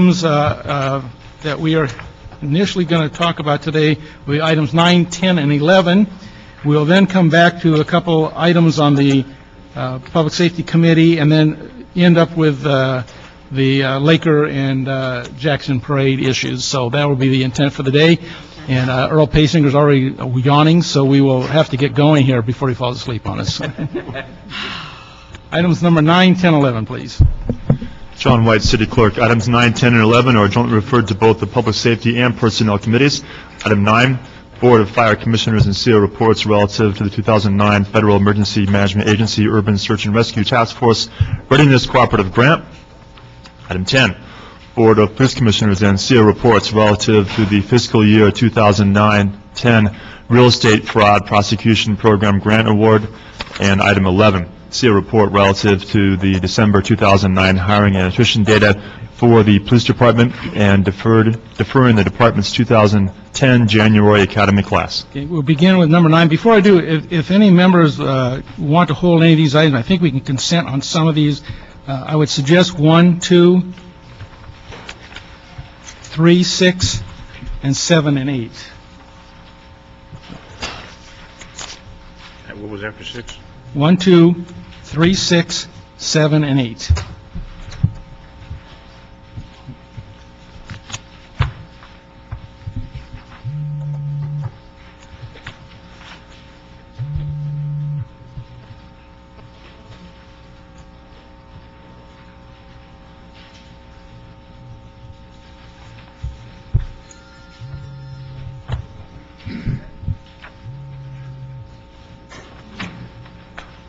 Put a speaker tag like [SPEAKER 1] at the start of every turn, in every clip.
[SPEAKER 1] items that we are initially going to talk about today will be items 9, 10, and 11. We'll then come back to a couple items on the Public Safety Committee, and then end up with the Laker and Jackson Parade issues. So that will be the intent for the day. And Earl Pacinger's already yawning, so we will have to get going here before he falls asleep on us. Items number 9, 10, 11, please.
[SPEAKER 2] John White, City Clerk. Items 9, 10, and 11 are jointly referred to both the Public Safety and Personnel Committees. Item 9, Board of Fire Commissioners and CO reports relative to the 2009 Federal Emergency Management Agency Urban Search and Rescue Task Force Readiness Cooperative Grant. Item 10, Board of Police Commissioners and CO reports relative to the fiscal year 2009-10 Real Estate Fraud Prosecution Program Grant Award. And item 11, CO report relative to the December 2009 hiring and attrition data for the Police Department and deferring the Department's 2010 January Academy class.
[SPEAKER 1] Okay, we'll begin with number 9. Before I do, if any members want to hold any of these items, I think we can consent on some of these. I would suggest 1, 2, 3, 6, and 7, and 8.
[SPEAKER 3] What was after 6?
[SPEAKER 1] 1, 2, 3, 6, 7, and 8.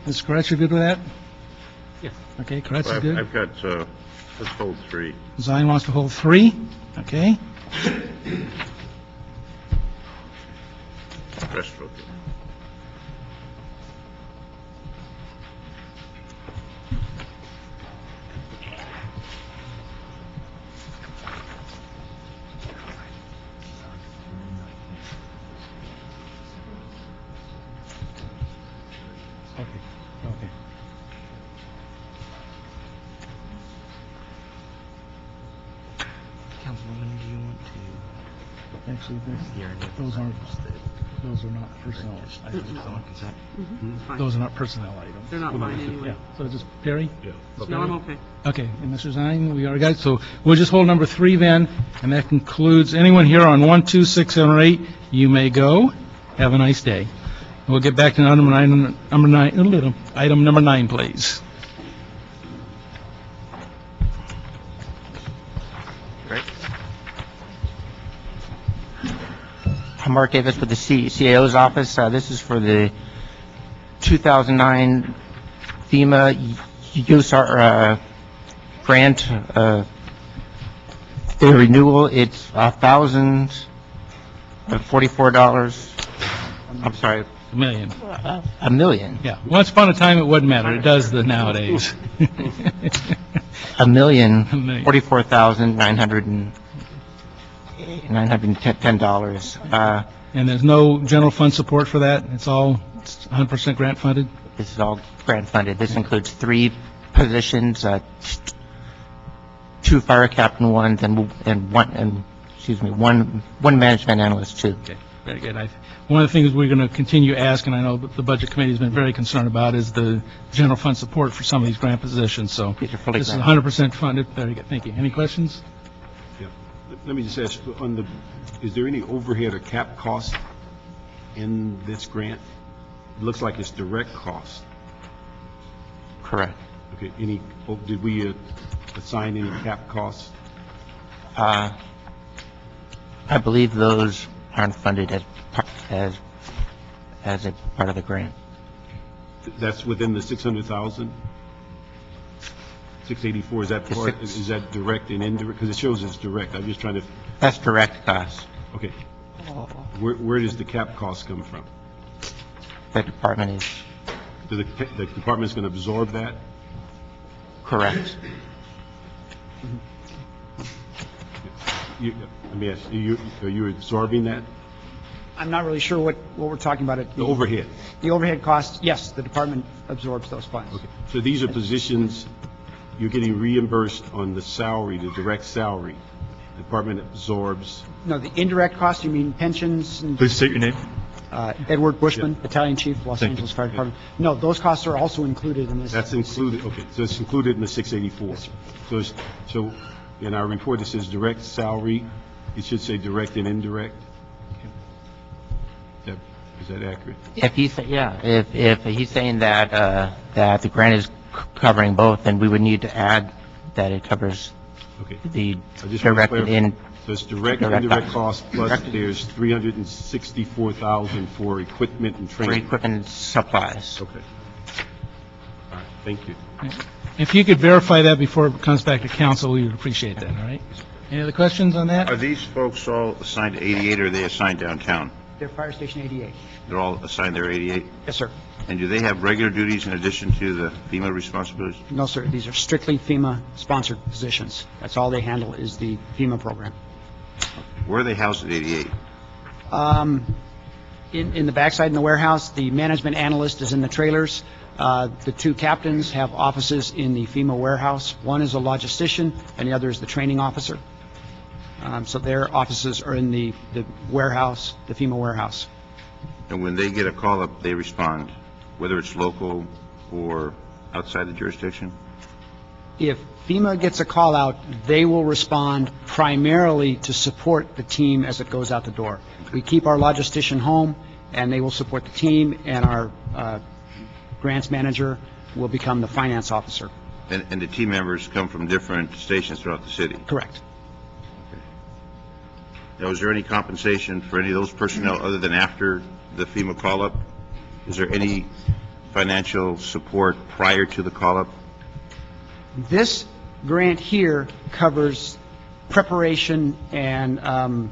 [SPEAKER 1] Ms. Koretz, you good with that?
[SPEAKER 3] Yes.
[SPEAKER 1] Okay, Koretz is good.
[SPEAKER 3] I've got, let's hold 3.
[SPEAKER 1] Zion wants to hold 3. Okay.
[SPEAKER 3] Breaststroke.
[SPEAKER 1] Okay.
[SPEAKER 4] Councilwoman, do you want to
[SPEAKER 1] Actually,
[SPEAKER 4] hear any of
[SPEAKER 1] those are not personnel items. Those are not personnel items.
[SPEAKER 5] They're not mine anyway.
[SPEAKER 1] Yeah, so just Perry?
[SPEAKER 3] Yeah.
[SPEAKER 5] No, I'm okay.
[SPEAKER 1] Okay, and Mr. Zine, we already got it, so we'll just hold number 3 then, and that concludes, anyone here on 1, 2, 6, 7, or 8, you may go. Have a nice day. We'll get back to item number 9, please.
[SPEAKER 4] I'm Mark Davis with the CAO's office. This is for the 2009 FEMA USAR grant. The renewal, it's $1,044. I'm sorry,
[SPEAKER 1] $1 million.
[SPEAKER 4] $1 million.
[SPEAKER 1] Yeah, once upon a time it wouldn't matter, it does nowadays.
[SPEAKER 4] $1,044,910.
[SPEAKER 1] And there's no general fund support for that? It's all 100% grant funded?
[SPEAKER 4] This is all grant funded. This includes 3 positions, 2 fire captain ones, and one management analyst too.
[SPEAKER 1] Okay, very good. One of the things we're going to continue to ask, and I know the Budget Committee has been very concerned about, is the general fund support for some of these grant positions. So
[SPEAKER 4] These are fully
[SPEAKER 1] this is
[SPEAKER 4] granted.
[SPEAKER 1] 100% funded. Very good. Thank you. Any questions?
[SPEAKER 6] Yeah. Let me just ask, is there any overhead or cap cost in this grant? It looks like it's direct cost.
[SPEAKER 4] Correct.
[SPEAKER 6] Okay, did we assign any cap costs?
[SPEAKER 4] I believe those aren't funded as a part of the grant.
[SPEAKER 6] That's within the 600,000? 684, is that part, is that direct and indirect? Because it shows it's direct. I'm just trying to,
[SPEAKER 4] That's direct cost.
[SPEAKER 6] okay. Where does the cap cost come from?
[SPEAKER 4] The department is
[SPEAKER 6] The department's going to absorb that?
[SPEAKER 4] correct.
[SPEAKER 6] Let me ask, are you absorbing that?
[SPEAKER 7] I'm not really sure what we're talking about.
[SPEAKER 6] The overhead?
[SPEAKER 7] The overhead costs, yes, the department absorbs those funds.
[SPEAKER 6] Okay, so these are positions you're getting reimbursed on the salary, the direct salary. The department absorbs,
[SPEAKER 7] No, the indirect costs, you mean pensions and
[SPEAKER 2] Please state your name.
[SPEAKER 7] Edward Bushman, Battalion Chief, Los
[SPEAKER 2] Thank you.
[SPEAKER 7] Angeles Fire Department. No, those costs are also included in this.
[SPEAKER 6] that's included, okay, so it's included in the 684. So in our report, it says direct salary, it should say direct and indirect. Is that accurate?
[SPEAKER 4] If he's, yeah, if he's saying that, that the grant is covering both, then we would need to add that it covers
[SPEAKER 6] Okay.
[SPEAKER 4] the
[SPEAKER 6] I just want to
[SPEAKER 4] direct
[SPEAKER 6] clarify.
[SPEAKER 4] in,
[SPEAKER 6] So it's direct and
[SPEAKER 4] direct
[SPEAKER 6] indirect
[SPEAKER 4] costs.
[SPEAKER 6] costs, plus
[SPEAKER 4] Direct-
[SPEAKER 6] there's 364,000 for equipment and
[SPEAKER 4] for
[SPEAKER 6] training.
[SPEAKER 4] equipment and supplies.
[SPEAKER 6] Okay. All right, thank you.
[SPEAKER 1] If you could verify that before it comes back to council, we would appreciate that, all right? Any other questions on that?
[SPEAKER 3] Are these folks all assigned to 88, or are they assigned downtown?
[SPEAKER 7] They're Fire Station 88.
[SPEAKER 3] They're all assigned there 88?
[SPEAKER 7] Yes, sir.
[SPEAKER 3] And do they have regular duties in addition to the FEMA responsibilities?
[SPEAKER 7] No, sir, these are strictly FEMA-sponsored positions. That's all they handle is the FEMA program.
[SPEAKER 3] Where are they housed at 88?
[SPEAKER 7] In the backside in the warehouse, the management analyst is in the trailers. The two captains have offices in the FEMA warehouse. One is a logistician, and the other is the training officer. So their offices are in the warehouse, the FEMA warehouse.
[SPEAKER 3] And when they get a call-up, they respond, whether it's local or outside the jurisdiction?
[SPEAKER 7] If FEMA gets a call out, they will respond primarily to support the team as it goes out the door. We keep our logistician home, and they will support the team, and our grants manager will become the finance officer.
[SPEAKER 3] And the team members come from different stations throughout the city?
[SPEAKER 7] Correct.
[SPEAKER 3] Now, is there any compensation for any of those personnel other than after the FEMA call-up? Is there any financial support prior to the call-up?
[SPEAKER 7] This grant here covers preparation and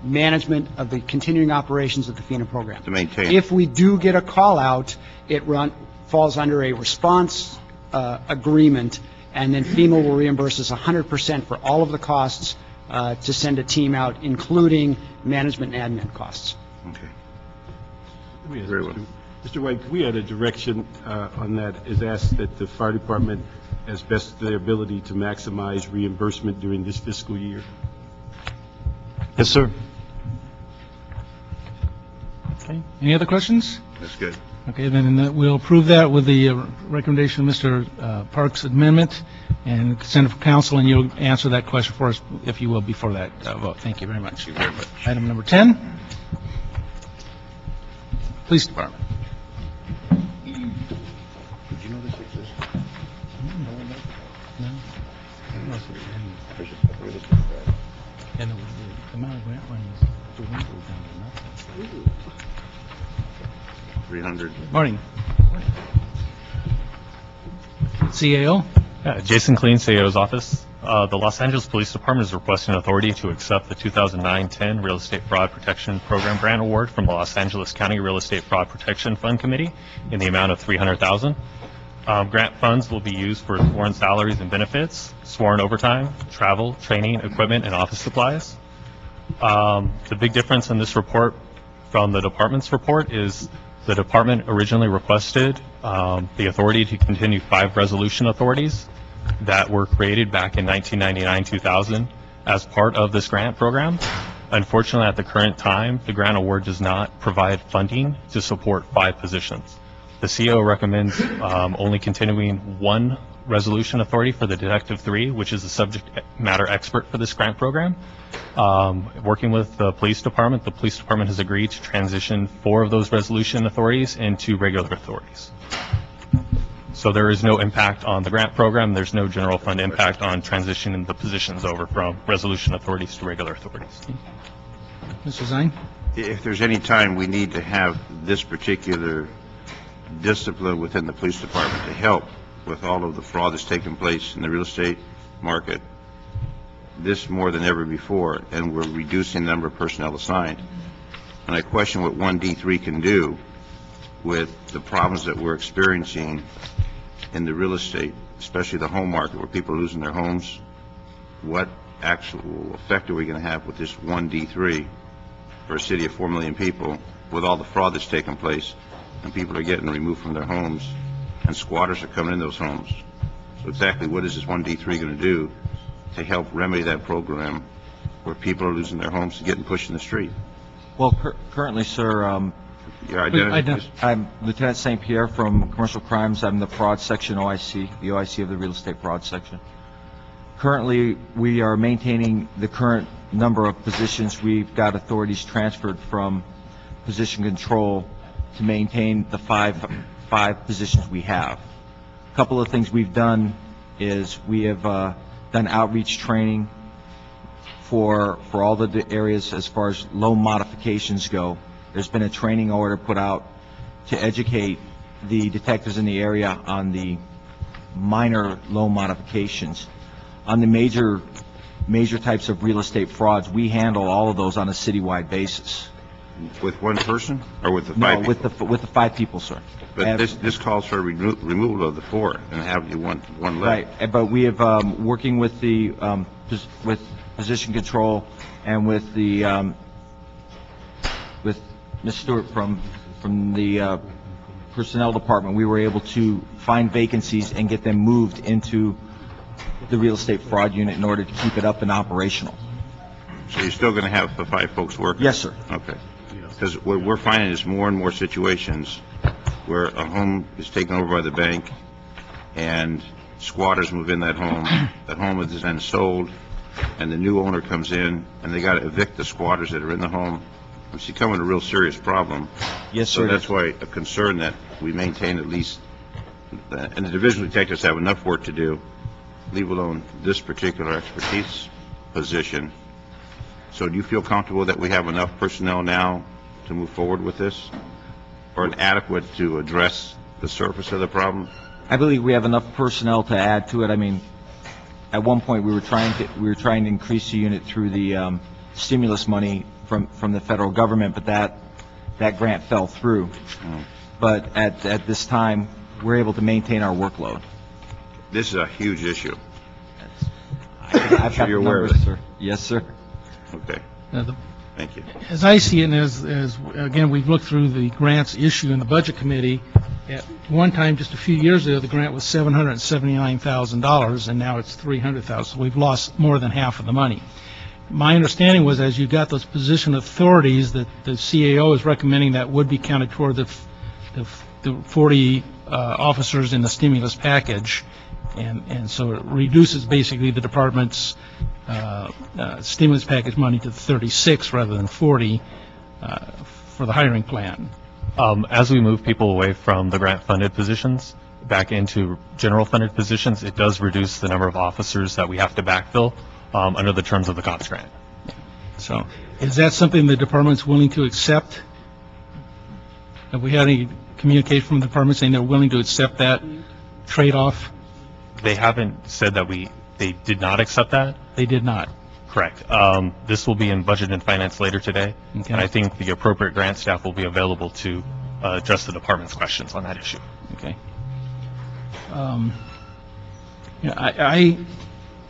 [SPEAKER 7] management of the continuing operations of the FEMA program.
[SPEAKER 3] To maintain?
[SPEAKER 7] If we do get a call out, it falls under a response agreement, and then FEMA will reimburse us 100% for all of the costs to send a team out, including management and admin costs.
[SPEAKER 3] Okay.
[SPEAKER 6] Very well. Mr. White, we had a direction on that, is asked that the fire department, as best their ability, to maximize reimbursement during this fiscal year.
[SPEAKER 2] Yes, sir.
[SPEAKER 1] Okay, any other questions?
[SPEAKER 3] That's good.
[SPEAKER 1] Okay, then we'll approve that with the recommendation of Mr. Park's amendment, and send it to council, and you'll answer that question for us, if you will, before that vote. Thank you very much.
[SPEAKER 3] Thank you very much.
[SPEAKER 1] Item number 10, Police Department.
[SPEAKER 3] Did you know this exists?
[SPEAKER 1] And the amount of grant money is dwindled down to nothing.
[SPEAKER 3] 300.
[SPEAKER 1] Morning. CAO?
[SPEAKER 5] Jason Clean, CAO's office. The Los Angeles Police Department is requesting authority to accept the 2009-10 Real Estate Fraud Protection Program Grant Award from the Los Angeles County Real Estate Fraud Protection Fund Committee in the amount of $300,000. Grant funds will be used for sworn salaries and benefits, sworn overtime, travel, training, equipment, and office supplies. The big difference in this report from the department's report is the department originally requested the authority to continue 5 resolution authorities that were created back in 1999-2000 as part of this grant program. Unfortunately, at the current time, the grant award does not provide funding to support 5 positions. The CEO recommends only continuing 1 resolution authority for the Detective 3, which is the subject matter expert for this grant program. Working with the police department has agreed to transition 4 of those resolution authorities into regular authorities. So there is no impact on the grant program. There's no general fund impact on transitioning the positions over from resolution authorities to regular authorities.
[SPEAKER 1] Mr. Zine?
[SPEAKER 3] If there's any time we need to have this particular discipline within the police department to help with all of the fraud that's taken place in the real estate market, this more than ever before, and we're reducing the number of personnel assigned. And I question what 1D3 can do with the problems that we're experiencing in the real estate, especially the home market, where people are losing their homes. What actual effect are we going to have with this 1D3 for a city of 4 million people, with all the fraud that's taken place, and people are getting removed from their homes, and squatters are coming in those homes? So exactly what is this 1D3 going to do to help remedy that program where people are losing their homes and getting pushed in the street?
[SPEAKER 8] Well, currently, sir,
[SPEAKER 3] Your identity?
[SPEAKER 8] I'm Lieutenant St. Pierre from Commercial Crimes. I'm the fraud section OIC, the OIC of the real estate fraud section. Currently, we are maintaining the current number of positions. We've got authorities transferred from position control to maintain the five positions we have. A couple of things we've done is we have done outreach training for all the areas as far as loan modifications go. There's been a training order put out to educate the detectives in the area on the minor loan modifications. On the major types of real estate frauds, we handle all of those on a citywide basis.
[SPEAKER 3] With one person or with the
[SPEAKER 8] No,
[SPEAKER 3] five
[SPEAKER 8] with
[SPEAKER 3] people?
[SPEAKER 8] the 5 people, sir.
[SPEAKER 3] But this calls for removal of the 4 and have you one left.
[SPEAKER 8] Right, but we have, working with the, with position control and with the, with Ms. Stewart from the personnel department, we were able to find vacancies and get them moved into the real estate fraud unit in order to keep it up and operational.
[SPEAKER 3] So you're still going to have the 5 folks working?
[SPEAKER 8] Yes, sir.
[SPEAKER 3] Okay. Because what we're finding is more and more situations where a home is taken over by the bank and squatters move in that home is then sold, and the new owner comes in and they got to evict the squatters that are in the home. It's becoming a real serious problem.
[SPEAKER 8] Yes,
[SPEAKER 3] So
[SPEAKER 8] sir.
[SPEAKER 3] that's why a concern that we maintain at least, and the division detectives have enough work to do, leave alone this particular expertise position. So do you feel comfortable that we have enough personnel now to move forward with this, or adequate to address the surface of the problem?
[SPEAKER 8] I believe we have enough personnel to add to it. I mean, at one point, we were trying to increase the unit through the stimulus money from the federal government, but that grant fell through. But at this time, we're able to maintain our workload.
[SPEAKER 3] This is a huge issue.
[SPEAKER 8] I've got
[SPEAKER 3] you're
[SPEAKER 8] the
[SPEAKER 3] aware of
[SPEAKER 8] numbers,
[SPEAKER 3] it.
[SPEAKER 8] sir. Yes, sir.
[SPEAKER 3] Okay,
[SPEAKER 1] The
[SPEAKER 3] thank you.
[SPEAKER 1] As I see it, and as again, we've looked through the grants issue in the Budget Committee, at one time, just a few years ago, the grant was $779,000, and now it's $300,000. So we've lost more than half of the money. My understanding was, as you got those position authorities, that the CAO is recommending that would be counted toward the 40 officers in the stimulus package, and so it reduces basically the department's stimulus package money to 36 rather than 40 for the hiring plan.
[SPEAKER 5] As we move people away from the grant-funded positions back into general-funded positions, it does reduce the number of officers that we have to backfill under the terms of the COPS grant.
[SPEAKER 1] So is that something the department's willing to accept? Have we had any communication from the department saying they're willing to accept that trade-off?
[SPEAKER 5] They haven't said that they did not accept that.
[SPEAKER 1] They did not.
[SPEAKER 5] Correct. This will be in Budget and Finance later today,
[SPEAKER 1] Okay.
[SPEAKER 5] and I think the appropriate grant staff will be available to address the department's questions on that issue.
[SPEAKER 1] Okay. I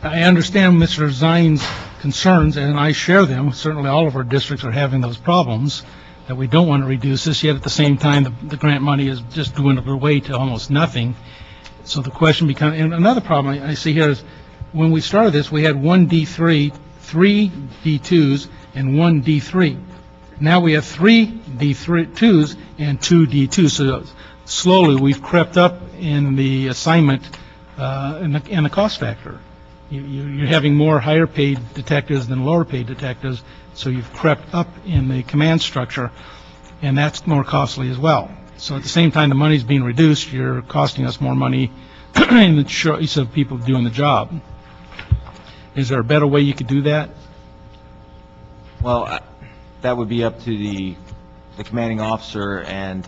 [SPEAKER 1] understand Mr. Zine's concerns, and I share them. Certainly, all of our districts are having those problems, that we don't want to reduce this, yet at the same time, the grant money is just dwindled away to almost nothing. So the question becomes, and another problem I see here is, when we started this, we had one D3, 3 D2s, and 1 D3. Now we have 3 D2s and 2 D2s. So slowly, we've crept up in the assignment and the cost factor. You're having more higher-paid detectives than lower-paid detectives, so you've crept up in the command structure, and that's more costly as well. So at the same time the money's being reduced, you're costing us more money in the choice of people doing the job. Is there a better way you could do that?
[SPEAKER 8] Well, that would be up to the commanding officer and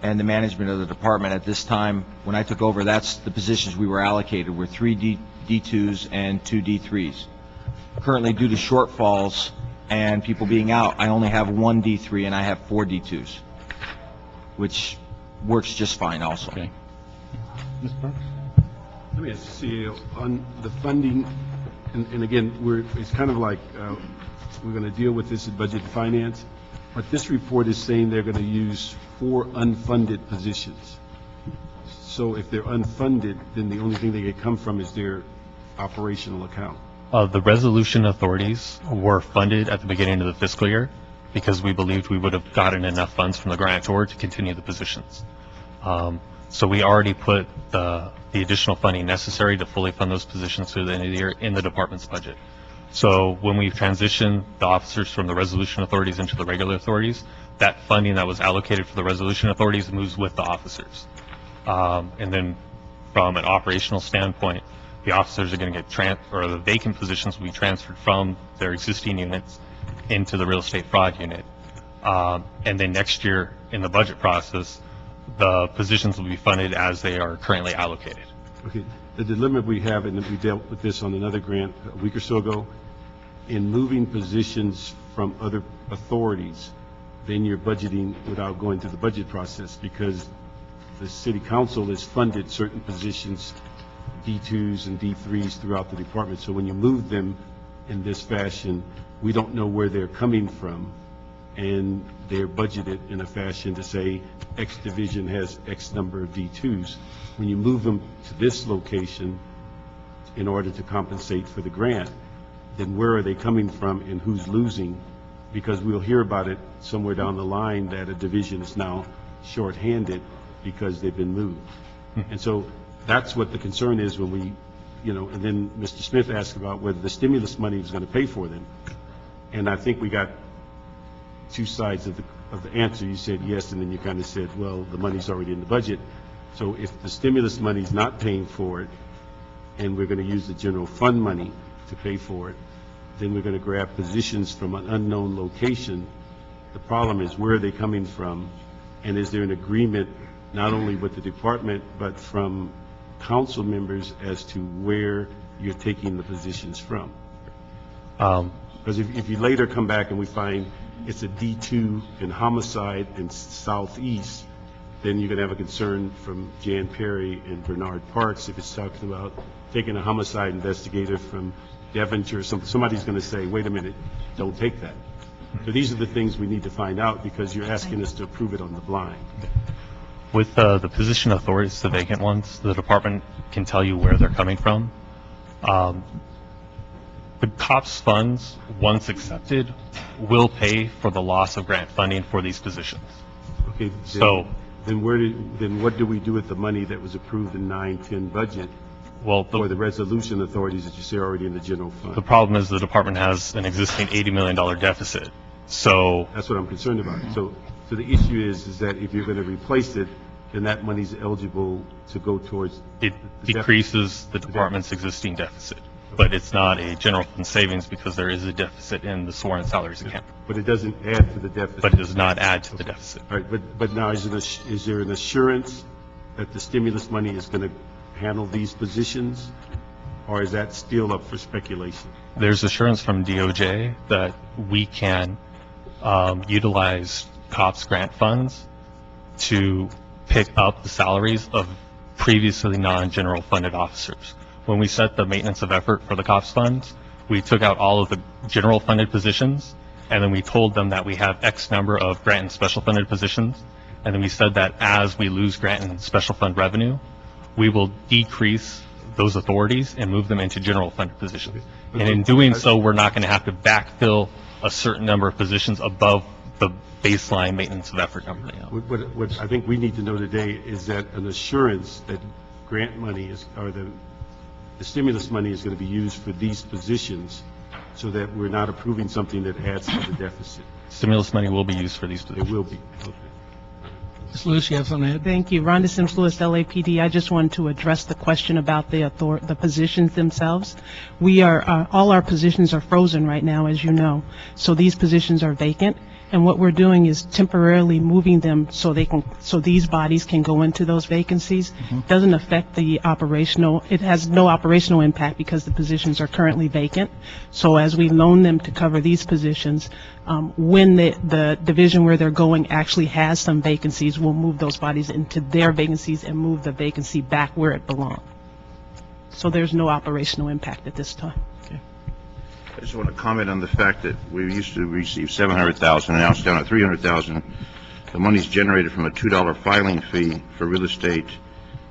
[SPEAKER 8] the management of the department. At this time, when I took over, that's the positions we were allocated, were 3 D2s and 2 D3s. Currently, due to shortfalls and people being out, I only have 1 D3 and I have 4 D2s, which works just fine also.
[SPEAKER 1] Okay.
[SPEAKER 6] Let me ask the CEO, on the funding, and again, it's kind of like, we're going to deal with this in Budget and Finance, but this report is saying they're going to use 4 unfunded positions. So if they're unfunded, then the only thing they could come from is their operational account.
[SPEAKER 5] The resolution authorities were funded at the beginning of the fiscal year because we believed we would have gotten enough funds from the grantor to continue the positions. So we already put the additional funding necessary to fully fund those positions through the end of the year in the department's budget. So when we transition the officers from the resolution authorities into the regular authorities, that funding that was allocated for the resolution authorities moves with the officers. And then from an operational standpoint, the officers are going to get or the vacant positions will be transferred from their existing units into the real estate fraud unit. And then next year in the budget process, the positions will be funded as they are currently allocated.
[SPEAKER 6] Okay, the dilemma we have, and we dealt with this on another grant a week or so ago, in moving positions from other authorities, then you're budgeting without going through the budget process, because the city council has funded certain positions, D2s and D3s throughout the department. So when you move them in this fashion, we don't know where they're coming from, and they're budgeted in a fashion to say X division has X number of D2s. When you move them to this location in order to compensate for the grant, then where are they coming from and who's losing? Because we'll hear about it somewhere down the line that a division is now shorthanded because they've been moved. And so that's what the concern is when we, and then Mr. Smith asked about whether the stimulus money was going to pay for them. And I think we got two sides of the answer. You said yes, and then you kind of said, well, the money's already in the budget. So if the stimulus money's not paying for it, and we're going to use the general fund money to pay for it, then we're going to grab positions from an unknown location. The problem is, where are they coming from? And is there an agreement not only with the department, but from council members as to where you're taking the positions from? Because if you later come back and we find it's a D2 in homicide in Southeast, then you're going to have a concern from Jan Perry and Bernard Parks if it's talking about taking a homicide investigator from Devonshire. Somebody's going to say, wait a minute, don't take that. So these are the things we need to find out, because you're asking us to approve it on the blind.
[SPEAKER 5] With the position authorities, the vacant ones, the department can tell you where they're coming from. The COPS funds, once accepted, will pay for the loss of grant funding for these positions.
[SPEAKER 6] Okay. Then what do we do with the money that was approved in 9-10 budget?
[SPEAKER 5] Well,
[SPEAKER 6] for the resolution authorities that you say are already in the general fund?
[SPEAKER 5] The problem is the department has an existing $80 million deficit. So
[SPEAKER 6] that's what I'm concerned about. So the issue is that if you're going to replace it, then that money's eligible to go towards
[SPEAKER 5] it decreases the department's existing deficit. But it's not a general fund savings because there is a deficit in the sworn salaries account.
[SPEAKER 6] But it doesn't add to the deficit.
[SPEAKER 5] But it does not add to the deficit.
[SPEAKER 6] All right. But now is there an assurance that the stimulus money is going to handle these positions, or is that still up for speculation?
[SPEAKER 5] There's assurance from DOJ that we can utilize COPS grant funds to pick up the salaries of previously non-general funded officers. When we set the maintenance of effort for the COPS funds, we took out all of the general funded positions, and then we told them that we have X number of grant and special funded positions, and then we said that as we lose grant and special fund revenue, we will decrease those authorities and move them into general funded positions. And in doing so, we're not going to have to backfill a certain number of positions above the baseline maintenance of effort number.
[SPEAKER 6] What I think we need to know today is that an assurance that grant money is, or the stimulus money is going to be used for these positions, so that we're not approving something that adds to the deficit.
[SPEAKER 5] Stimulus money will be used for these positions.
[SPEAKER 6] It will be. Okay.
[SPEAKER 1] Ms. Lewis, you have something to add?
[SPEAKER 9] Thank you. Rhonda Sims Lewis, LAPD. I just wanted to address the question about the positions themselves. We are, all our positions are frozen right now, as you know. So these positions are vacant. And what we're doing is temporarily moving them so these bodies can go into those vacancies. Doesn't affect the operational, it has no operational impact because the positions are currently vacant. So as we loan them to cover these positions, when the division where they're going actually has some vacancies, we'll move those bodies into their vacancies and move the vacancy back where it belongs. So there's no operational impact at this time.
[SPEAKER 3] I just want to comment on the fact that we used to receive $700,000, and now it's down to $300,000. The money's generated from a $2 filing fee for real estate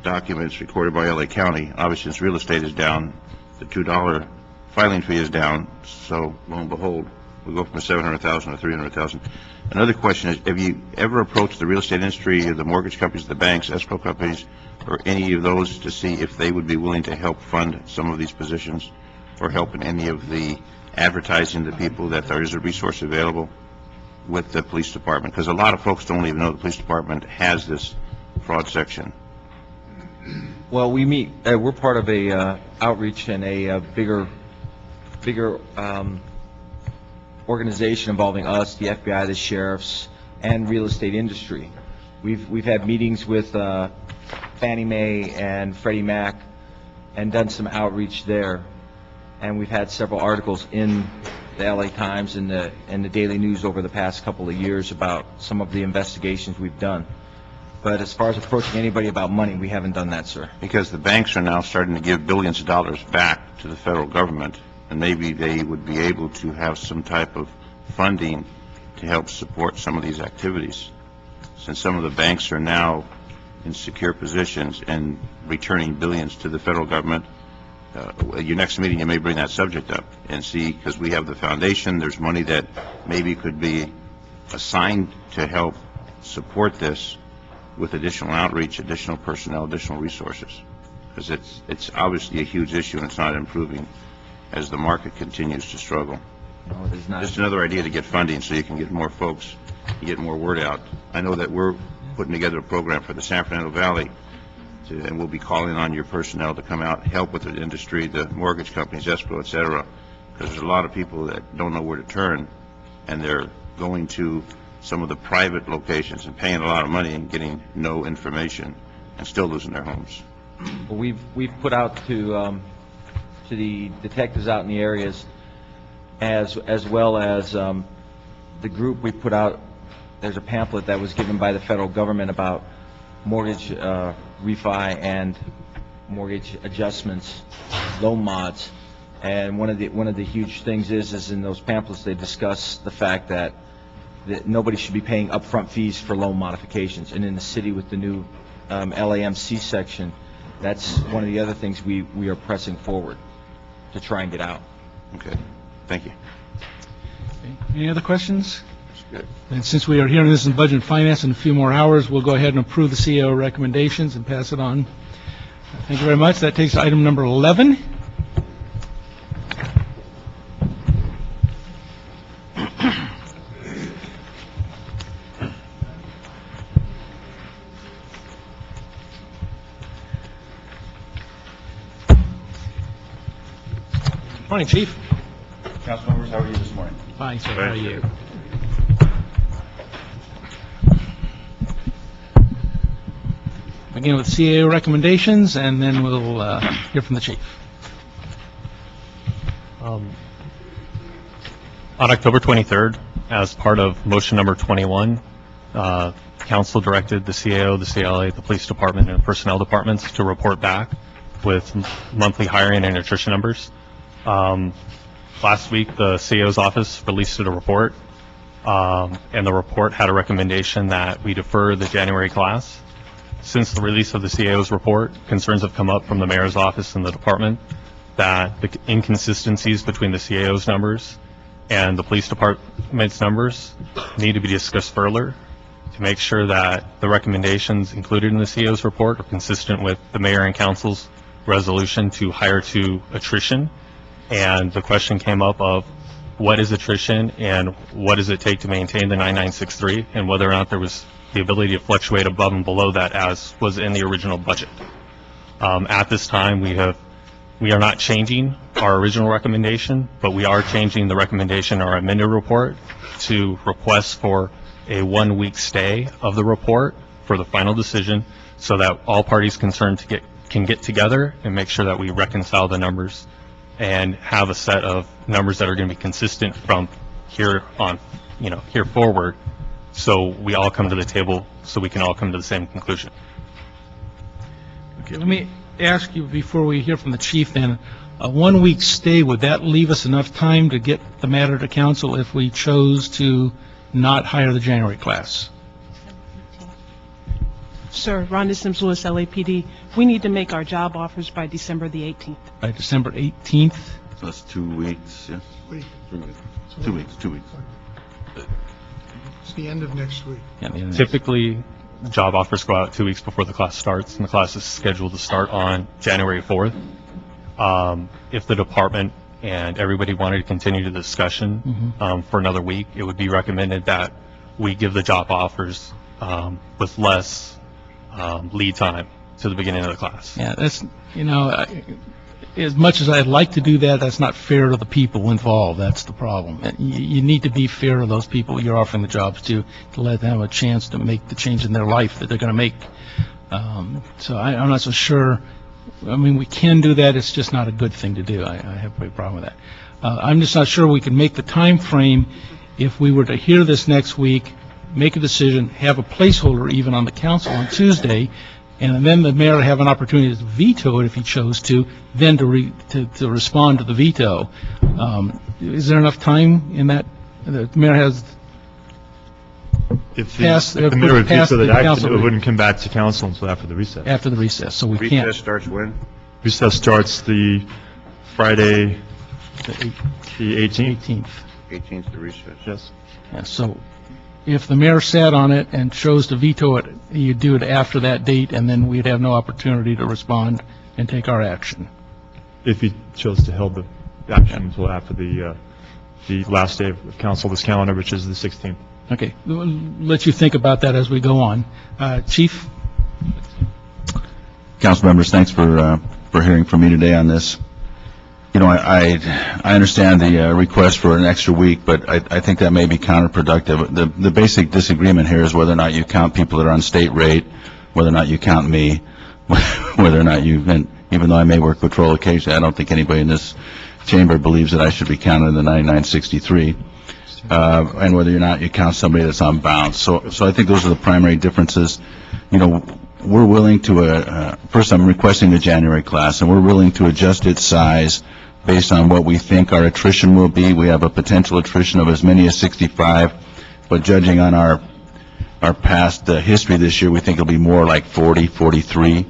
[SPEAKER 3] documents recorded by LA County. Obviously, since real estate is down, the $2 filing fee is down, so lo and behold, we go from 700,000 to 300,000. Another question is, have you ever approached the real estate industry, the mortgage companies, the banks, escrow companies, or any of those to see if they would be willing to help fund some of these positions or help in any of the advertising to people that there is a resource available with the police department? Because a lot of folks don't even know the police department has this fraud section.
[SPEAKER 8] Well, we meet, we're part of a outreach and a bigger organization involving us, the FBI, the sheriffs, and real estate industry. We've had meetings with Fannie Mae and Freddie Mac and done some outreach there. And we've had several articles in the LA Times and the Daily News over the past couple of years about some of the investigations we've done. But as far as approaching anybody about money, we haven't done that, sir.
[SPEAKER 3] Because the banks are now starting to give billions of dollars back to the federal government, and maybe they would be able to have some type of funding to help support some of these activities. Since some of the banks are now in secure positions and returning billions to the federal government, your next meeting you may bring that subject up and see, because we have the foundation, there's money that maybe could be assigned to help support this with additional outreach, additional personnel, additional resources, because it's obviously a huge issue and it's not improving as the market continues to struggle.
[SPEAKER 8] No, it is not.
[SPEAKER 3] Just another idea to get funding so you can get more folks, get more word out. I know that we're putting together a program for the San Fernando Valley, and we'll be calling on your personnel to come out and help with the industry, the mortgage companies, escrow, et cetera, because there's a lot of people that don't know where to turn, and they're going to some of the private locations and paying a lot of money and getting no information and still losing their homes.
[SPEAKER 8] Well, we've put out to the detectives out in the areas, as well as the group we put out. There's a pamphlet that was given by the federal government about mortgage refi and mortgage adjustments, loan mods, and one of the huge things is in those pamphlets they discuss the fact that nobody should be paying upfront fees for loan modifications. And in the city with the new LAMC section, that's one of the other things we are pressing forward to try and get out.
[SPEAKER 3] Okay, thank you.
[SPEAKER 1] Okay. Any other questions?
[SPEAKER 3] Good.
[SPEAKER 1] And since we are hearing this in Budget and Finance in a few more hours, we'll go ahead and approve the CAO recommendations and pass it on. Thank you very much. That takes item number 11. Morning, Chief.
[SPEAKER 10] Council members, how are you this morning?
[SPEAKER 1] Fine, sir. How are you? Begin with CAO recommendations, and then we'll hear from the chief.
[SPEAKER 5] On October 23rd, as part of motion number 21, council directed the CAO, the CLA, the police department, and personnel departments to report back with monthly hiring and attrition numbers. Last week, the CAO's office released a report, and the report had a recommendation that we defer the January class. Since the release of the CAO's report, concerns have come up from the mayor's office and the department that the inconsistencies between the CAO's numbers and the police department's numbers need to be discussed further to make sure that the recommendations included in the CAO's report are consistent with the mayor and council's resolution to hire to attrition. And the question came up of what is attrition and what does it take to maintain the 9963, and whether or not there was the ability to fluctuate above and below that as was in the original budget. At this time, we are not changing our original recommendation, but we are changing the recommendation in our amended report to request for a 1-week stay of the report for the final decision so that all parties concerned can get together and make sure that we reconcile the numbers and have a set of numbers that are going to be consistent from here on, here forward, so we all come to the table, so we can all come to the same conclusion.
[SPEAKER 1] Okay, let me ask you before we hear from the chief then, a 1-week stay, would that leave us enough time to get the matter to council if we chose to not hire the January class?
[SPEAKER 9] Sir, Rhonda Sims Lewis, LAPD. We need to make our job offers by December the 18th.
[SPEAKER 1] By December 18th.
[SPEAKER 3] So that's 2 weeks, yes? 2 weeks, 2 weeks.
[SPEAKER 11] It's the end of next week.
[SPEAKER 1] Yeah, the end of
[SPEAKER 5] Typically, job offers go out 2 weeks before the class starts, and the class is scheduled to start on January 4th. If the department and everybody wanted to continue the discussion for another week, it would be recommended that we give the job offers with less lead time to the beginning of the class.
[SPEAKER 1] Yeah, that's, as much as I'd like to do that, that's not fair to the people involved. That's the problem. You need to be fair to those people you're offering the jobs to let them have a chance to make the change in their life that they're going to make. So I'm not so sure. I mean, we can do that. It's just not a good thing to do. I have a problem with that. I'm just not sure we can make the time frame if we were to hear this next week, make a decision, have a placeholder even on the council on Tuesday, and then the mayor have an opportunity to veto it if he chose to, then to respond to the veto. Is there enough time in that? The mayor has
[SPEAKER 2] If
[SPEAKER 1] passed.
[SPEAKER 2] the mayor would
[SPEAKER 1] passed
[SPEAKER 2] veto
[SPEAKER 1] the
[SPEAKER 2] that action,
[SPEAKER 1] council
[SPEAKER 2] it wouldn't come back to council until after the recess.
[SPEAKER 1] after the recess, so we can't.
[SPEAKER 3] Recess starts when?
[SPEAKER 2] Recess starts the Friday,
[SPEAKER 1] The
[SPEAKER 2] the 18th.
[SPEAKER 1] 18th.
[SPEAKER 3] 18th to recess.
[SPEAKER 2] Yes.
[SPEAKER 1] Yeah, so if the mayor sat on it and chose to veto it, you'd do it after that date, and then we'd have no opportunity to respond and take our action.
[SPEAKER 2] If he chose to hold the action until after the last day of council this calendar, which is the 16th.
[SPEAKER 1] Okay, we'll let you think about that as we go on. Chief?
[SPEAKER 10] Council members, thanks for hearing from me today on this. I understand the request for an extra week, but I think that may be counterproductive. The basic disagreement here is whether or not you count people that are on state rate, whether or not you count me, whether or not and even though I may work patrol occasionally, I don't think anybody in this chamber believes that I should be counted in the 9963, and whether or not you count somebody that's on bounce. So I think those are the primary differences. We're willing to, first I'm requesting the January class, and we're willing to adjust its size based on what we think our attrition will be. We have a potential attrition of as many as 65, but judging on our past history this year, we think it'll be more like 40, 43.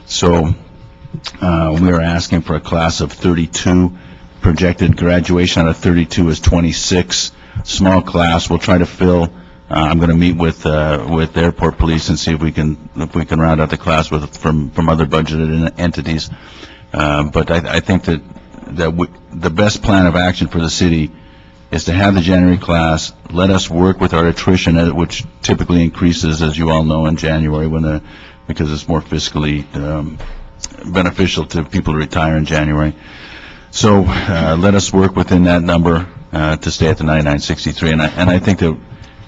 [SPEAKER 10] So we are asking for a class of 32. Projected graduation out of 32 is 26. Small class. We'll try to fill. I'm going to meet with airport police and see if we can round out the class from other budgeted entities. But I think that the best plan of action for the city is to have the January class. Let us work with our attrition, which typically increases, as you all know, in January because it's more fiscally beneficial to people to retire in January. So let us work within that number to stay at the 9963, and I think that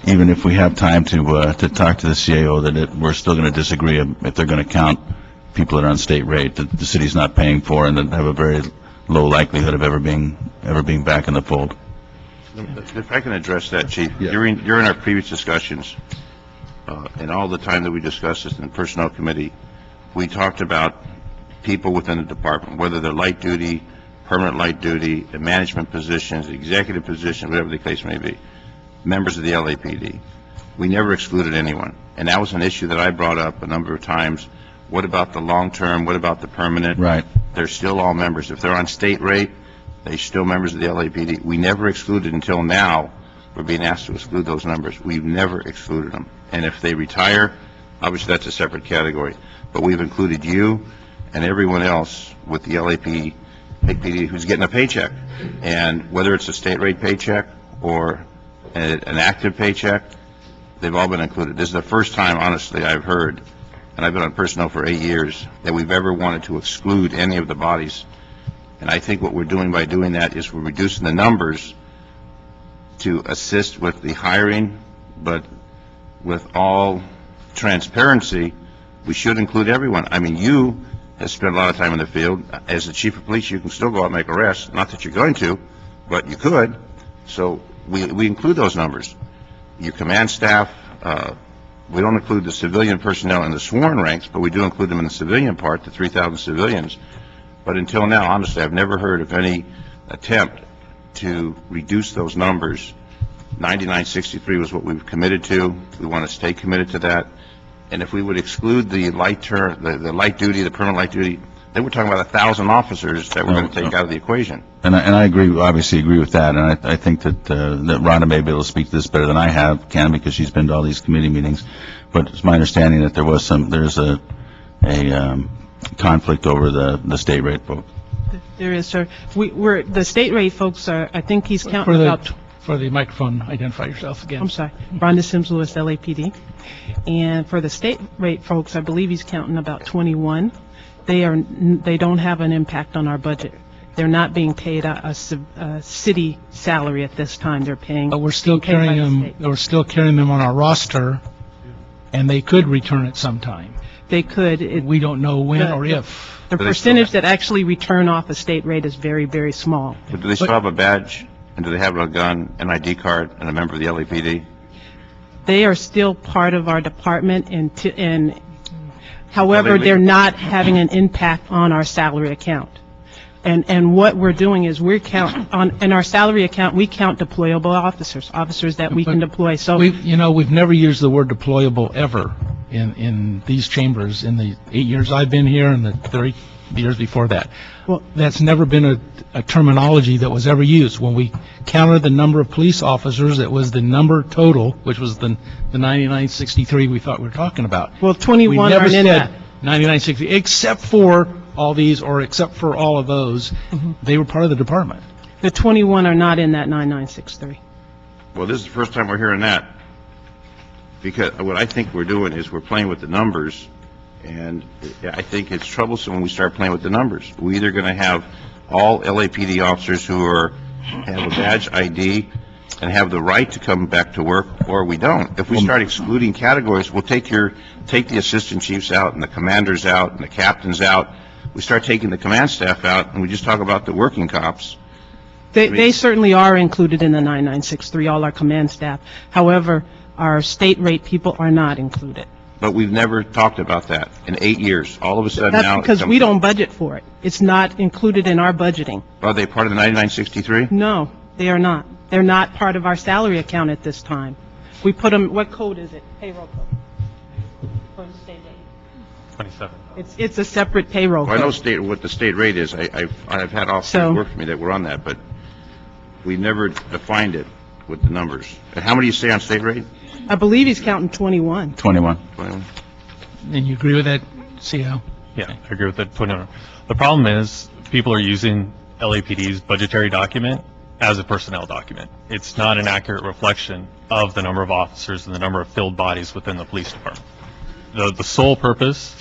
[SPEAKER 10] even if we have time to talk to the CAO, that we're still going to disagree if they're going to count people that are on state rate that the city's not paying for and that have a very low likelihood of ever being back in the fold.
[SPEAKER 3] If I can address that, Chief.
[SPEAKER 10] Yeah.
[SPEAKER 3] During our previous discussions, and all the time that we discussed this in the Personnel Committee, we talked about people within the department, whether they're light duty, permanent light duty, management positions, executive positions, whatever the case may be, members of the LAPD. We never excluded anyone. And that was an issue that I brought up a number of times. What about the long-term? What about the permanent?
[SPEAKER 10] Right.
[SPEAKER 3] They're still all members. If they're on state rate, they're still members of the LAPD. We never excluded until now. We're being asked to exclude those numbers. We've never excluded them. And if they retire, obviously that's a separate category. But we've included you and everyone else with the LAPD who's getting a paycheck. And whether it's a state rate paycheck or an active paycheck, they've all been included. This is the first time, honestly, I've heard, and I've been on personnel for 8 years, that we've ever wanted to exclude any of the bodies. And I think what we're doing by doing that is we're reducing the numbers to assist with the hiring, but with all transparency, we should include everyone. I mean, you have spent a lot of time in the field. As the chief of police, you can still go out and make arrests. Not that you're going to, but you could. So we include those numbers. Your command staff, we don't include the civilian personnel in the sworn ranks, but we do include them in the civilian part, the 3,000 civilians. But until now, honestly, I've never heard of any attempt to reduce those numbers. 9963 was what we've committed to. We want to stay committed to that. And if we would exclude the light duty, the permanent light duty, then we're talking about 1,000 officers that we're going to take out of the equation.
[SPEAKER 10] And I agree, obviously agree with that, and I think that Rhonda may be able to speak to this better than I can, because she's been to all these committee meetings. But it's my understanding that there's a conflict over the state rate vote.
[SPEAKER 9] There is, sir. The state rate folks are, I think he's counting about...
[SPEAKER 1] For the microphone, identify yourself again.
[SPEAKER 9] I'm sorry. Rhonda Sims Lewis, LAPD. And for the state rate folks, I believe he's counting about 21. They don't have an impact on our budget. They're not being paid a city salary at this time. They're paying.
[SPEAKER 1] But we're still carrying them. We're still carrying them on our roster, and they could return at some time.
[SPEAKER 9] They could.
[SPEAKER 1] We don't know when or if.
[SPEAKER 9] The percentage that actually return off a state rate is very, very small.
[SPEAKER 3] But do they still have a badge? And do they have a gun, an ID card, and a member of the LAPD?
[SPEAKER 9] They are still part of our department, and however, they're not having an impact on our salary account. And what we're doing is in our salary account, we count deployable officers that we can deploy. So
[SPEAKER 1] we've never used the word deployable ever in these chambers in the 8 years I've been here and the 30 years before that. Well, that's never been a terminology that was ever used. When we counted the number of police officers, it was the number total, which was the 9963 we thought we were talking about.
[SPEAKER 9] Well, 21
[SPEAKER 1] we never
[SPEAKER 9] aren't in
[SPEAKER 1] said
[SPEAKER 9] that.
[SPEAKER 1] 9960, except for all these, or except for all of those. They were part of the department.
[SPEAKER 9] The 21 are not in that 9963.
[SPEAKER 3] Well, this is the first time we're hearing that. Because what I think we're doing is we're playing with the numbers, and I think it's troublesome when we start playing with the numbers. We're either going to have all LAPD officers who have a badge ID and have the right to come back to work, or we don't. If we start excluding categories, we'll take the assistant chiefs out and the commanders out and the captains out. We start taking the command staff out, and we just talk about the working cops.
[SPEAKER 9] They certainly are included in the 9963, all our command staff. However, our state rate people are not included.
[SPEAKER 3] But we've never talked about that in 8 years. All of a sudden now...
[SPEAKER 9] That's because we don't budget for it. It's not included in our budgeting.
[SPEAKER 3] Are they part of the 9963?
[SPEAKER 9] No, they are not. They're not part of our salary account at this time. We put them, what code is it? Payroll code. For the state rate.
[SPEAKER 5] 27.
[SPEAKER 9] It's a separate payroll
[SPEAKER 3] Well, I
[SPEAKER 9] code.
[SPEAKER 3] know what the state rate is. I've had officers work for me that were on that, but we never defined it with the numbers. And how many do you say on state rate?
[SPEAKER 9] I believe he's counting 21.
[SPEAKER 10] 21.
[SPEAKER 3] 21.
[SPEAKER 1] And you agree with that, CO?
[SPEAKER 5] Yeah, I agree with that. The problem is people are using LAPD's budgetary document as a personnel document. It's not an accurate reflection of the number of officers and the number of filled bodies within the police department. The sole purpose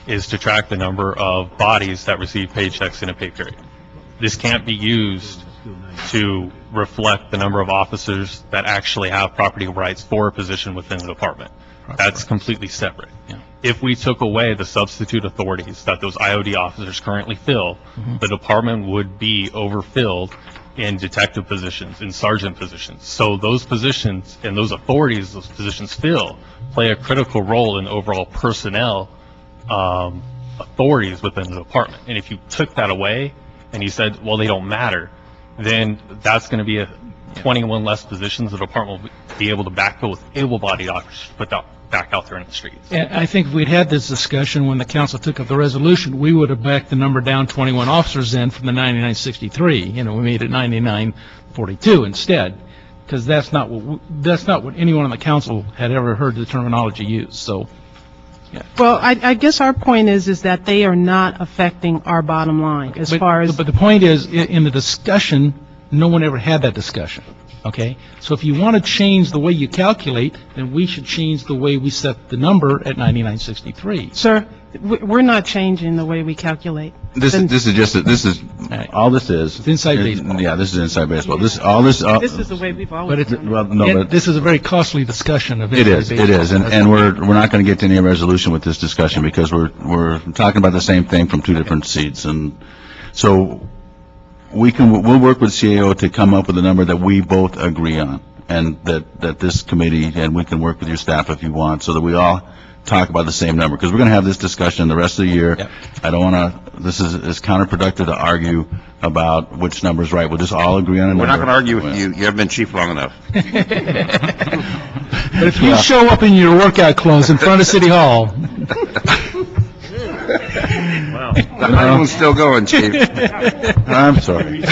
[SPEAKER 5] is to track the number of bodies that receive paychecks in a pay period. This can't be used to reflect the number of officers that actually have property rights for a position within the department. That's completely separate.
[SPEAKER 1] Yeah.
[SPEAKER 5] If we took away the substitute authorities that those IOD officers currently fill, the department would be overfilled in detective positions, in sergeant positions. So those positions and those authorities those positions fill play a critical role in the overall personnel authorities within the department. And if you took that away and you said, well, they don't matter, then that's going to be 21 less positions the department will be able to backfill with able-bodied officers put back out there in the streets.
[SPEAKER 1] And I think if we'd had this discussion when the council took up the resolution, we would have backed the number down 21 officers in from the 9963. We made it 9942 instead, because that's not what anyone on the council had ever heard the terminology used. So, yeah.
[SPEAKER 9] Well, I guess our point is that they are not affecting our bottom line as far as...
[SPEAKER 1] But the point is, in the discussion, no one ever had that discussion, okay? So if you want to change the way you calculate, then we should change the way we set the number at 9963.
[SPEAKER 9] Sir, we're not changing the way we calculate.
[SPEAKER 10] This is all this is.
[SPEAKER 1] It's inside baseball.
[SPEAKER 10] Yeah, this is inside baseball.
[SPEAKER 9] This is the way we've always done it.
[SPEAKER 10] But
[SPEAKER 1] This is a very costly discussion of
[SPEAKER 10] it
[SPEAKER 1] inside
[SPEAKER 10] is,
[SPEAKER 1] baseball.
[SPEAKER 10] and we're not going to get to any resolution with this discussion because we're talking about the same thing from two different seats, and so we'll work with CAO to come up with a number that we both agree on, and that this committee, and we can work with your staff if you want, so that we all talk about the same number, because we're going to have this discussion the rest of the year.
[SPEAKER 1] Yep.
[SPEAKER 10] I don't want to, this is counterproductive to argue about which number's right. We'll just all agree on a number.
[SPEAKER 3] We're not going to argue with you. You haven't been chief long enough.
[SPEAKER 1] But But if you show up in your workout clothes in front of City Hall,
[SPEAKER 3] The honeymoon's still going, Chief.
[SPEAKER 10] I'm sorry.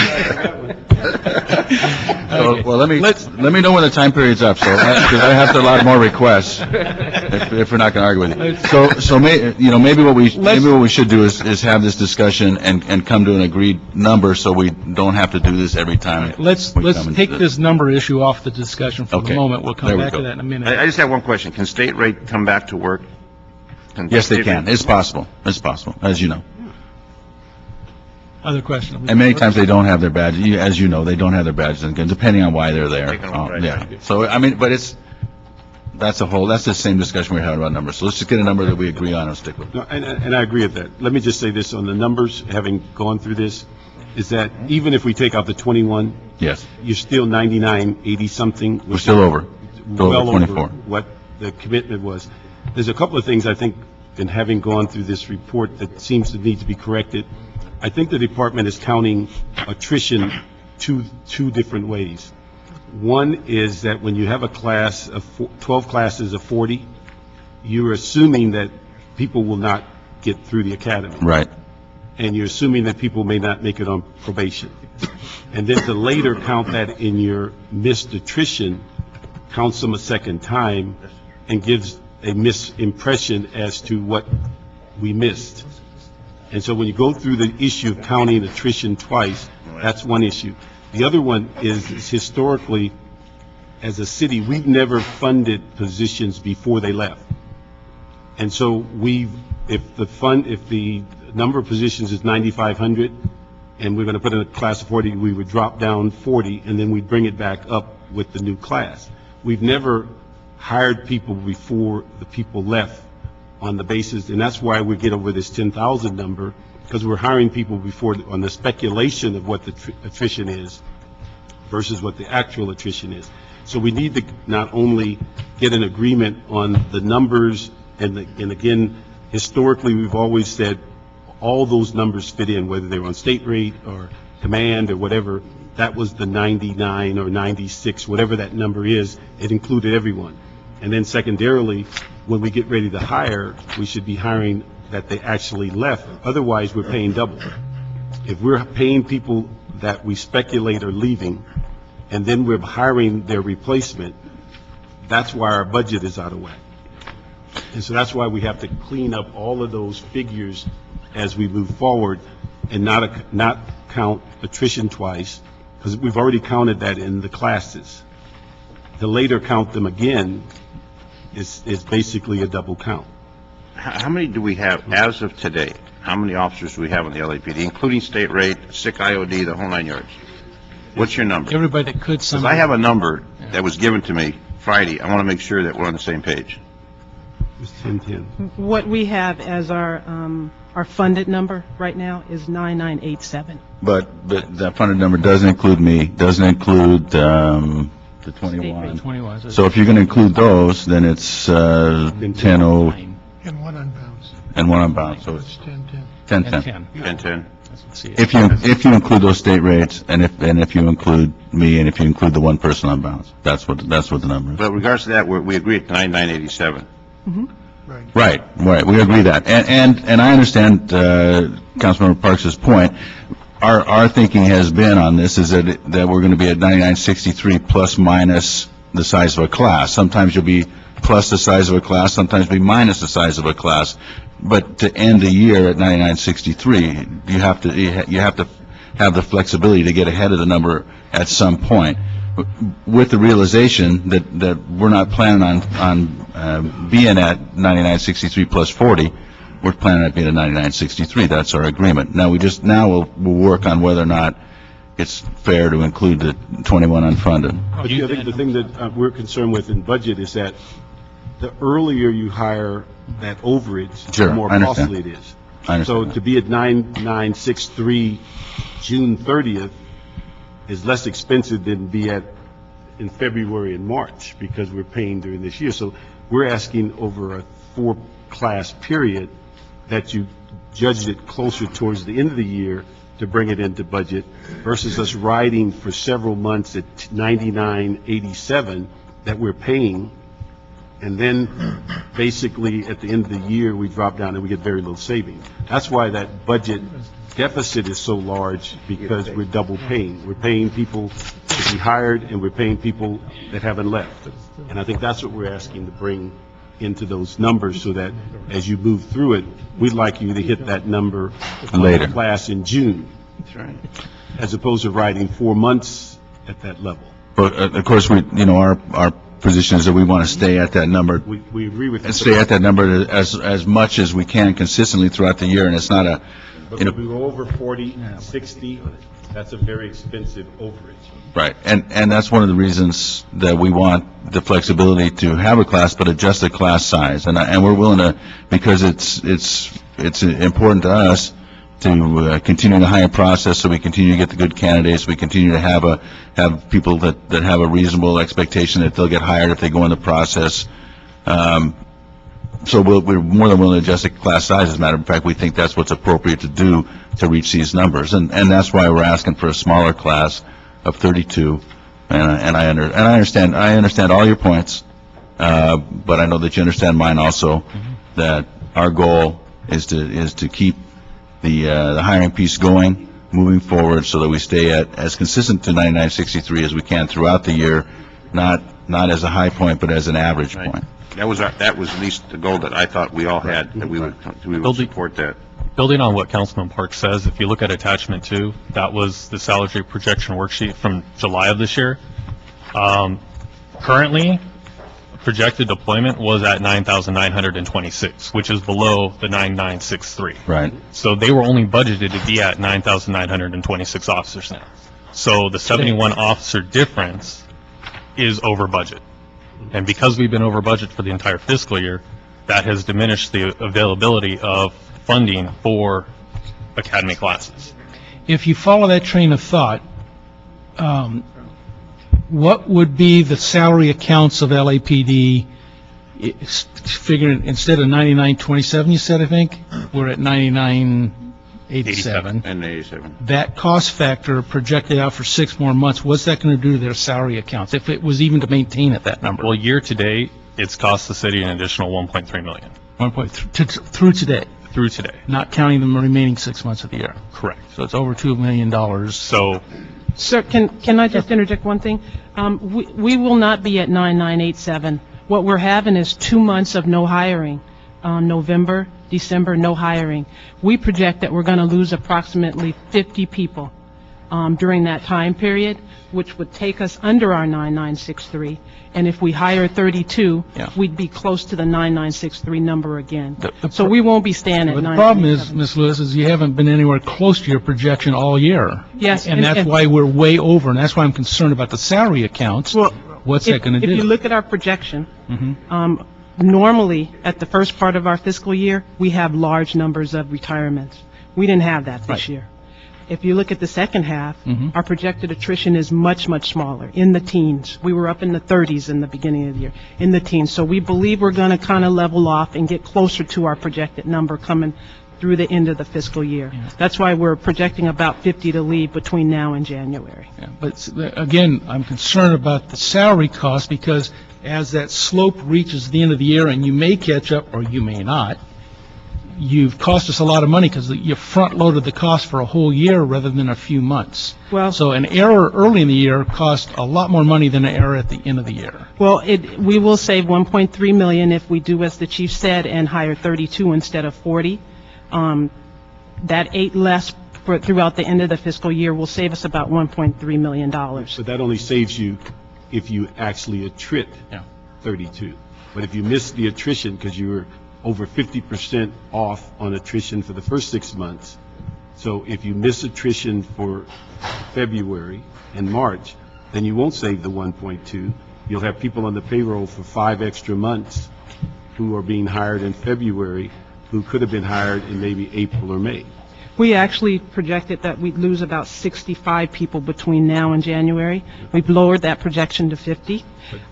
[SPEAKER 10] Well, let me know when the time period's up, so, because I have a lot more requests, if we're not going to argue with you. So maybe what we should do is have this discussion and come to an agreed number, so we don't have to do this every time.
[SPEAKER 1] let's take this number issue off the discussion for the
[SPEAKER 10] Okay.
[SPEAKER 1] moment. We'll come
[SPEAKER 10] There we
[SPEAKER 1] back to
[SPEAKER 10] go.
[SPEAKER 1] that in a minute.
[SPEAKER 3] I just have one question. Can state rate come back to work?
[SPEAKER 10] Yes, they can. It's possible, as you know.
[SPEAKER 1] Other question?
[SPEAKER 10] And many times they don't have their badge, as you know, they don't have their badges, and depending on why they're there.
[SPEAKER 3] Taken off, right.
[SPEAKER 10] Yeah. So, I mean, but that's the same discussion we're having about numbers. So let's just get a number that we agree on and stick with.
[SPEAKER 6] No, and I agree with that. Let me just say this on the numbers, having gone through this, is that even if we take out the 21,
[SPEAKER 10] Yes.
[SPEAKER 6] you're still 99, 80-something.
[SPEAKER 10] We're still over.
[SPEAKER 6] Well
[SPEAKER 10] Over 24.
[SPEAKER 6] over what the commitment was. There's a couple of things I think, in having gone through this report, that seems to need to be corrected. I think the department is counting attrition two different ways. One is that when you have a class of 12 classes of 40, you're assuming that people will not get through the academy.
[SPEAKER 10] Right.
[SPEAKER 6] And you're assuming that people may not make it on probation. And then to later count that in your missed attrition, counts them a second time, and gives a misimpression as to what we missed. And so when you go through the issue of counting attrition twice, that's one issue. The other one is historically, as a city, we've never funded positions before they left. And so if the number of positions is 9,500, and we're going to put in a class of 40, we would drop down 40, and then we'd bring it back up with the new class. We've never hired people before the people left on the basis, and that's why we get over this 10,000 number, because we're hiring people before on the speculation of what the attrition is versus what the actual attrition is. So we need to not only get an agreement on the numbers, and again, historically, we've always said all those numbers fit in, whether they're on state rate or command or whatever. That was the 99 or 96, whatever that number is, it included everyone. And then secondarily, when we get ready to hire, we should be hiring that they actually left. Otherwise, we're paying double. If we're paying people that we speculate are leaving, and then we're hiring their replacement, that's why our budget is out of whack. And so that's why we have to clean up all of those figures as we move forward, and not count attrition twice, because we've already counted that in the classes. To later count them again is basically a double count.
[SPEAKER 3] How many do we have as of today? How many officers do we have on the LAPD, including state rate, sick IOD, the whole 9 yards? What's your number?
[SPEAKER 1] Everybody that could,
[SPEAKER 3] Because I have a number that was given to me Friday. I want to make sure that we're on the same page.
[SPEAKER 6] It's 1010.
[SPEAKER 9] What we have as our funded number right now is 9987.
[SPEAKER 10] But that funded number doesn't include me, doesn't include the 21.
[SPEAKER 1] 21.
[SPEAKER 10] So if you're going to include those, then it's 10-0
[SPEAKER 11] And one unbalanced.
[SPEAKER 10] and one unbound, so it's
[SPEAKER 11] It's 10-10.
[SPEAKER 10] 10-10.
[SPEAKER 1] 10.
[SPEAKER 3] 10-10.
[SPEAKER 10] If you include those state rates, and if you include me, and if you include the one person on balance, that's what the number is.
[SPEAKER 3] But regards to that, we agree at 9987.
[SPEAKER 11] Right.
[SPEAKER 10] Right, we agree that. And I understand Councilmember Parks' point. Our thinking has been on this is that we're going to be at 9963 plus minus the size of a class. Sometimes you'll be plus the size of a class, sometimes be minus the size of a class. But to end the year at 9963, you have to have the flexibility to get ahead of the number at some point, with the realization that we're not planning on being at 9963 plus 40. We're planning on being at 9963. That's our agreement. Now we'll work on whether or not it's fair to include the 21 unfunded.
[SPEAKER 6] But I think the thing that we're concerned with in budget is that the earlier you hire that overage,
[SPEAKER 10] Sure,
[SPEAKER 6] the more
[SPEAKER 10] I understand.
[SPEAKER 6] costly it is.
[SPEAKER 10] I understand
[SPEAKER 6] So
[SPEAKER 10] that.
[SPEAKER 6] to be at 9963 June 30th is less expensive than be at in February and March, because we're paying during this year. So we're asking over a 4-class period that you judge it closer towards the end of the year to bring it into budget, versus us riding for several months at 99.87 that we're paying And then, basically, at the end of the year, we drop down and we get very little savings. That's why that budget deficit is so large, because we're double paying. We're paying people to be hired, and we're paying people that haven't left. And I think that's what we're asking to bring into those numbers, so that as you move through it, we'd like you to hit that number
[SPEAKER 10] Later.
[SPEAKER 6] class in June. That's right. As opposed to writing 4 months at that level.
[SPEAKER 10] But, of course, our position is that we want to stay at that number,
[SPEAKER 6] We agree with you.
[SPEAKER 10] and stay at that number as much as we can consistently throughout the year, and it's not
[SPEAKER 6] But if we go over 40, 60, that's a very expensive overage.
[SPEAKER 10] right. And that's one of the reasons that we want the flexibility to have a class, but adjust the class size. And we're willing to, because it's important to us to continue the hiring process, so we continue to get the good candidates, we continue to have people that have a reasonable expectation that they'll get hired if they go in the process. So we're more than willing to adjust the class size. As a matter of fact, we think that's what's appropriate to do to reach these numbers. And that's why we're asking for a smaller class of 32. And I understand all your points, but I know that you understand mine also, that our goal is to keep the hiring piece going, moving forward, so that we stay at as consistent to 9963 as we can throughout the year, not as a high point, but as an average point.
[SPEAKER 3] That was at least the goal that I thought we all had, that we would support that.
[SPEAKER 5] Building on what Councilman Park says, if you look at attachment 2, that was the salary projection worksheet from July of this year. Currently, projected deployment was at 9,926, which is below the 9,963.
[SPEAKER 10] Right.
[SPEAKER 5] So they were only budgeted to be at 9,926 officers now. So the 71 officer difference is over budget. And because we've been over budget for the entire fiscal year, that has diminished the availability of funding for academy classes.
[SPEAKER 1] If you follow that train of thought, what would be the salary accounts of LAPD, figuring instead of 9927, you said, I think, we're at 9987.
[SPEAKER 3] And 87.
[SPEAKER 1] That cost factor projected out for 6 more months, what's that going to do to their salary accounts, if it was even to maintain at that number?
[SPEAKER 5] Well, year to date, it's cost the city an additional $1.3 million.
[SPEAKER 1] 1.3 through today,
[SPEAKER 5] Through today.
[SPEAKER 1] not counting the remaining 6 months of the year.
[SPEAKER 5] Correct.
[SPEAKER 1] So it's over $2 million.
[SPEAKER 5] So
[SPEAKER 9] Sir, can I just interject one thing? We will not be at 9987. What we're having is 2 months of no hiring, November, December, no hiring. We project that we're going to lose approximately 50 people during that time period, which would take us under our 9963. And if we hire 32,
[SPEAKER 1] Yeah.
[SPEAKER 9] we'd be close to the 9963 number again.
[SPEAKER 1] The
[SPEAKER 9] So we won't be staying at
[SPEAKER 1] But the
[SPEAKER 9] 9987.
[SPEAKER 1] problem is, Ms. Lewis, is you haven't been anywhere close to your projection all year.
[SPEAKER 9] Yes,
[SPEAKER 1] And that's why we're way over, and that's why I'm concerned about the salary accounts.
[SPEAKER 9] Well,
[SPEAKER 1] What's that going to do?
[SPEAKER 9] If you look at our projection,
[SPEAKER 1] Mhm.
[SPEAKER 9] normally, at the first part of our fiscal year, we have large numbers of retirements. We didn't have that this
[SPEAKER 1] Right.
[SPEAKER 9] year. If you look at the second half,
[SPEAKER 1] Mhm.
[SPEAKER 9] our projected attrition is much, much smaller, in the teens. We were up in the 30s in the beginning of the year, in the teens. So we believe we're going to kind of level off and get closer to our projected number coming through the end of the fiscal year. That's why we're projecting about 50 to leave between now and January.
[SPEAKER 1] Yeah, but again, I'm concerned about the salary cost, because as that slope reaches the end of the year, and you may catch up or you may not, you've cost us a lot of money because you front-loaded the cost for a whole year rather than a few months.
[SPEAKER 9] Well,
[SPEAKER 1] So an error early in the year costs a lot more money than an error at the end of the year.
[SPEAKER 9] well, we will save $1.3 million if we do as the chief said and hire 32 instead of 40. That 8 less throughout the end of the fiscal year will save us about $1.3 million.
[SPEAKER 6] But that only saves you if you actually attrit
[SPEAKER 1] Yeah.
[SPEAKER 6] 32. But if you miss the attrition because you were over 50% off on attrition for the first 6 months, so if you miss attrition for February and March, then you won't save the 1.2. You'll have people on the payroll for 5 extra months who are being hired in February who could have been hired in maybe April or May.
[SPEAKER 9] We actually projected that we'd lose about 65 people between now and January. We've lowered that projection to 50.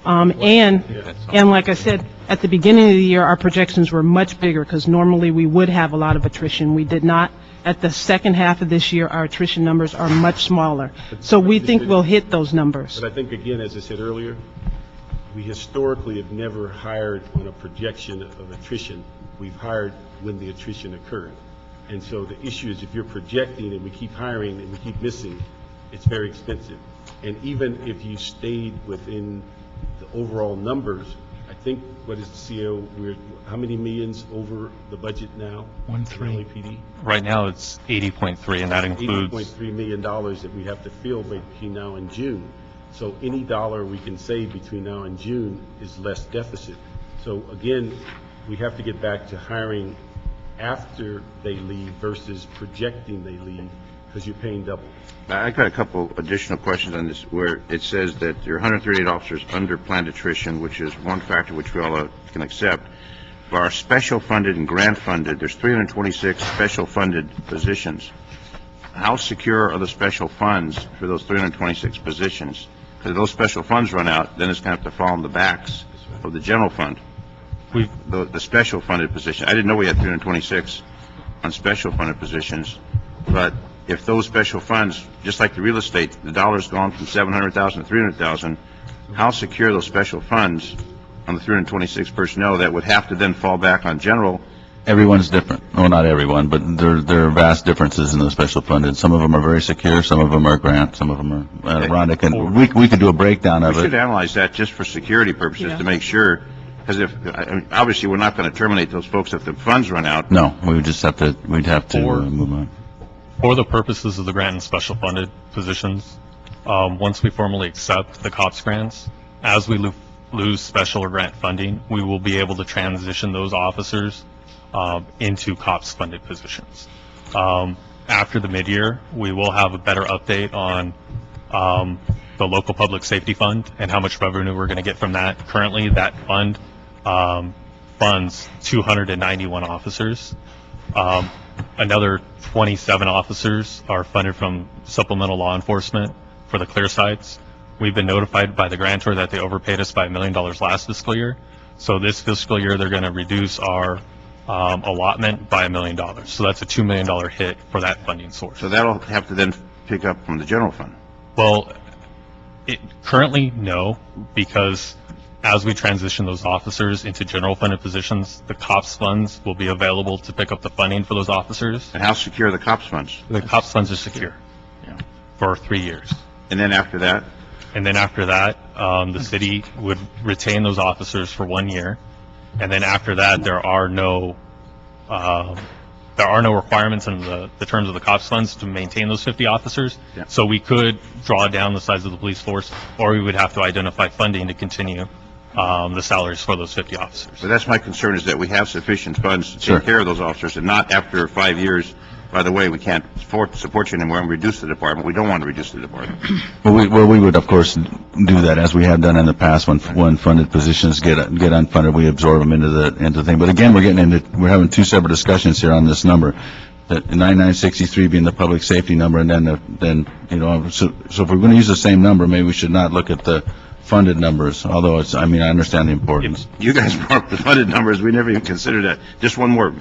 [SPEAKER 9] And like I said, at the beginning of the year, our projections were much bigger because normally we would have a lot of attrition. We did not. At the second half of this year, our attrition numbers are much smaller. So we think we'll hit those numbers.
[SPEAKER 6] But I think, again, as I said earlier, we historically have never hired on a projection of attrition. We've hired when the attrition occurred. And so the issue is if you're projecting and we keep hiring and we keep missing, it's very expensive. And even if you stayed within the overall numbers, I think, what is the CO, we're, how many millions over the budget now?
[SPEAKER 1] 1.3.
[SPEAKER 6] LAPD?
[SPEAKER 5] Right now, it's 80.3, and that includes,
[SPEAKER 6] $80.3 million that we have to fill between now and June. So any dollar we can save between now and June is less deficit. So again, we have to get back to hiring after they leave versus projecting they leave, because you're paying double.
[SPEAKER 3] I've got a couple additional questions on this, where it says that there are 138 officers under planned attrition, which is one factor which we all can accept. For our special funded and grant funded, there's 326 special funded positions. How secure are the special funds for those 326 positions? Because if those special funds run out, then it's going to have to fall on the backs of the general fund. The special funded position. I didn't know we had 326 on special funded positions, but if those special funds, just like the real estate, the dollar's gone from 700,000 to 300,000, how secure are those special funds on the 326 personnel that would have to then fall back on general?
[SPEAKER 10] Everyone's different. Well, not everyone, but there are vast differences in the special funded. Some of them are very secure, some of them are grant, some of them are, Rhonda can, we could do a breakdown of
[SPEAKER 3] We should
[SPEAKER 10] it.
[SPEAKER 3] analyze that just for security purposes to make sure, because obviously we're not going to terminate those folks if the funds run out.
[SPEAKER 10] No, we would just have to, move on.
[SPEAKER 5] for the purposes of the grant and special funded positions, once we formally accept the COPS grants, as we lose special or grant funding, we will be able to transition those officers into COPS funded positions. After the mid-year, we will have a better update on the local public safety fund and how much revenue we're going to get from that. Currently, that fund funds 291 officers. Another 27 officers are funded from supplemental law enforcement for the clear sites. We've been notified by the grantor that they overpaid us by $1 million last fiscal year. So this fiscal year, they're going to reduce our allotment by $1 million. So that's a $2 million hit for that funding source.
[SPEAKER 3] So that'll have to then pick up from the general fund.
[SPEAKER 5] Well, currently, no, because as we transition those officers into general funded positions, the COPS funds will be available to pick up the funding for those officers.
[SPEAKER 3] And how secure are the COPS funds?
[SPEAKER 5] The COPS funds are secure for 3 years.
[SPEAKER 3] And then after that?
[SPEAKER 5] And then after that, the city would retain those officers for 1 year. And then after that, there are no requirements in the terms of the COPS funds to maintain those 50 officers.
[SPEAKER 3] Yeah.
[SPEAKER 5] So we could draw down the size of the police force, or we would have to identify funding to continue the salaries for those 50 officers.
[SPEAKER 3] So that's my concern, is that we have sufficient funds to
[SPEAKER 10] Sure.
[SPEAKER 3] take care of those officers, and not after 5 years, by the way, we can't support you anymore and reduce the department. We don't want to reduce the department.
[SPEAKER 10] Well, we would, of course, do that, as we have done in the past. When funded positions get unfunded, we absorb them into the thing. But again, we're having two separate discussions here on this number. That 9963 being the public safety number, and then so if we're going to use the same number, maybe we should not look at the funded numbers, although I understand the importance.
[SPEAKER 3] You guys brought up the funded numbers. We never even considered that. Just one more.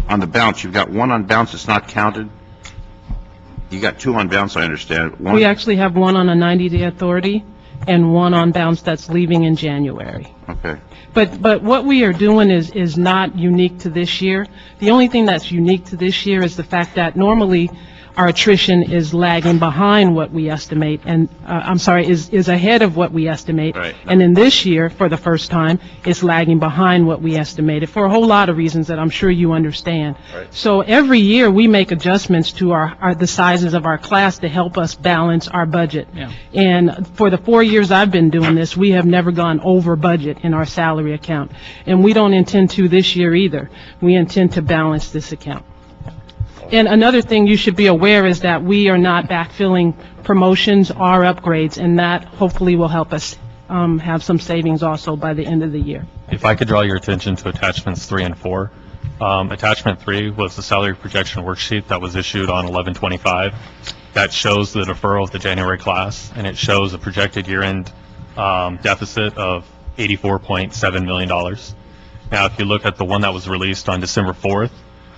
[SPEAKER 3] On the bounce, you've got one on bounce that's not counted. You got two on bounce, I understand. One.
[SPEAKER 9] We actually have one on a 90-day authority and one on bounce that's leaving in January.
[SPEAKER 3] Okay.
[SPEAKER 9] But what we are doing is not unique to this year. The only thing that's unique to this year is the fact that normally our attrition is lagging behind what we estimate, and is ahead of what we estimate.
[SPEAKER 3] Right.
[SPEAKER 9] And in this year, for the first time, it's lagging behind what we estimated for a whole lot of reasons that I'm sure you understand.
[SPEAKER 3] Right.
[SPEAKER 9] So every year we make adjustments to the sizes of our class to help us balance our budget.
[SPEAKER 1] Yeah.
[SPEAKER 9] And for the 4 years I've been doing this, we have never gone over budget in our salary account, and we don't intend to this year either. We intend to balance this account. And another thing you should be aware is that we are not backfilling promotions or upgrades, and that hopefully will help us have some savings also by the end of the year.
[SPEAKER 5] If I could draw your attention to attachments 3 and 4. Attachment 3 was the salary projection worksheet that was issued on 11/25. That shows the deferral of the January class, and it shows a projected year-end deficit of $84.7 million. Now, if you look at the one that was released on December 4th,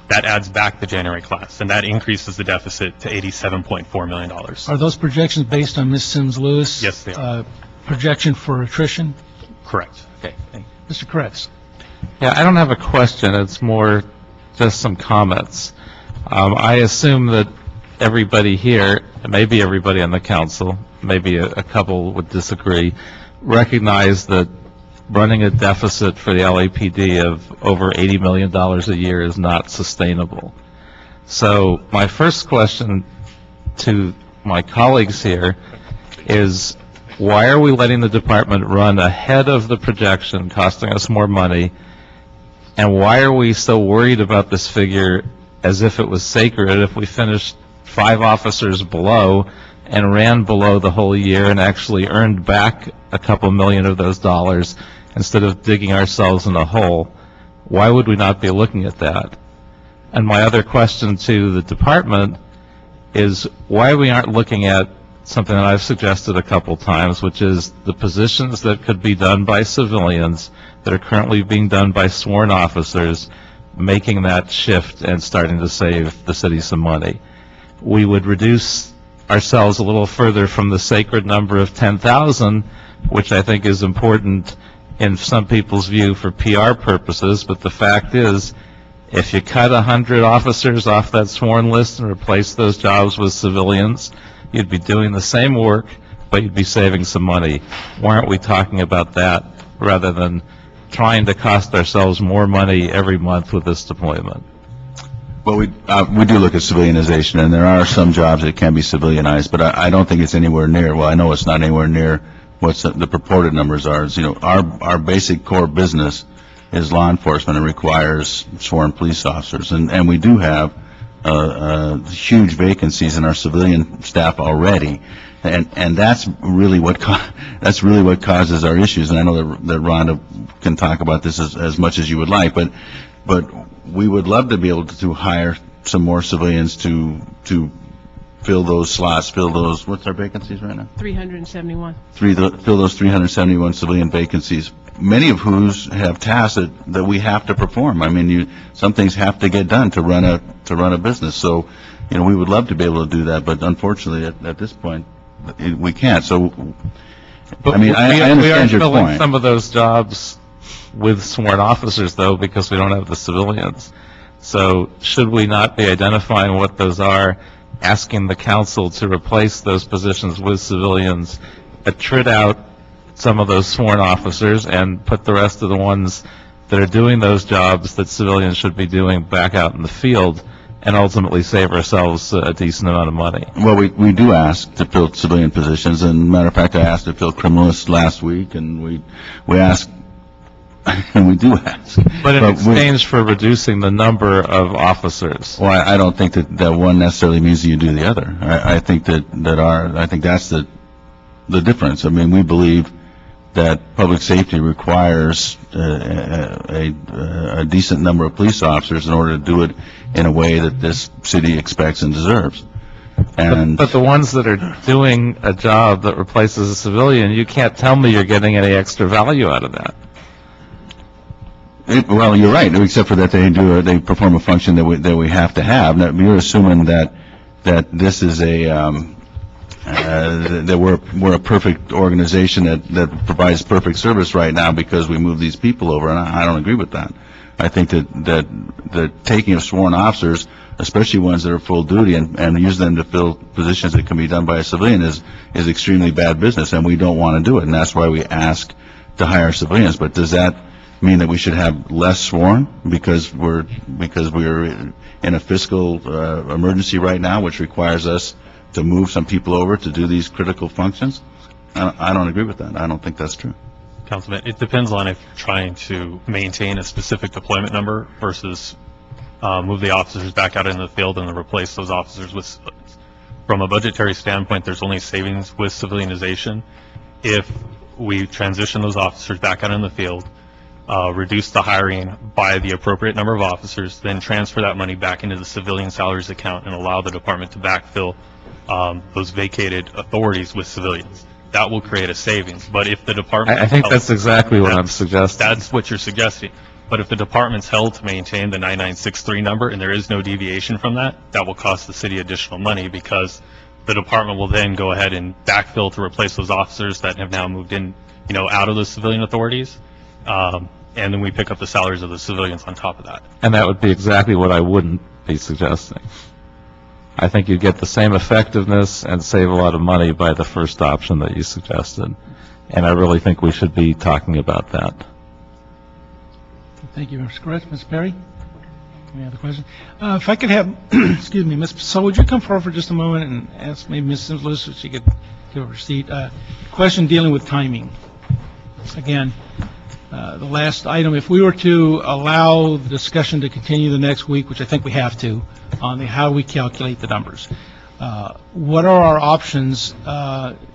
[SPEAKER 5] that adds back the January class, and that increases the deficit to $87.4 million.
[SPEAKER 1] Are those projections based on Ms. Sims Lewis?
[SPEAKER 5] Yes, they are.
[SPEAKER 1] Projection for attrition?
[SPEAKER 5] Correct.
[SPEAKER 1] Okay. Thank you. Mr. Kretz?
[SPEAKER 12] Yeah, I don't have a question. It's more just some comments. I assume that everybody here, maybe everybody on the council, maybe a couple would disagree, recognize that running a deficit for the LAPD of over $80 million a year is not sustainable. So my first question to my colleagues here is, why are we letting the department run ahead of the projection, costing us more money? And why are we so worried about this figure as if it was sacred if we finished 5 officers below and ran below the whole year and actually earned back a couple million of those dollars instead of digging ourselves in a hole? Why would we not be looking at that? And my other question to the department is why we aren't looking at something that I've suggested a couple times, which is the positions that could be done by civilians that are currently being done by sworn officers, making that shift and starting to save the city some money. We would reduce ourselves a little further from the sacred number of 10,000, which I think is important in some people's view for PR purposes, but the fact is, if you cut 100 officers off that sworn list and replace those jobs with civilians, you'd be doing the same work, but you'd be saving some money. Why aren't we talking about that rather than trying to cost ourselves more money every month with this deployment?
[SPEAKER 10] Well, we do look at civilianization, and there are some jobs that can be civilianized, but I don't think it's anywhere near, well, I know it's not anywhere near what the purported numbers are. You know, our basic core business is law enforcement and requires sworn police officers, and we do have huge vacancies in our civilian staff already, and that's really what causes our issues. And I know that Rhonda can talk about this as much as you would like, but we would love to be able to hire some more civilians to fill those slots, fill those, what's our vacancies right now?
[SPEAKER 9] 371.
[SPEAKER 10] Fill those 371 civilian vacancies, many of whose have tasks that we have to perform. I mean, some things have to get done to run a business. So, you know, we would love to be able to do that, but unfortunately, at this point, we can't. So,
[SPEAKER 12] But
[SPEAKER 10] I mean, I understand your
[SPEAKER 12] we are filling
[SPEAKER 10] point.
[SPEAKER 12] some of those jobs with sworn officers, though, because we don't have the civilians. So should we not be identifying what those are, asking the council to replace those positions with civilians, attrit out some of those sworn officers, and put the rest of the ones that are doing those jobs that civilians should be doing back out in the field, and ultimately save ourselves a decent amount of money?
[SPEAKER 10] Well, we do ask to fill civilian positions, and matter of fact, I asked to fill criminalists last week, and we ask, and we do ask.
[SPEAKER 12] But in exchange for reducing the number of officers.
[SPEAKER 10] Well, I don't think that one necessarily means that you do the other. I think I think that's the difference. I mean, we believe that public safety requires a decent number of police officers in order to do it in a way that this city expects and deserves. And
[SPEAKER 12] But the ones that are doing a job that replaces a civilian, you can't tell me you're getting any extra value out of that.
[SPEAKER 10] Well, you're right, except for that they perform a function that we have to have. Now, you're assuming that this is that we're a perfect organization that provides perfect service right now because we move these people over, and I don't agree with that. I think that the taking of sworn officers, especially ones that are full duty, and use them to fill positions that can be done by a civilian is extremely bad business, and we don't want to do it, and that's why we ask to hire civilians. But does that mean that we should have less sworn because we're in a fiscal emergency right now, which requires us to move some people over to do these critical functions? I don't agree with that. I don't think that's true.
[SPEAKER 5] Councilman, it depends on if you're trying to maintain a specific deployment number versus move the officers back out into the field and then replace those officers with civilians. From a budgetary standpoint, there's only savings with civilianization if we transition those officers back out in the field, reduce the hiring by the appropriate number of officers, then transfer that money back into the civilian salaries account and allow the department to backfill those vacated authorities with civilians. That will create a savings. But if the department...
[SPEAKER 12] I think that's exactly what I'm suggesting.
[SPEAKER 5] That's what you're suggesting. But if the department's held to maintain the 9963 number and there is no deviation from that, that will cost the city additional money because the department will then go ahead and backfill to replace those officers that have now moved in out of the civilian authorities, and then we pick up the salaries of the civilians on top of that.
[SPEAKER 12] And that would be exactly what I wouldn't be suggesting. I think you'd get the same effectiveness and save a lot of money by the first option that you suggested. And I really think we should be talking about that.
[SPEAKER 1] Thank you, Mr. Koretz. Ms. Perry? Any other questions? If I could have, excuse me, Ms. So would you come forward for just a moment and ask maybe Ms. Simslus if she could give her seat? Question dealing with timing. Again, the last item, if we were to allow the discussion to continue the next week, which I think we have to, on how we calculate the numbers, what are our options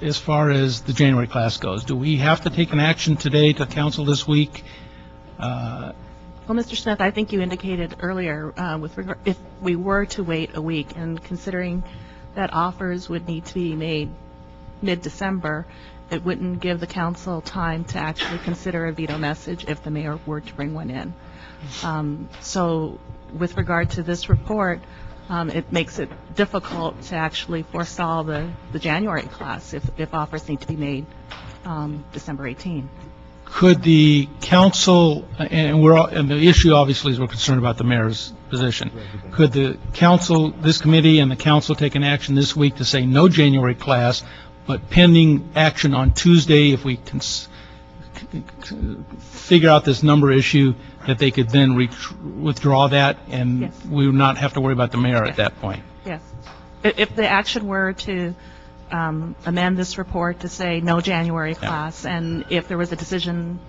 [SPEAKER 1] as far as the January class goes? Do we have to take an action today to council this week?
[SPEAKER 13] Well, Mr. Smith, I think you indicated earlier, with regard, if we were to wait a week, and considering that offers would need to be made mid-December, it wouldn't give the council time to actually consider a veto message if the mayor were to bring one in. So with regard to this report, it makes it difficult to actually forestall the January class if offers need to be made December 18.
[SPEAKER 1] Could the council, and the issue obviously is we're concerned about the mayor's position, could the council, this committee and the council take an action this week to say no January class, but pending action on Tuesday, if we can figure out this number issue, that they could then withdraw that, and
[SPEAKER 13] Yes.
[SPEAKER 1] we would not have to worry about the mayor at that point?
[SPEAKER 13] Yes. If the action were to amend this report to say no January class, and if there was a decision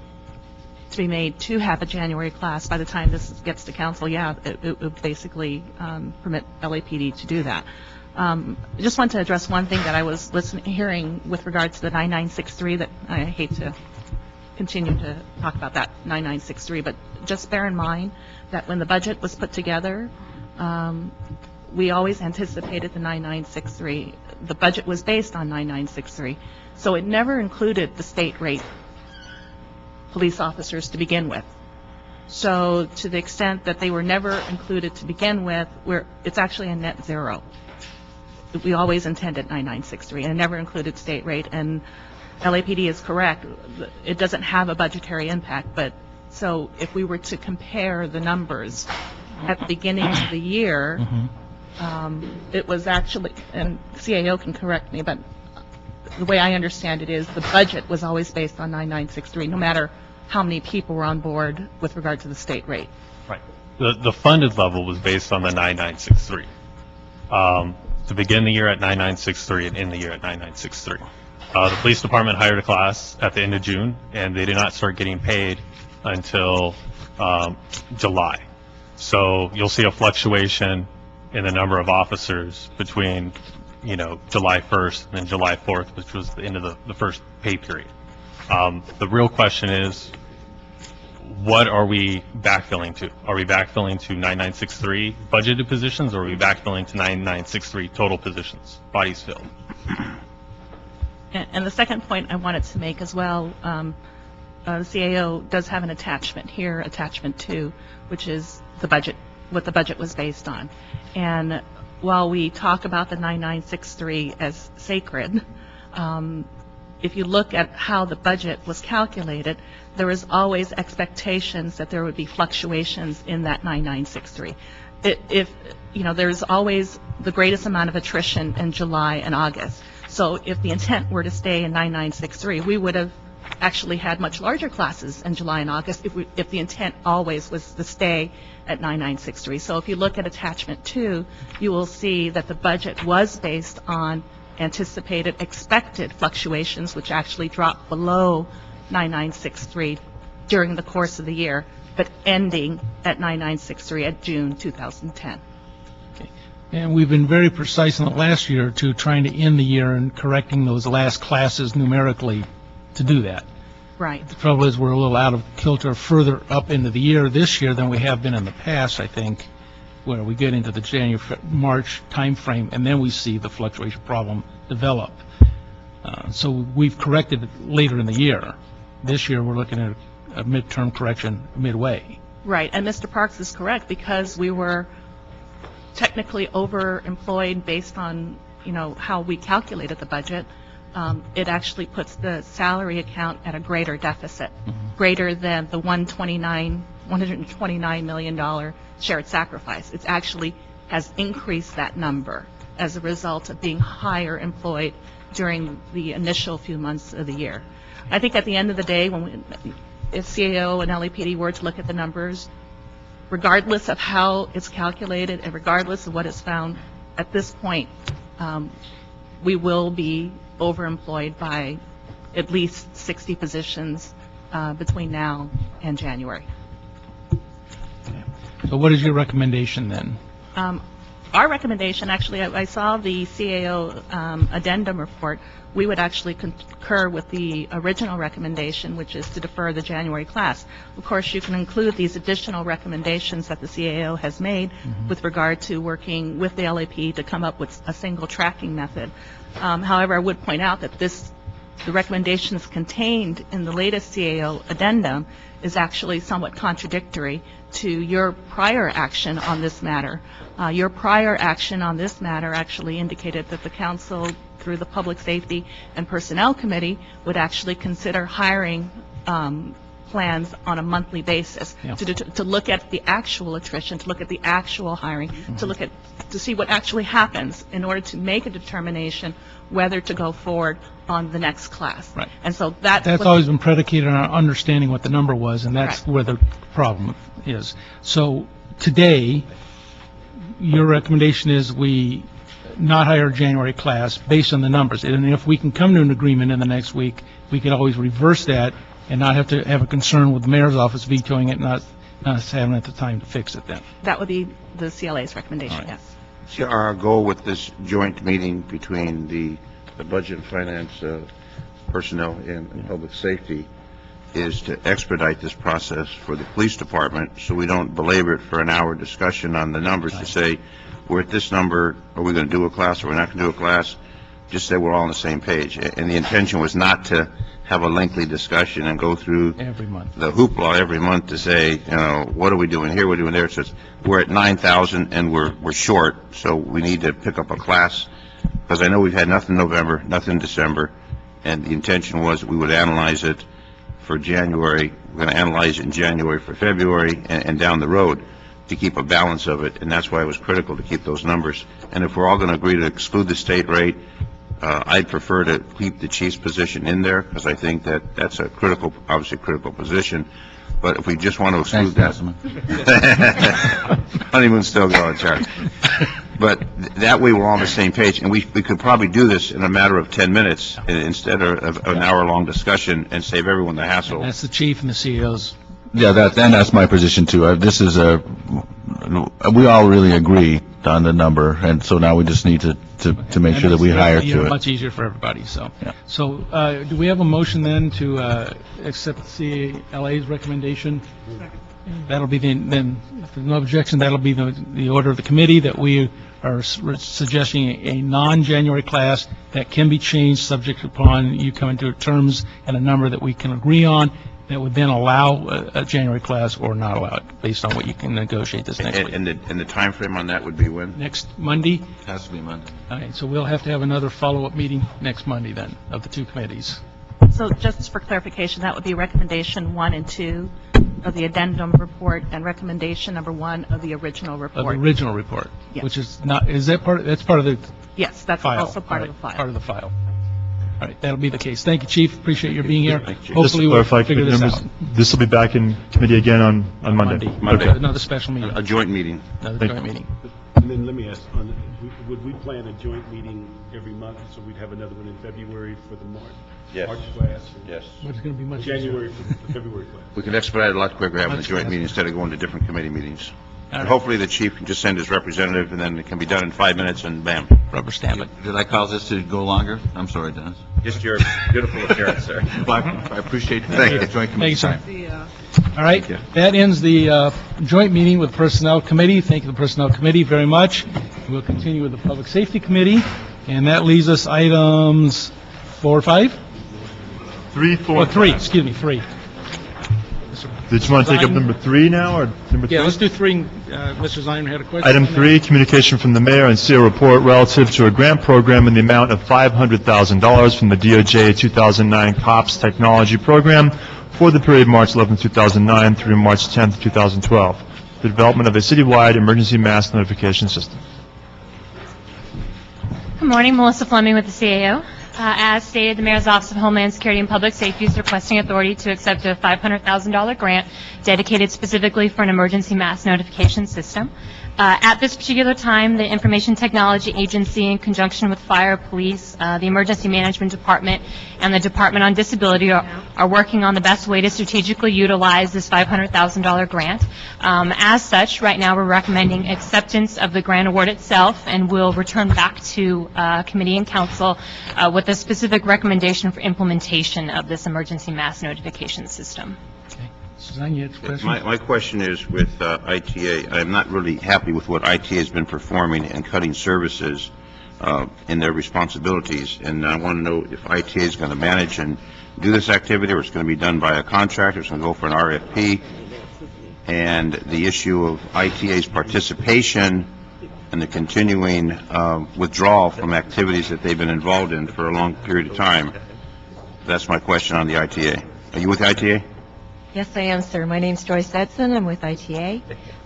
[SPEAKER 13] to be made to have a January class by the time this gets to council, it would basically permit LAPD to do that. I just want to address one thing that I was hearing with regard to the 9963, that I hate to continue to talk about that 9963, but just bear in mind that when the budget was put together, we always anticipated the 9963. The budget was based on 9963, so it never included the state rate police officers to begin with. So to the extent that they were never included to begin with, it's actually a net zero. We always intended 9963, and it never included state rate. And LAPD is correct; it doesn't have a budgetary impact. But so if we were to compare the numbers at the beginning of the year. It was actually, and CAO can correct me, but the way I understand it is the budget was always based on 9963, no matter how many people were on board with regard to the state rate.
[SPEAKER 5] Right. The funded level was based on the 9963. To begin the year at 9963 and end the year at 9963. The police department hired a class at the end of June, and they did not start getting paid until July. So you'll see a fluctuation in the number of officers between, July 1st and July 4th, which was the end of the first pay period. The real question is, what are we backfilling to? Are we backfilling to 9963 budgeted positions, or are we backfilling to 9963 total positions, bodies filled?
[SPEAKER 13] And the second point I wanted to make as well, the CAO does have an attachment here, attachment 2, which is the budget, what the budget was based on. And while we talk about the 9963 as sacred, if you look at how the budget was calculated, there was always expectations that there would be fluctuations in that 9963. There's always the greatest amount of attrition in July and August. So if the intent were to stay in 9963, we would have actually had much larger classes in July and August if the intent always was to stay at 9963. So if you look at attachment 2, you will see that the budget was based on anticipated expected fluctuations, which actually dropped below 9963 during the course of the year, but ending at 9963 at June 2010.
[SPEAKER 1] And we've been very precise in the last year or two trying to end the year and correcting those last classes numerically to do that.
[SPEAKER 13] Right.
[SPEAKER 1] The trouble is we're a little out of kilter further up into the year this year than we have been in the past, I think, where we get into the January, March timeframe, and then we see the fluctuation problem develop. So we've corrected it later in the year. This year, we're looking at a midterm correction midway.
[SPEAKER 13] Right, and Mr. Parks is correct, because we were technically overemployed based on, how we calculated the budget. it actually puts the salary account at a greater deficit, greater than the $129 million shared sacrifice. It actually has increased that number as a result of being higher employed during the initial few months of the year. I think at the end of the day, if CAO and LAPD were to look at the numbers, regardless of how it's calculated and regardless of what is found at this point, we will be overemployed by at least 60 positions between now and January.
[SPEAKER 1] So what is your recommendation then?
[SPEAKER 13] Our recommendation, actually, I saw the CAO addendum report. We would actually concur with the original recommendation, which is to defer the January class. Of course, you can include these additional recommendations that the CAO has made with regard to working with the LAP to come up with a single tracking method. However, I would point out that the recommendations contained in the latest CAO addendum is actually somewhat contradictory to your prior action on this matter. Your prior action on this matter actually indicated that the council, through the Public Safety and Personnel Committee, would actually consider hiring plans on a monthly basis to look at the actual attrition, to look at the actual hiring, to see what actually happens in order to make a determination whether to go forward on the next class.
[SPEAKER 1] Right.
[SPEAKER 13] And so that's
[SPEAKER 1] always been predicated on our understanding what the number was, and that's where the problem is. So today, your recommendation is we not hire a January class based on the numbers. And if we can come to an agreement in the next week, we could always reverse that and not have to have a concern with the mayor's office vetoing it, not having at the time to fix it then.
[SPEAKER 13] That would be the CLA's recommendation, yes.
[SPEAKER 3] See, our goal with this joint meeting between the Budget and Finance personnel and Public Safety is to expedite this process for the police department so we don't belabor it for an hour discussion on the numbers to say, we're at this number, are we going to do a class or we're not going to do a class? Just say we're all on the same page. And the intention was not to have a lengthy discussion and go through
[SPEAKER 1] Every month.
[SPEAKER 3] the hoopla every month to say, what are we doing here, we're doing there. So we're at 9,000 and we're short, so we need to pick up a class. Because I know we've had nothing in November, nothing in December, and the intention was we would analyze it for January. We're going to analyze it in January for February and down the road to keep a balance of it, and that's why it was critical to keep those numbers. And if we're all going to agree to exclude the state rate, I'd prefer to keep the chief's position in there, because I think that that's a critical, obviously critical position. But if we just want to exclude that, honeymoon's still going, Charlie. But that way we're all on the same page, and we could probably do this in a matter of 10 minutes instead of an hour-long discussion and save everyone the hassle.
[SPEAKER 1] That's the chief and the CEO's.
[SPEAKER 10] Yeah, that's my position too. This is we all really agree on the number, and so now we just need to make sure that we hire to it.
[SPEAKER 1] Much easier for everybody, so. Yeah. So, do we have a motion then to accept CLA's recommendation? That'll be then, if there's no objection, that'll be the order of the committee, that we are suggesting a non-January class that can be changed subject upon you coming to terms and a number that we can agree on, that would then allow a January class or not allow it, based on what you can negotiate this next week.
[SPEAKER 3] And the time frame on that would be when?
[SPEAKER 1] Next Monday?
[SPEAKER 10] Has to be Monday.
[SPEAKER 1] All right, so we'll have to have another follow-up meeting next Monday then, of the two committees.
[SPEAKER 13] So just for clarification, that would be recommendation 1 and 2 of the addendum report and recommendation number 1 of the original report.
[SPEAKER 1] Of the original report,
[SPEAKER 13] Yes.
[SPEAKER 1] which is not, is that that's part of the
[SPEAKER 13] Yes, that's
[SPEAKER 1] file?
[SPEAKER 13] also part of the file.
[SPEAKER 1] Part of the file. All right, that'll be the case. Thank you, Chief. Appreciate your being here.
[SPEAKER 3] Thank you.
[SPEAKER 1] Hopefully we'll
[SPEAKER 2] Just to
[SPEAKER 1] figure this
[SPEAKER 2] clarify,
[SPEAKER 1] out.
[SPEAKER 2] this will be back in committee again on Monday.
[SPEAKER 3] Monday.
[SPEAKER 2] Okay.
[SPEAKER 1] Another special meeting.
[SPEAKER 3] A joint meeting.
[SPEAKER 1] Another
[SPEAKER 2] Thank
[SPEAKER 1] joint
[SPEAKER 2] you.
[SPEAKER 1] meeting.
[SPEAKER 6] And then let me ask, would we plan a joint meeting every month, so we'd have another one in February for the March class?
[SPEAKER 3] Yes.
[SPEAKER 1] It's going to be much
[SPEAKER 6] January for the February class?
[SPEAKER 3] We can expedite it a lot quicker having a
[SPEAKER 1] Much
[SPEAKER 3] joint
[SPEAKER 1] faster.
[SPEAKER 3] meeting instead of going to different committee meetings.
[SPEAKER 1] All
[SPEAKER 3] And
[SPEAKER 1] right.
[SPEAKER 3] hopefully the chief can just send his representative, and then it can be done in 5 minutes, and bam.
[SPEAKER 1] Rubber stamp it.
[SPEAKER 10] Did I cause this to go longer? I'm sorry, Dennis.
[SPEAKER 3] Just your beautiful appearance, sir.
[SPEAKER 10] I appreciate
[SPEAKER 3] Thank you.
[SPEAKER 10] the joint
[SPEAKER 1] Thank you,
[SPEAKER 10] committee
[SPEAKER 1] sir.
[SPEAKER 10] time.
[SPEAKER 1] All right,
[SPEAKER 3] Thank you.
[SPEAKER 1] that ends the joint meeting with the Personnel Committee. Thank you, the Personnel Committee, very much. We'll continue with the Public Safety Committee, and that leaves us items 4 or 5?
[SPEAKER 2] 3, 4,
[SPEAKER 1] Or 3,
[SPEAKER 2] 5.
[SPEAKER 1] excuse me, 3.
[SPEAKER 2] Did you want to take up number 3 now, or number 3?
[SPEAKER 1] Yeah, let's do 3. Mr. Zion had a question.
[SPEAKER 2] Item
[SPEAKER 1] on that.
[SPEAKER 2] 3, communication from the mayor and CEO report relative to a grant program in the amount of $500,000 from the DOJ 2009 COPS Technology Program for the period March 11, 2009 through March 10, 2012, the development of a citywide emergency mass notification system.
[SPEAKER 14] Good morning, Melissa Fleming with the CAO. As stated, the Mayor's Office of Homeland Security and Public Safety is requesting authority to accept a $500,000 grant dedicated specifically for an emergency mass notification system. At this particular time, the Information Technology Agency, in conjunction with Fire, Police, the Emergency Management Department, and the Department on Disability are working on the best way to strategically utilize this $500,000 grant. As such, right now we're recommending acceptance of the grant award itself, and we'll return back to committee and council with a specific recommendation for implementation of this emergency mass notification system.
[SPEAKER 1] Mr. Zion, you had a question?
[SPEAKER 3] My question is with ITA. I'm not really happy with what ITA has been performing and cutting services in their responsibilities, and I want to know if ITA is going to manage and do this activity, or it's going to be done by a contractor, it's going to go for an RFP, and the issue of ITA's participation and the continuing withdrawal from activities that they've been involved in for a long period of time. That's my question on the ITA. Are you with ITA?
[SPEAKER 15] Yes, I am, sir. My name's Joyce Edson. I'm with ITA.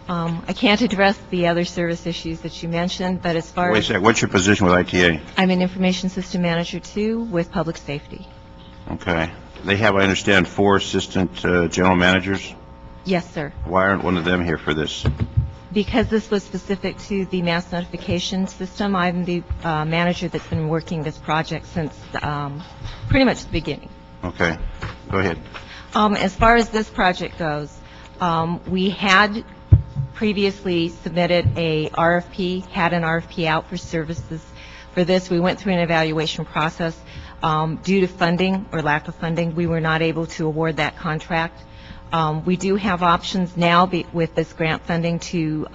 [SPEAKER 15] I can't address the other service issues that you mentioned, but as far
[SPEAKER 3] Wait a
[SPEAKER 15] as...
[SPEAKER 3] second. What's your position with ITA?
[SPEAKER 15] I'm an information system manager, too, with public safety.
[SPEAKER 3] Okay. They have, I understand, 4 assistant general managers.
[SPEAKER 15] Yes, sir.
[SPEAKER 3] Why aren't one of them here for this?
[SPEAKER 15] Because this was specific to the mass notification system, I'm the manager that's been working this project since pretty much the beginning.
[SPEAKER 3] Okay. Go ahead.
[SPEAKER 15] As far as this project goes, we had previously submitted had an RFP out for services for this. We went through an evaluation process. Due to funding or lack of funding, we were not able to award that contract. We do have options now with this grant funding to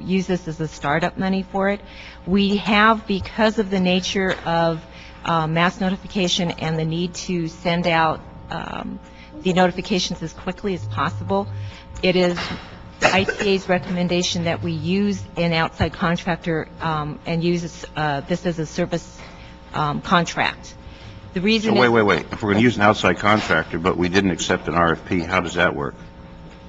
[SPEAKER 15] use this as a startup money for it. We have, because of the nature of mass notification and the need to send out the notifications as quickly as possible, it is the ITA's recommendation that we use an outside contractor and use this as a service contract. The reason
[SPEAKER 3] So wait. If we're going to use an outside contractor, but we didn't accept an RFP, how does that work?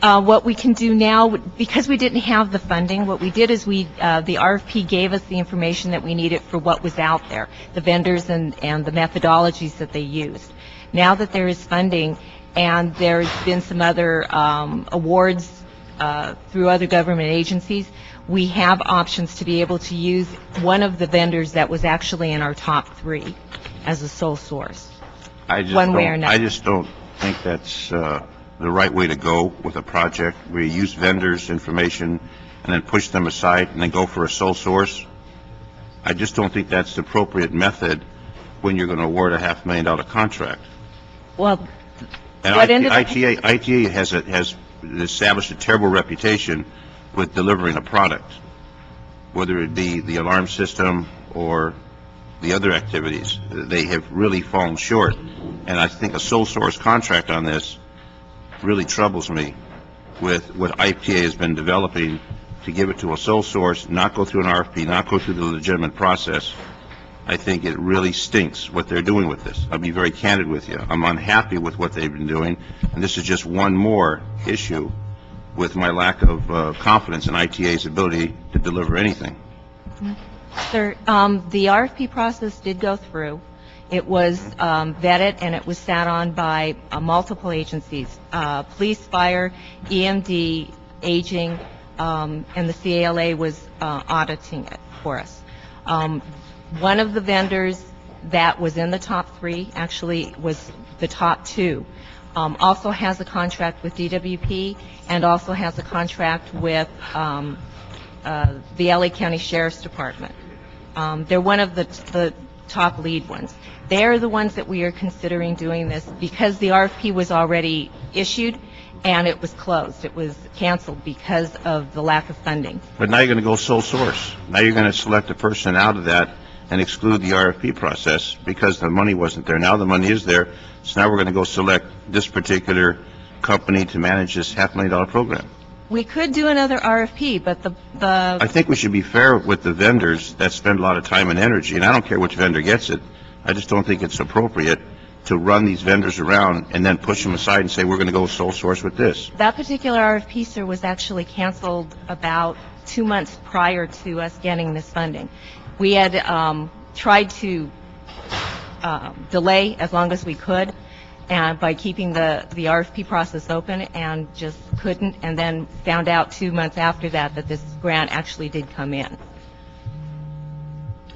[SPEAKER 15] What we can do now, because we didn't have the funding, what we did is the RFP gave us the information that we needed for what was out there, the vendors and the methodologies that they used. Now that there is funding and there's been some other awards through other government agencies, we have options to be able to use one of the vendors that was actually in our top 3 as a sole source, one way or another.
[SPEAKER 3] I just don't think that's the right way to go with a project where you use vendors' information and then push them aside and then go for a sole source. I just don't think that's the appropriate method when you're going to award a $500,000 contract.
[SPEAKER 15] Well,
[SPEAKER 3] and ITA has established a terrible reputation with delivering a product, whether it be the alarm system or the other activities. They have really fallen short, and I think a sole source contract on this really troubles me with what ITA has been developing, to give it to a sole source, not go through an RFP, not go through the legitimate process. I think it really stinks what they're doing with this. I'll be very candid with you. I'm unhappy with what they've been doing, and this is just one more issue with my lack of confidence in ITA's ability to deliver anything.
[SPEAKER 15] Sir, the RFP process did go through. It was vetted and it was sat on by multiple agencies, police, fire, EMD, aging, and the CALA was auditing it for us. One of the vendors that was in the top 3 actually was the top 2. Also has a contract with DWP and also has a contract with the LA County Sheriff's Department. They're one of the top lead ones. They're the ones that we are considering doing this because the RFP was already issued and it was closed. It was canceled because of the lack of funding.
[SPEAKER 3] But now you're going to go sole source. Now you're going to select a person out of that and exclude the RFP process because the money wasn't there. Now the money is there, so now we're going to go select this particular company to manage this $500,000 program.
[SPEAKER 15] We could do another RFP, but
[SPEAKER 3] I think we should be fair with the vendors that spend a lot of time and energy, and I don't care which vendor gets it. I just don't think it's appropriate to run these vendors around and then push them aside and say, we're going to go sole source with this.
[SPEAKER 15] that particular RFP, sir, was actually canceled about 2 months prior to us getting this funding. We had tried to delay as long as we could, and by keeping the RFP process open, and just couldn't, and then found out 2 months after that this grant actually did come in.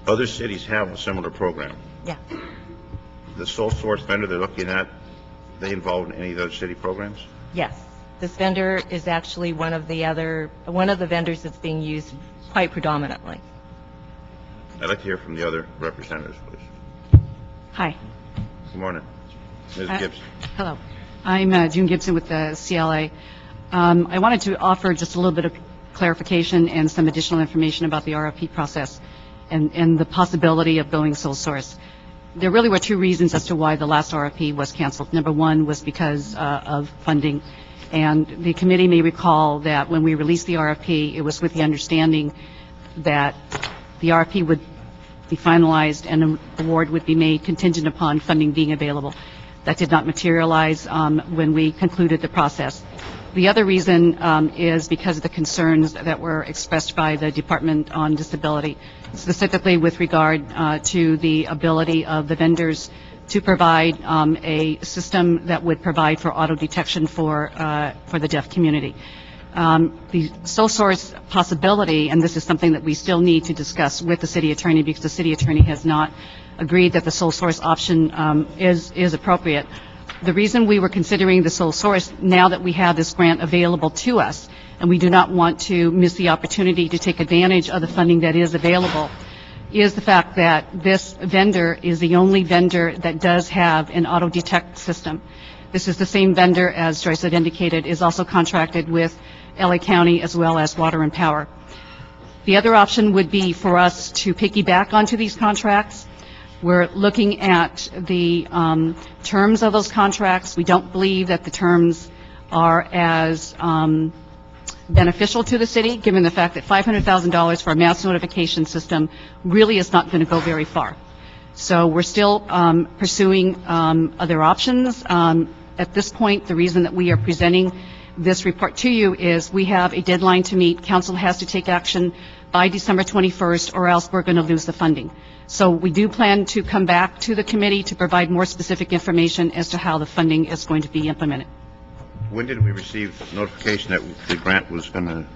[SPEAKER 3] Other cities have a similar program.
[SPEAKER 15] Yeah.
[SPEAKER 3] The sole source vendor they're looking at, they involved in any of those city programs?
[SPEAKER 15] Yes. This vendor is actually one of the vendors that's being used quite predominantly.
[SPEAKER 3] I'd like to hear from the other representatives, please.
[SPEAKER 16] Hi.
[SPEAKER 3] Good morning. Ms. Gibson.
[SPEAKER 16] Hello. I'm June Gibson with the CLA. I wanted to offer just a little bit of clarification and some additional information about the RFP process and the possibility of going sole source. There really were two reasons as to why the last RFP was canceled. Number one was because of funding. And the committee may recall that when we released the RFP, it was with the understanding that the RFP would be finalized and an award would be made contingent upon funding being available. That did not materialize when we concluded the process. The other reason is because of the concerns that were expressed by the Department on Disability, specifically with regard to the ability of the vendors to provide a system that would provide for auto detection for the deaf community. The sole source possibility, and this is something that we still need to discuss with the city attorney because the city attorney has not agreed that the sole source option is appropriate. The reason we were considering the sole source, now that we have this grant available to us, and we do not want to miss the opportunity to take advantage of the funding that is available, is the fact that this vendor is the only vendor that does have an auto detect system. This is the same vendor, as Joyce had indicated, is also contracted with LA County as well as Water and Power. The other option would be for us to piggyback onto these contracts. We're looking at the terms of those contracts. We don't believe that the terms are as beneficial to the city, given the fact that $500,000 for a mass notification system really is not going to go very far. So we're still pursuing other options. At this point, the reason that we are presenting this report to you is we have a deadline to meet. Council has to take action by December 21st, or else we're going to lose the funding. So we do plan to come back to the committee to provide more specific information as to how the funding is going to be implemented.
[SPEAKER 3] When did we receive notification that the grant was going to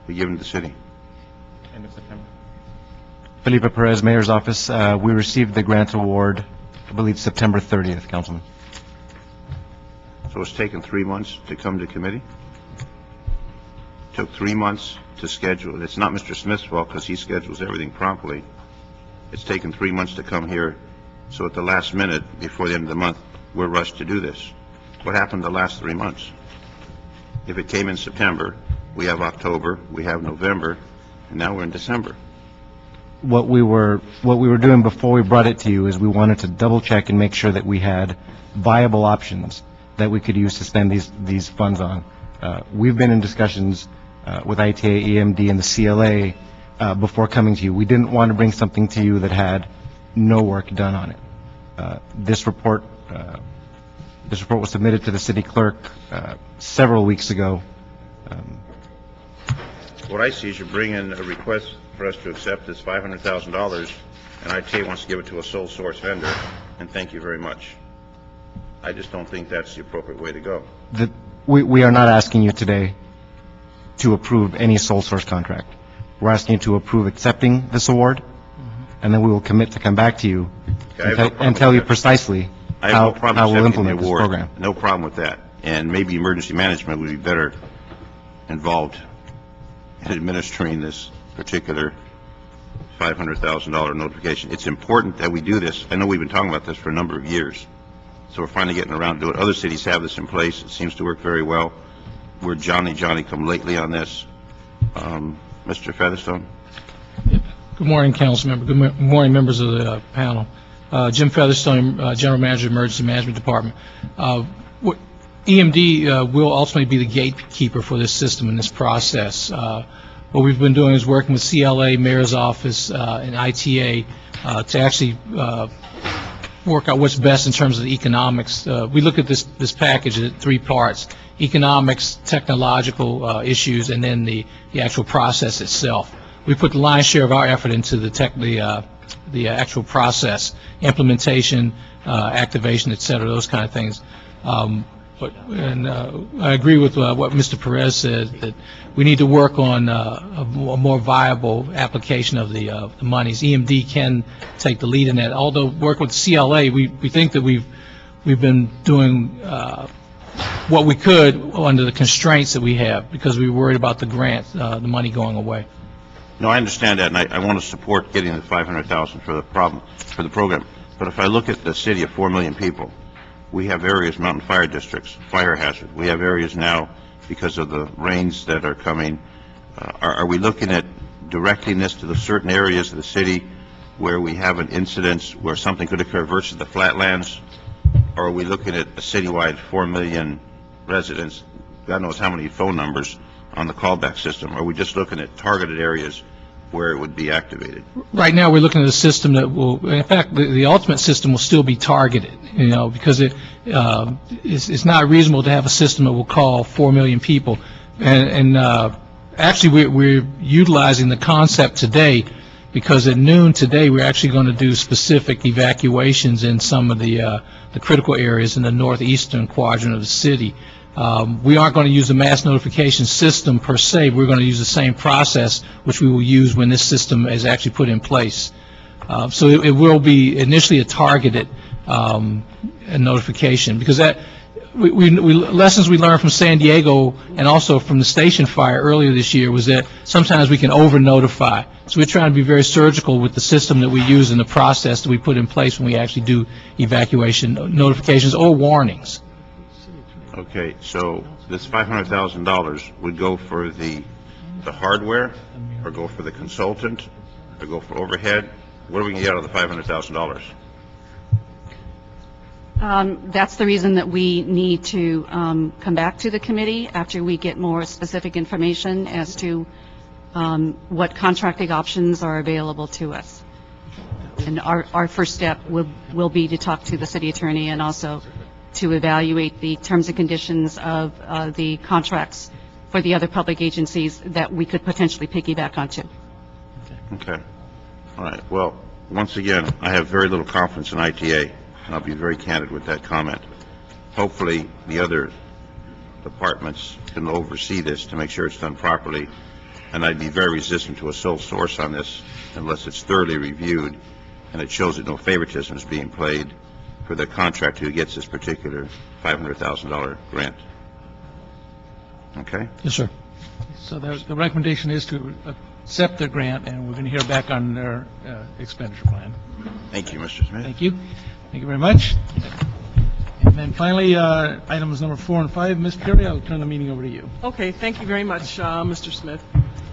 [SPEAKER 3] be given to the city?
[SPEAKER 17] End of September. Felipe Perez, Mayor's Office. We received the grant award, I believe, September 30th, Councilman.
[SPEAKER 3] So it's taken 3 months to come to committee? Took 3 months to schedule. It's not Mr. Smith's fault because he schedules everything promptly. It's taken 3 months to come here. So at the last minute, before the end of the month, we're rushed to do this. What happened the last 3 months? If it came in September, we have October, we have November, and now we're in December.
[SPEAKER 17] What we were doing before we brought it to you is we wanted to double check and make sure that we had viable options that we could use to spend these funds on. We've been in discussions with ITA, EMD, and the CLA before coming to you. We didn't want to bring something to you that had no work done on it. This report was submitted to the city clerk several weeks ago.
[SPEAKER 3] What I see is you bring in a request for us to accept this $500,000, and ITA wants to give it to a sole source vendor, and thank you very much. I just don't think that's the appropriate way to go.
[SPEAKER 17] We are not asking you today to approve any sole source contract. We're asking you to approve accepting this award, and then we will commit to come back to you and tell you precisely how we'll implement this program.
[SPEAKER 3] No problem with that. And maybe emergency management would be better involved in administering this particular $500,000 notification. It's important that we do this. I know we've been talking about this for a number of years. So we're finally getting around to do it. Other cities have this in place. It seems to work very well. We're Johnny come lately on this. Mr. Featherstone?
[SPEAKER 1] Good morning, council member. Good morning, members of the panel. Jim Featherstone, General Manager, Emergency Management Department. EMD will ultimately be the gatekeeper for this system and this process. What we've been doing is working with CLA, Mayor's Office, and ITA to actually work out what's best in terms of the economics. We look at this package at 3 parts: economics, technological issues, and then the actual process itself. We put the lion's share of our effort into the actual process, implementation, activation, et cetera, those kind of things. I agree with what Mr. Perez said, that we need to work on a more viable application of the monies. EMD can take the lead in that. Although work with CLA, we think that we've been doing what we could under the constraints that we have, because we were worried about the grant, the money going away.
[SPEAKER 3] No, I understand that, and I want to support getting the $500,000 for the program. But if I look at the city of 4 million people, we have areas, mountain fire districts, fire hazard. We have areas now, because of the rains that are coming. Are we looking at directing this to the certain areas of the city where we have an incidence where something could occur versus the flatlands? Or are we looking at a citywide 4 million residents, God knows how many phone numbers on the callback system? Are we just looking at targeted areas where it would be activated?
[SPEAKER 1] Right now, we're looking at a system that will, in fact, the ultimate system will still be targeted, because it's not reasonable to have a system that will call 4 million people. And actually, we're utilizing the concept today, because at noon today, we're actually going to do specific evacuations in some of the critical areas in the northeastern quadrant of the city. We aren't going to use the mass notification system per se. We're going to use the same process which we will use when this system is actually put in place. So it will be initially a targeted notification, because lessons we learned from San Diego and also from the station fire earlier this year was that sometimes we can over-notify. So we're trying to be very surgical with the system that we use and the process that we put in place when we actually do evacuation notifications or warnings.
[SPEAKER 3] Okay, so this $500,000 would go for the hardware, or go for the consultant, or go for overhead? What are we going to get out of the $500,000?
[SPEAKER 16] That's the reason that we need to come back to the committee after we get more specific information as to what contracting options are available to us. And our first step will be to talk to the city attorney and also to evaluate the terms and conditions of the contracts for the other public agencies that we could potentially piggyback onto.
[SPEAKER 3] Okay. All right. Well, once again, I have very little confidence in ITA, and I'll be very candid with that comment. Hopefully, the other departments can oversee this to make sure it's done properly, and I'd be very resistant to a sole source on this unless it's thoroughly reviewed and it shows that no favoritism is being played for the contractor who gets this particular $500,000 grant. Okay?
[SPEAKER 1] Yes, sir.
[SPEAKER 11] So the recommendation is to accept the grant, and we're going to hear back on their expenditure plan.
[SPEAKER 3] Thank you, Mr. Smith.
[SPEAKER 11] Thank you. Thank you very much. And then finally, items number 4 and 5. Ms. Perry, I'll turn the meeting over to you.
[SPEAKER 18] Okay, thank you very much, Mr. Smith.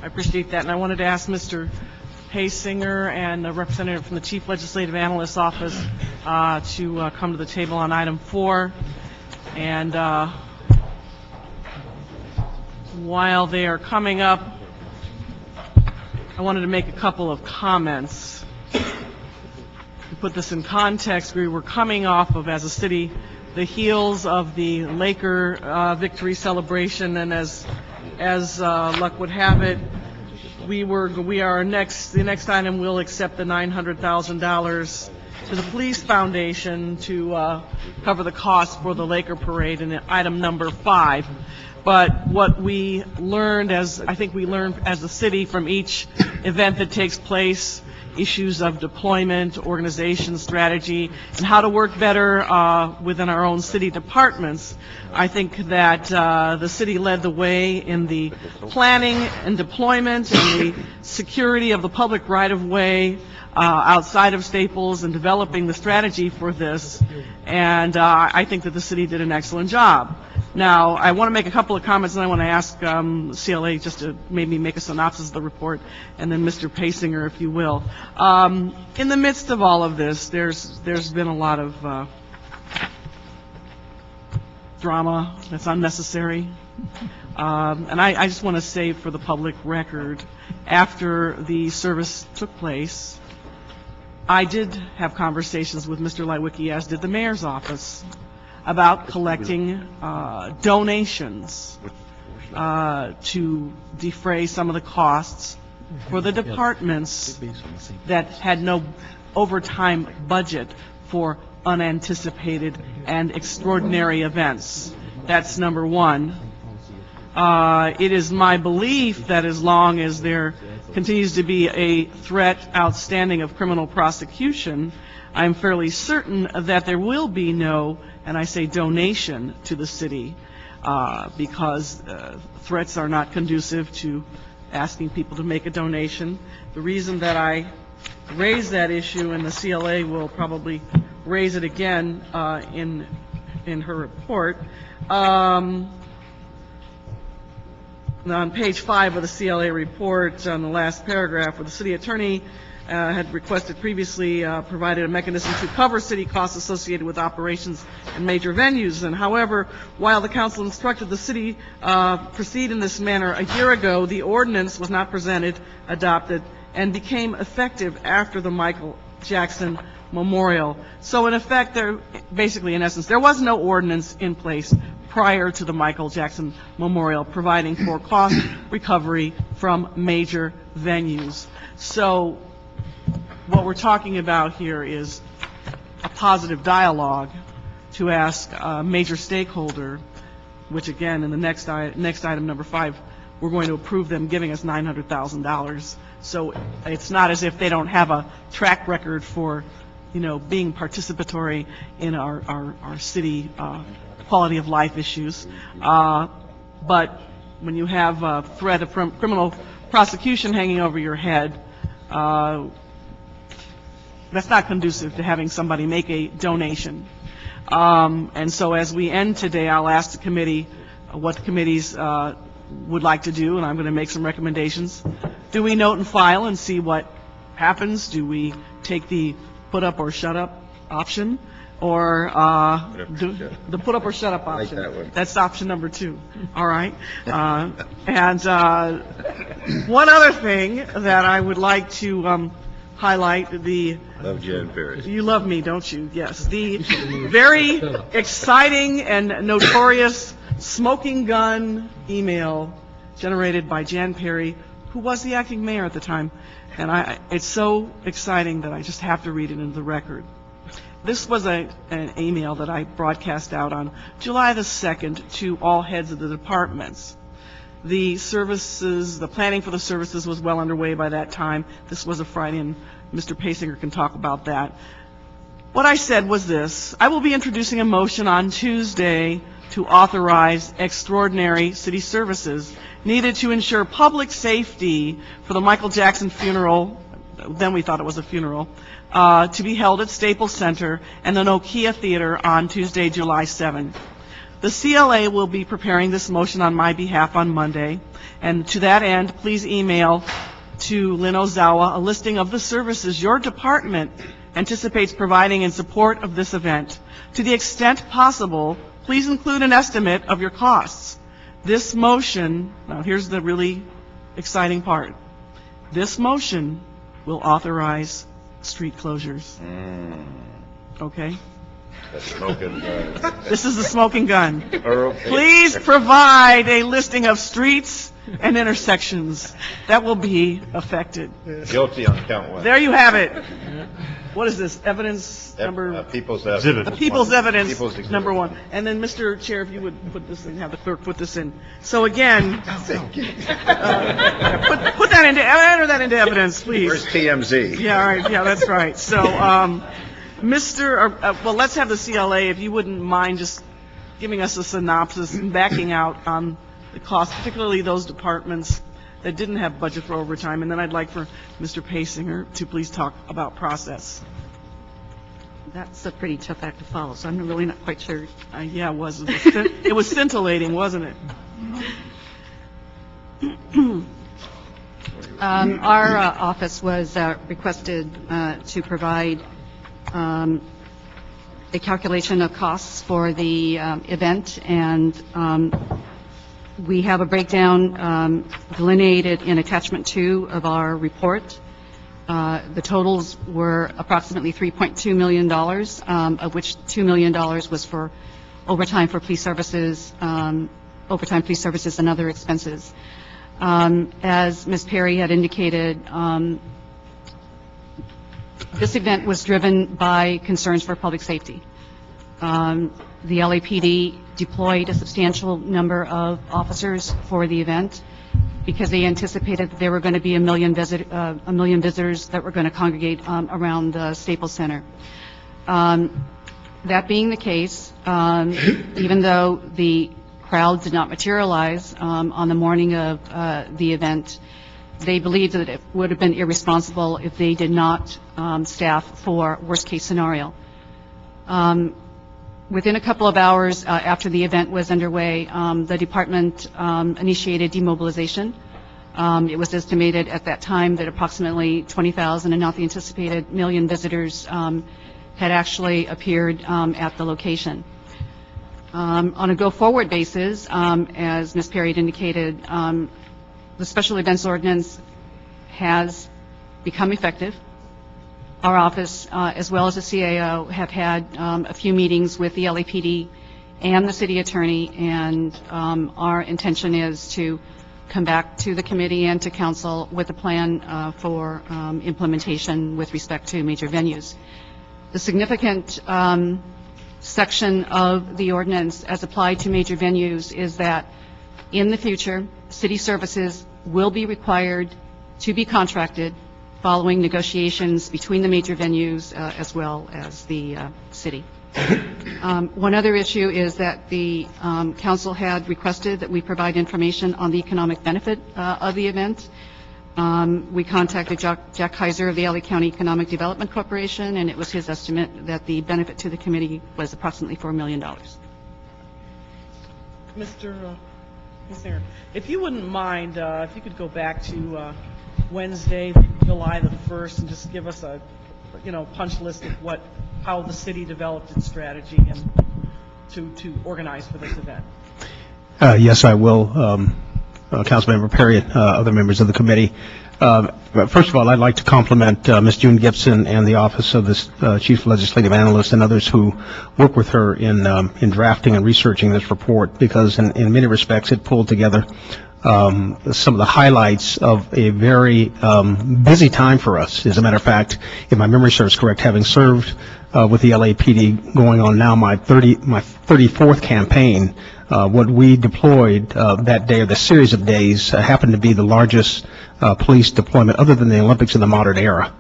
[SPEAKER 18] I appreciate that. And I wanted to ask Mr. Haysinger and a representative from the Chief Legislative Analyst's Office to come to the table on item 4. And while they are coming up, I wanted to make a couple of comments. To put this in context, we were coming off of, as a city, the heels of the Laker victory celebration, and as luck would have it, the next item will accept the $900,000 to the police foundation to cover the cost for the Laker parade in item number 5. But what we learned, I think we learned as a city from each event that takes place, issues of deployment, organization, strategy, and how to work better within our own city departments. I think that the city led the way in the planning and deployment and the security of the public right-of-way outside of Staples and developing the strategy for this. And I think that the city did an excellent job. Now, I want to make a couple of comments, and I want to ask CLA just to maybe make a synopsis of the report, and then Mr. Pasinger, if you will. In the midst of all of this, there's been a lot of drama that's unnecessary. And I just want to say for the public record, after the service took place, I did have conversations with Mr. Lightwicki, as did the mayor's office, about collecting donations to defray some of the costs for the departments that had no overtime budget for unanticipated and extraordinary events. That's number one. It is my belief that as long as there continues to be a threat outstanding of criminal prosecution, I'm fairly certain that there will be no, and I say donation to the city, because threats are not conducive to asking people to make a donation. The reason that I raised that issue, and the CLA will probably raise it again in her report, on page 5 of the CLA report, on the last paragraph, where the city attorney had requested previously provided a mechanism to cover city costs associated with operations in major venues. And however, while the council instructed the city proceed in this manner a year ago, the ordinance was not presented, adopted, and became effective after the Michael Jackson Memorial. So in effect, basically, in essence, there was no ordinance in place prior to the Michael Jackson Memorial providing for cost recovery from major venues. So what we're talking about here is a positive dialogue to ask a major stakeholder, which again, in the next item, number 5, we're going to approve them giving us $900,000. So it's not as if they don't have a track record for, being participatory in our city quality of life issues. But when you have a threat of criminal prosecution hanging over your head, that's not conducive to having somebody make a donation. And so as we end today, I'll ask the committee what the committees would like to do, and I'm going to make some recommendations. Do we note and file and see what happens? Do we take the put up or shut up option? Or the put up or shut up option?
[SPEAKER 3] Like that one.
[SPEAKER 18] That's option number 2. All right. And one other thing that I would like to highlight,
[SPEAKER 3] Love Jan Perry.
[SPEAKER 18] you love me, don't you? Yes. The very exciting and notorious smoking gun email generated by Jan Perry, who was the acting mayor at the time. And it's so exciting that I just have to read it into the record. This was an email that I broadcast out on July the 2nd to all heads of the departments. The services, the planning for the services was well underway by that time. This was a Friday, and Mr. Pasinger can talk about that. What I said was this: I will be introducing a motion on Tuesday to authorize extraordinary city services needed to ensure public safety for the Michael Jackson funeral, then we thought it was a funeral, to be held at Staples Center and the Nokia Theater on Tuesday, July 7. The CLA will be preparing this motion on my behalf on Monday, and to that end, please email to Lynn Ozawa a listing of the services your department anticipates providing in support of this event. To the extent possible, please include an estimate of your costs. This motion, now here's the really exciting part, this motion will authorize street closures. Okay? This is the smoking gun. Please provide a listing of streets and intersections that will be affected.
[SPEAKER 3] Guilty on count 1.
[SPEAKER 18] There you have it. What is this? Evidence number?
[SPEAKER 3] People's evidence.
[SPEAKER 18] People's evidence,
[SPEAKER 3] People's
[SPEAKER 18] number 1. And then, Mr. Chair, if you would put this in, have the clerk put this in. So again, put that into, enter that into evidence, please.
[SPEAKER 3] Where's TMZ?
[SPEAKER 18] Yeah, all right. Yeah, that's right. So, well, let's have the CLA, if you wouldn't mind just giving us a synopsis and backing out on the cost, particularly those departments that didn't have budget for overtime. And then I'd like for Mr. Pasinger to please talk about process.
[SPEAKER 16] That's a pretty tough act to follow, so I'm really not quite sure.
[SPEAKER 18] Yeah, it was. It was scintillating, wasn't it?
[SPEAKER 16] Our office was requested to provide a calculation of costs for the event, and we have a breakdown delineated in attachment 2 of our report. The totals were approximately $3.2 million, of which $2 million was for overtime for police services, and other expenses. As Ms. Perry had indicated, this event was driven by concerns for public safety. The LAPD deployed a substantial number of officers for the event because they anticipated that there were going to be a million visitors that were going to congregate around the Staples Center. That being the case, even though the crowd did not materialize on the morning of the event, they believed that it would have been irresponsible if they did not staff for worst-case scenario. Within a couple of hours after the event was underway, the department initiated demobilization. It was estimated at that time that approximately 20,000 and not the anticipated million visitors had actually appeared at the location. On a go-forward basis, as Ms. Perry had indicated, the special events ordinance has become effective. Our office, as well as the CAO, have had a few meetings with the LAPD and the city attorney, and our intention is to come back to the committee and to council with a plan for implementation with respect to major venues. The significant section of the ordinance as applied to major venues is that in the future, city services will be required to be contracted following negotiations between the major venues as well as the city. One other issue is that the council had requested that we provide information on the economic benefit of the event. We contacted Jack Kaiser of the LA County Economic Development Corporation, and it was his estimate that the benefit to the committee was approximately $4 million.
[SPEAKER 18] Mr. Mayor, if you wouldn't mind, if you could go back to Wednesday, July the 1st, and just give us a, punch list of how the city developed its strategy and to organize for this event.
[SPEAKER 19] Yes, I will. Councilmember Perry and other members of the committee. First of all, I'd like to compliment Ms. June Gibson and the Office of the Chief Legislative Analyst and others who work with her in drafting and researching this report, because in many respects it pulled together some of the highlights of a very busy time for us. As a matter of fact, if my memory serves correct, having served with the LAPD going on now my 34th campaign, what we deployed that day, or the series of days, happened to be the largest police deployment other than the Olympics in the modern era.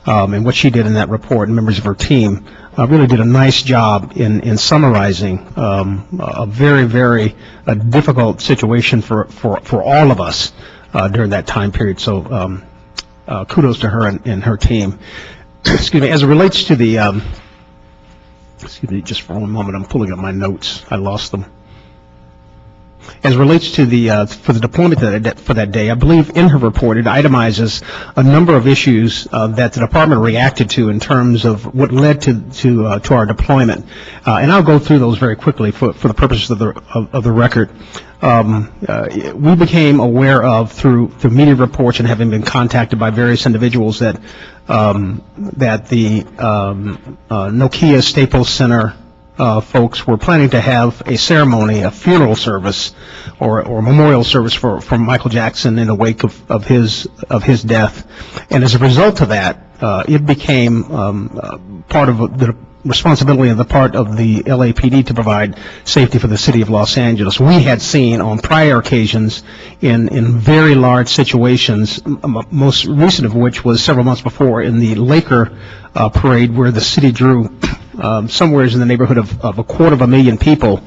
[SPEAKER 19] And what she did in that report, and members of her team, really did a nice job in summarizing a very, very difficult situation for all of us during that time period. So kudos to her and her team. Excuse me. As it relates to the, excuse me just for one moment, I'm pulling up my notes. I lost them. As it relates to the for the deployment for that day, I believe in her report it itemizes a number of issues that the department reacted to in terms of what led to our deployment, and I'll go through those very quickly for the purposes of the record. We became aware of through media reports and having been contacted by various individuals that the Nokia Staples Center folks were planning to have a ceremony, a funeral service, or a memorial service for Michael Jackson in the wake of his death. And as a result of that, it became part of the responsibility on the part of the LAPD to provide safety for the city of Los Angeles. We had seen on prior occasions in very large situations, most recent of which was several months before in the Laker parade, where the city drew somewhere in the neighborhood of 250,000 people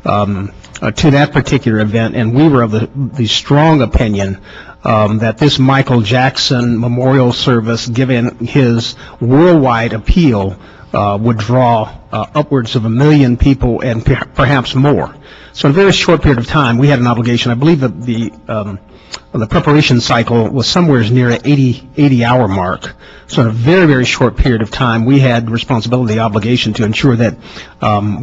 [SPEAKER 19] to that particular event, and we were of the strong opinion that this Michael Jackson memorial service, given his worldwide appeal, would draw upwards of 1 million people and perhaps more. So in a very short period of time, we had an obligation. I believe that the preparation cycle was somewhere near an 80-hour mark. So in a very, very short period of time, we had responsibility, obligation to ensure that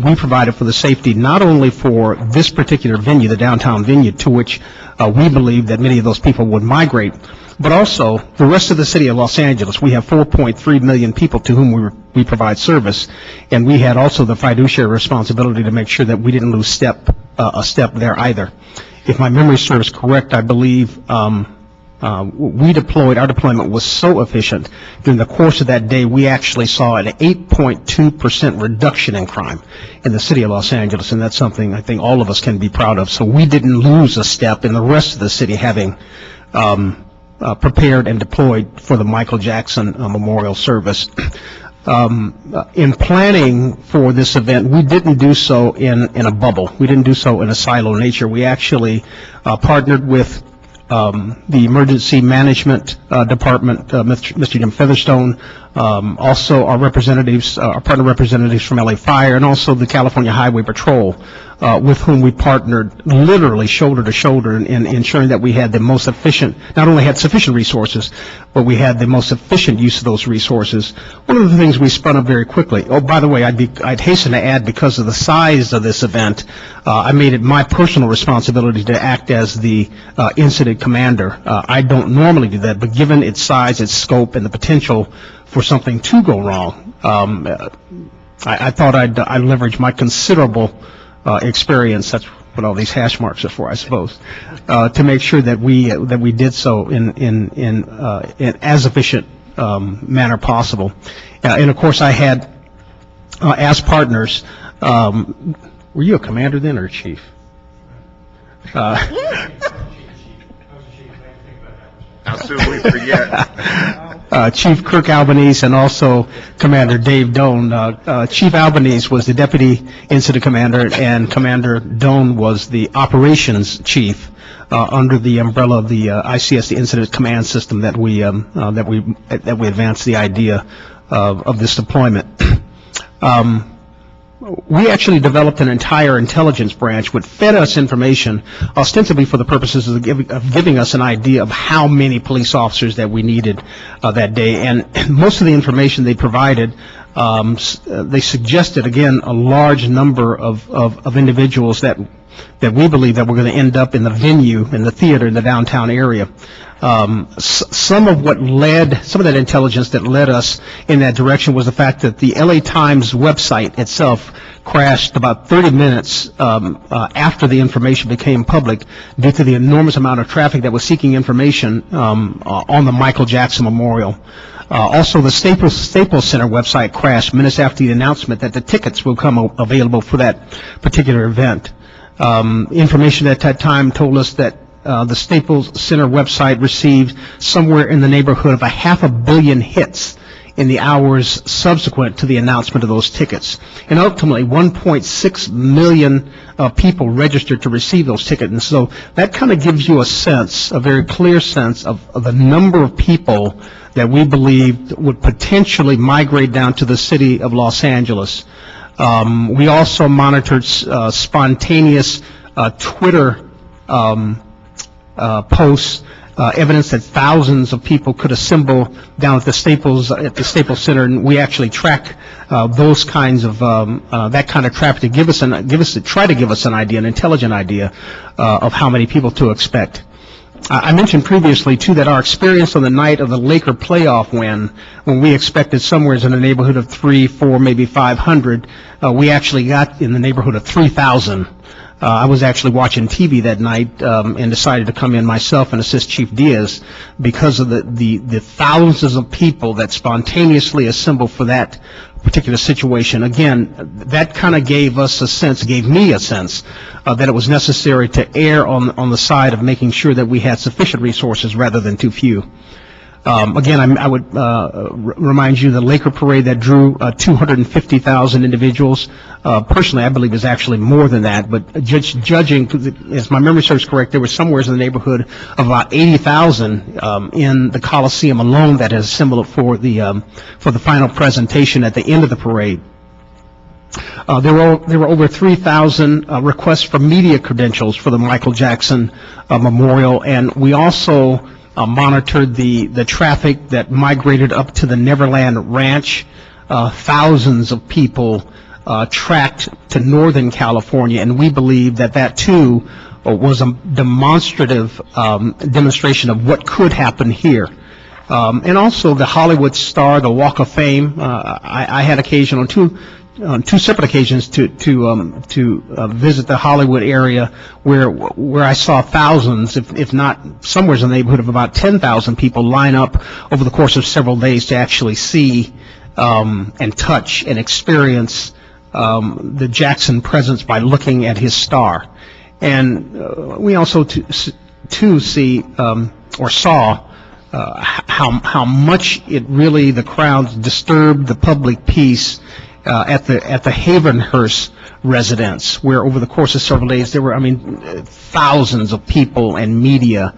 [SPEAKER 19] we provided for the safety not only for this particular venue, the downtown venue, to which we believe that many of those people would migrate, but also the rest of the city of Los Angeles. We have 4.3 million people to whom we provide service, and we had also the fiduciary responsibility to make sure that we didn't lose a step there either. If my memory serves correct, I believe our deployment was so efficient, during the course of that day, we actually saw an 8.2% reduction in crime in the city of Los Angeles, and that's something I think all of us can be proud of. So we didn't lose a step in the rest of the city having prepared and deployed for the Michael Jackson Memorial Service. In planning for this event, we didn't do so in a bubble. We didn't do so in a silo nature. We actually partnered with the Emergency Management Department, Mr. Jim Featherstone, also our representatives, our partner representatives from LA Fire, and also the California Highway Patrol, with whom we partnered literally shoulder to shoulder in ensuring that we had the most efficient, not only had sufficient resources, but we had the most efficient use of those resources. One of the things we spun up very quickly, oh, by the way, I'd hasten to add, because of the size of this event, I made it my personal responsibility to act as the incident commander. I don't normally do that, but given its size, its scope, and the potential for something to go wrong, I thought I'd leverage my considerable experience, that's what all these hash marks are for, I suppose, to make sure that we did so in as efficient manner possible. And of course, I had as partners. Were you a commander then or a chief?
[SPEAKER 3] How soon we forget.
[SPEAKER 19] Chief Kirk Albanese and also Commander Dave Doan. Chief Albanese was the deputy incident commander, and Commander Doan was the operations chief under the umbrella of the ICS, the Incident Command System that we advanced the idea of this deployment. We actually developed an entire intelligence branch which fed us information ostensibly for the purposes of giving us an idea of how many police officers that we needed that day. And most of the information they provided, they suggested, again, a large number of individuals that we believe that were going to end up in the venue, in the theater, in the downtown area. Some of that intelligence that led us in that direction was the fact that the LA Times website itself crashed about 30 minutes after the information became public due to the enormous amount of traffic that was seeking information on the Michael Jackson Memorial. Also, the Staples Center website crashed minutes after the announcement that the tickets will come available for that particular event. Information at that time told us that the Staples Center website received somewhere in the neighborhood of 500 million hits in the hours subsequent to the announcement of those tickets. And ultimately, 1.6 million people registered to receive those tickets. And so that kind of gives you a sense, a very clear sense of the number of people that we believed would potentially migrate down to the city of Los Angeles. We also monitored spontaneous Twitter posts, evidence that thousands of people could assemble down at the Staples Center, and we actually track those kinds of that kind of traffic to try to give us an idea, an intelligent idea of how many people to expect. I mentioned previously, too, that our experience on the night of the Laker playoff win, when we expected somewhere in the neighborhood of 300, 400, maybe 500, we actually got in the neighborhood of 3,000. I was actually watching TV that night and decided to come in myself and assist Chief Diaz because of the thousands of people that spontaneously assembled for that particular situation. Again, that kind of gave me a sense that it was necessary to err on the side of making sure that we had sufficient resources rather than too few. Again, I would remind you the Laker parade that drew 250,000 individuals. Personally, I believe is actually more than that. But judging, as my memory serves correct, there was somewhere in the neighborhood of about 80,000 in the Coliseum alone that has assembled for the final presentation at the end of the parade. There were over 3,000 requests for media credentials for the Michael Jackson Memorial, and we also monitored the traffic that migrated up to the Neverland Ranch. Thousands of people tracked to Northern California, and we believe that too was a demonstrative demonstration of what could happen here. And also the Hollywood Star, the Walk of Fame. I had occasion on two separate occasions to visit the Hollywood area where I saw thousands, if not somewhere in the neighborhood of about 10,000 people line up over the course of several days to actually see and touch and experience the Jackson presence by looking at his star. And we also too see or saw how much it really, the crowds disturbed the public peace at the Havenhurst residence, where over the course of several days there were, thousands of people and media.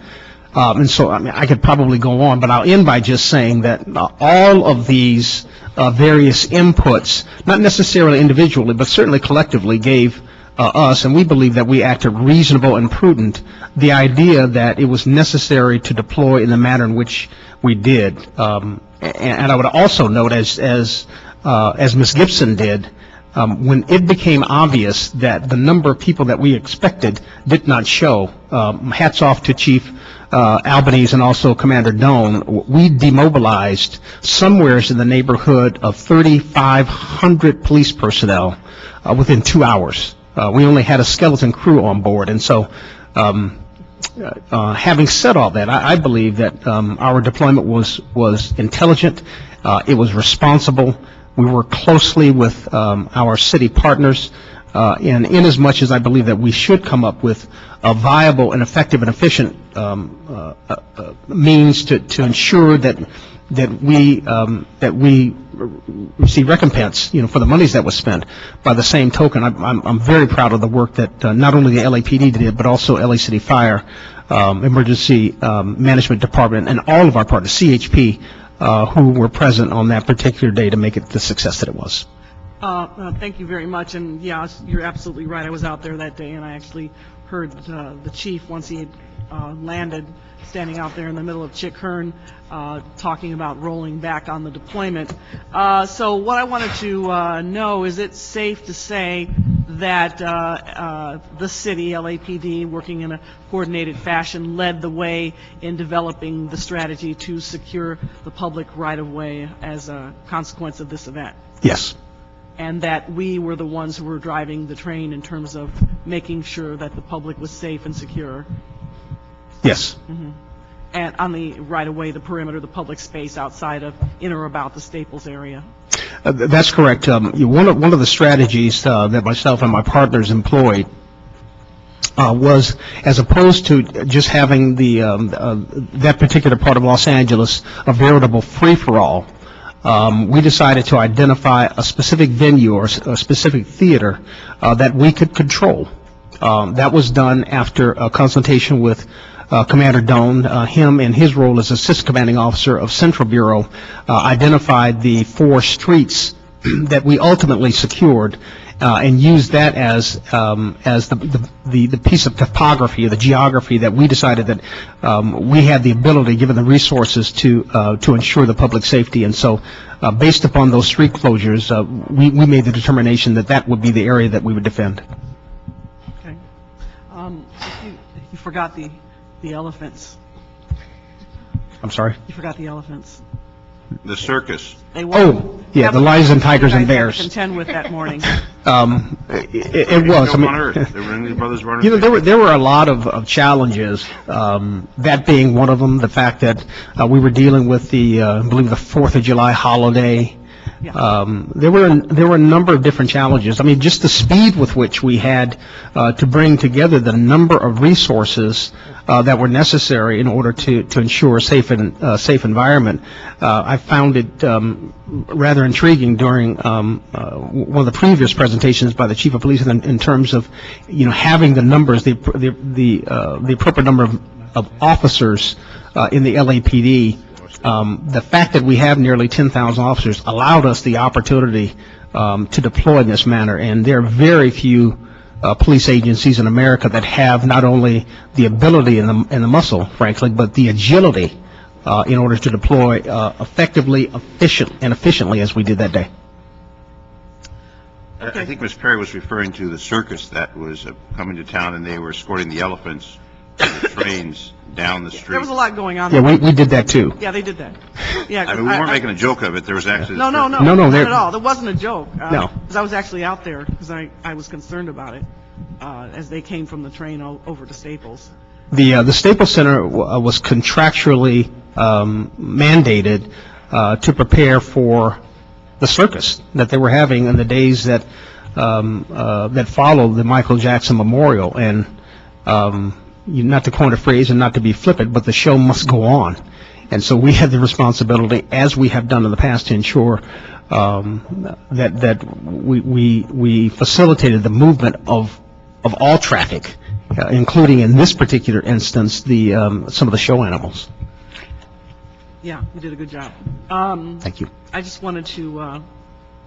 [SPEAKER 19] And so, I could probably go on, but I'll end by just saying that all of these various inputs, not necessarily individually, but certainly collectively, gave us, and we believe that we acted reasonable and prudent, the idea that it was necessary to deploy in the manner in which we did. And I would also note, as Ms. Gibson did, when it became obvious that the number of people that we expected did not show, hats off to Chief Albanese and also Commander Doan, we demobilized somewhere in the neighborhood of 3,500 police personnel within 2 hours. We only had a skeleton crew on board, and so having said all that, I believe that our deployment was intelligent, it was responsible. We worked closely with our city partners, and in as much as I believe that we should come up with a viable and effective and efficient means to ensure that we receive recompense, for the monies that was spent. By the same token, I'm very proud of the work that not only the LAPD did, but also LA City Fire, Emergency Management Department, and all of our partners, CHP, who were present on that particular day to make it the success that it was.
[SPEAKER 18] Thank you very much, and yeah, you're absolutely right. I was out there that day, and I actually heard the chief, once he had landed, standing out there in the middle of Chick Hearn, talking about rolling back on the deployment. So what I wanted to know, is it safe to say that the city, LAPD, working in a coordinated fashion, led the way in developing the strategy to secure the public right-of-way as a consequence of this event?
[SPEAKER 19] Yes.
[SPEAKER 18] And that we were the ones who were driving the train in terms of making sure that the public was safe and secure?
[SPEAKER 19] Yes.
[SPEAKER 18] Mm-hmm. And on the right-of-way, the perimeter, the public space outside of, in or about the Staples area?
[SPEAKER 19] That's correct. One of the strategies that myself and my partners employed was, as opposed to just having that particular part of Los Angeles a veritable free-for-all, we decided to identify a specific venue or a specific theater that we could control. That was done after a consultation with Commander Doan. Him, in his role as Assistant Commanding Officer of Central Bureau, identified the 4 streets that we ultimately secured, and used that as the piece of topography, the geography that we decided that we had the ability, given the resources, to ensure the public safety. And so, based upon those street closures, we made the determination that would be the area that we would defend.
[SPEAKER 18] Okay. You forgot the elephants.
[SPEAKER 19] I'm sorry?
[SPEAKER 18] You forgot the elephants.
[SPEAKER 3] The circus.
[SPEAKER 18] They
[SPEAKER 19] the lions and tigers and bears.
[SPEAKER 18] Contend with that morning.
[SPEAKER 19] It was. There were a lot of challenges. That being one of them. The fact that we were dealing with I believe the 4th of July holiday. There were a number of different challenges. Just the speed with which we had to bring together the number of resources that were necessary in order to ensure a safe environment. I found it rather intriguing during one of the previous presentations by the Chief of Police in terms of having the numbers, the appropriate number of officers in the LAPD The fact that we have nearly 10,000 officers allowed us the opportunity to deploy in this manner, and there are very few police agencies in America that have not only the ability and the muscle, frankly, but the agility in order to deploy effectively, efficiently as we did that day.
[SPEAKER 3] I think Ms. Perry was referring to the circus that was coming to town, and they were escorting the elephants and the trains down the street.
[SPEAKER 18] There was a lot going on.
[SPEAKER 19] Yeah, we did that too.
[SPEAKER 18] Yeah, they did that. Yeah,
[SPEAKER 3] I mean, we weren't making a joke of it. There was actually...
[SPEAKER 18] No,
[SPEAKER 19] No,
[SPEAKER 18] not at all. There wasn't a joke.
[SPEAKER 19] No.
[SPEAKER 18] Because I was actually out there, because I was concerned about it as they came from the train over to Staples.
[SPEAKER 19] The Staples Center was contractually mandated to prepare for the circus that they were having in the days that that followed the Michael Jackson Memorial. And not to coin a phrase and not to be flippant, but the show must go on. And so we had the responsibility, as we have done in the past, to ensure that we facilitated the movement of all traffic, including in this particular instance some of the show animals.
[SPEAKER 18] Yeah, you did a good job.
[SPEAKER 19] Thank you.
[SPEAKER 18] I just wanted to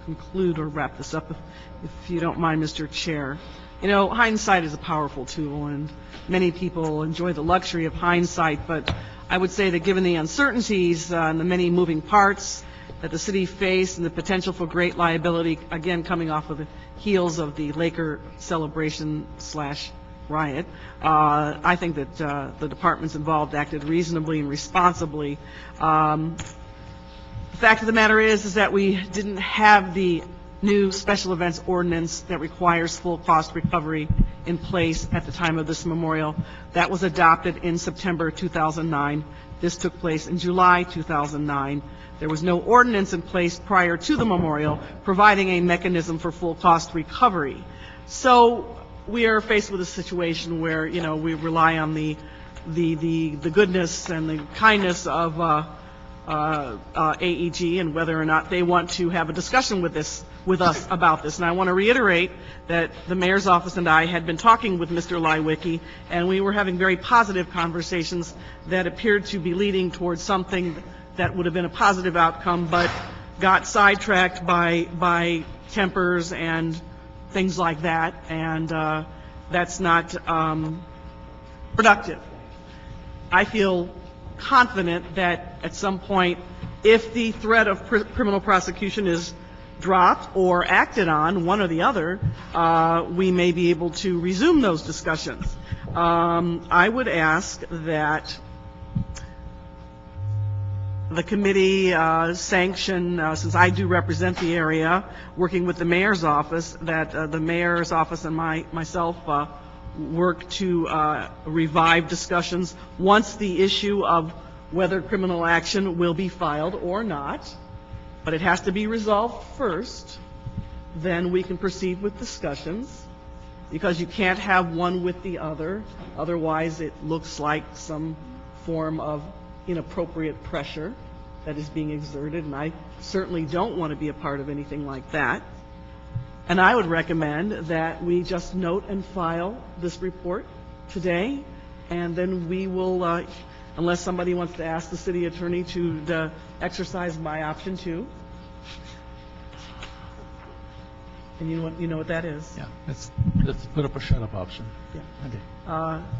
[SPEAKER 18] conclude or wrap this up, if you don't mind, Mr. Chair. You know, hindsight is a powerful tool, and many people enjoy the luxury of hindsight, but I would say that given the uncertainties and the many moving parts that the city faced and the potential for great liability, again, coming off of the heels of the Laker celebration/riot, I think that the departments involved acted reasonably and responsibly. The fact of the matter is that we didn't have the new special events ordinance that requires full cost recovery in place at the time of this memorial. That was adopted in September 2009. This took place in July 2009. There was no ordinance in place prior to the memorial providing a mechanism for full cost recovery. So we are faced with a situation where, you know, we rely on the goodness and the kindness of AEG and whether or not they want to have a discussion with us about this. And I want to reiterate that the mayor's office and I had been talking with Mr. Leiweke, and we were having very positive conversations that appeared to be leading towards something that would have been a positive outcome, but got sidetracked by tempers and things like that, and that's not productive. I feel confident that at some point, if the threat of criminal prosecution is dropped or acted on, one or the other, we may be able to resume those discussions. I would ask that the committee sanction, since I do represent the area, working with the mayor's office, that the mayor's office and myself work to revive discussions once the issue of whether criminal action will be filed or not. But it has to be resolved first, then we can proceed with discussions, because you can't have one with the other. Otherwise, it looks like some form of inappropriate pressure that is being exerted, and I certainly don't want to be a part of anything like that. And I would recommend that we just note and file this report today, and then we will, unless somebody wants to ask the city attorney to exercise my option 2. And you know what that is?
[SPEAKER 11] Yeah, let's put up a shut-up option.
[SPEAKER 18] Yeah.
[SPEAKER 11] Okay.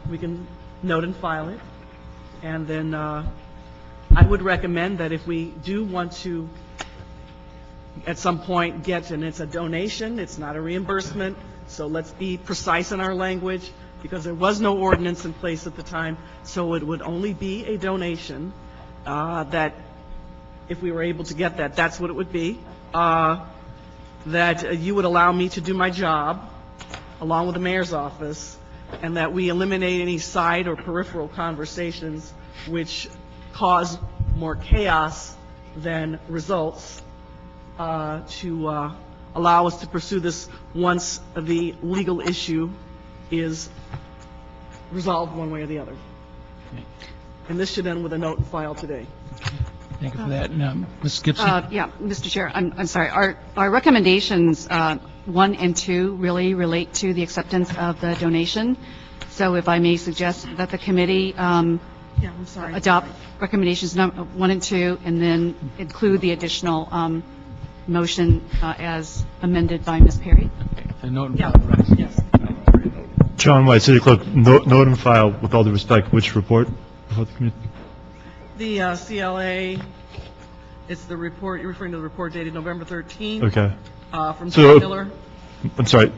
[SPEAKER 18] We can note and file it. And then I would recommend that if we do want to, at some point, get, and it's a donation, it's not a reimbursement, so let's be precise in our language, because there was no ordinance in place at the time, so it would only be a donation, that if we were able to get that, that's what it would be, that you would allow me to do my job, along with the mayor's office, and that we eliminate any side or peripheral conversations which cause more chaos than results, to allow us to pursue this once the legal issue is resolved one way or the other.
[SPEAKER 11] Okay.
[SPEAKER 18] And this should end with a note and file today.
[SPEAKER 11] Thank you for that. Now, Ms. Gibson?
[SPEAKER 16] Yeah, Mr. Chair, I'm sorry. Our recommendations 1 and 2 really relate to the acceptance of the donation. So if I may suggest that the committee
[SPEAKER 18] Yeah, I'm sorry.
[SPEAKER 16] adopt recommendations 1 and 2, and then include the additional motion as amended by Ms. Perry.
[SPEAKER 1] And note and
[SPEAKER 18] Yeah,
[SPEAKER 1] file, right.
[SPEAKER 18] yes.
[SPEAKER 2] John White, City Clerk, note and file, with all due respect, which report?
[SPEAKER 18] The CLA, it's the report, you're referring to the report dated November 13th.
[SPEAKER 2] Okay.
[SPEAKER 18] From
[SPEAKER 2] So-
[SPEAKER 18] Tim Miller.
[SPEAKER 2] I'm sorry,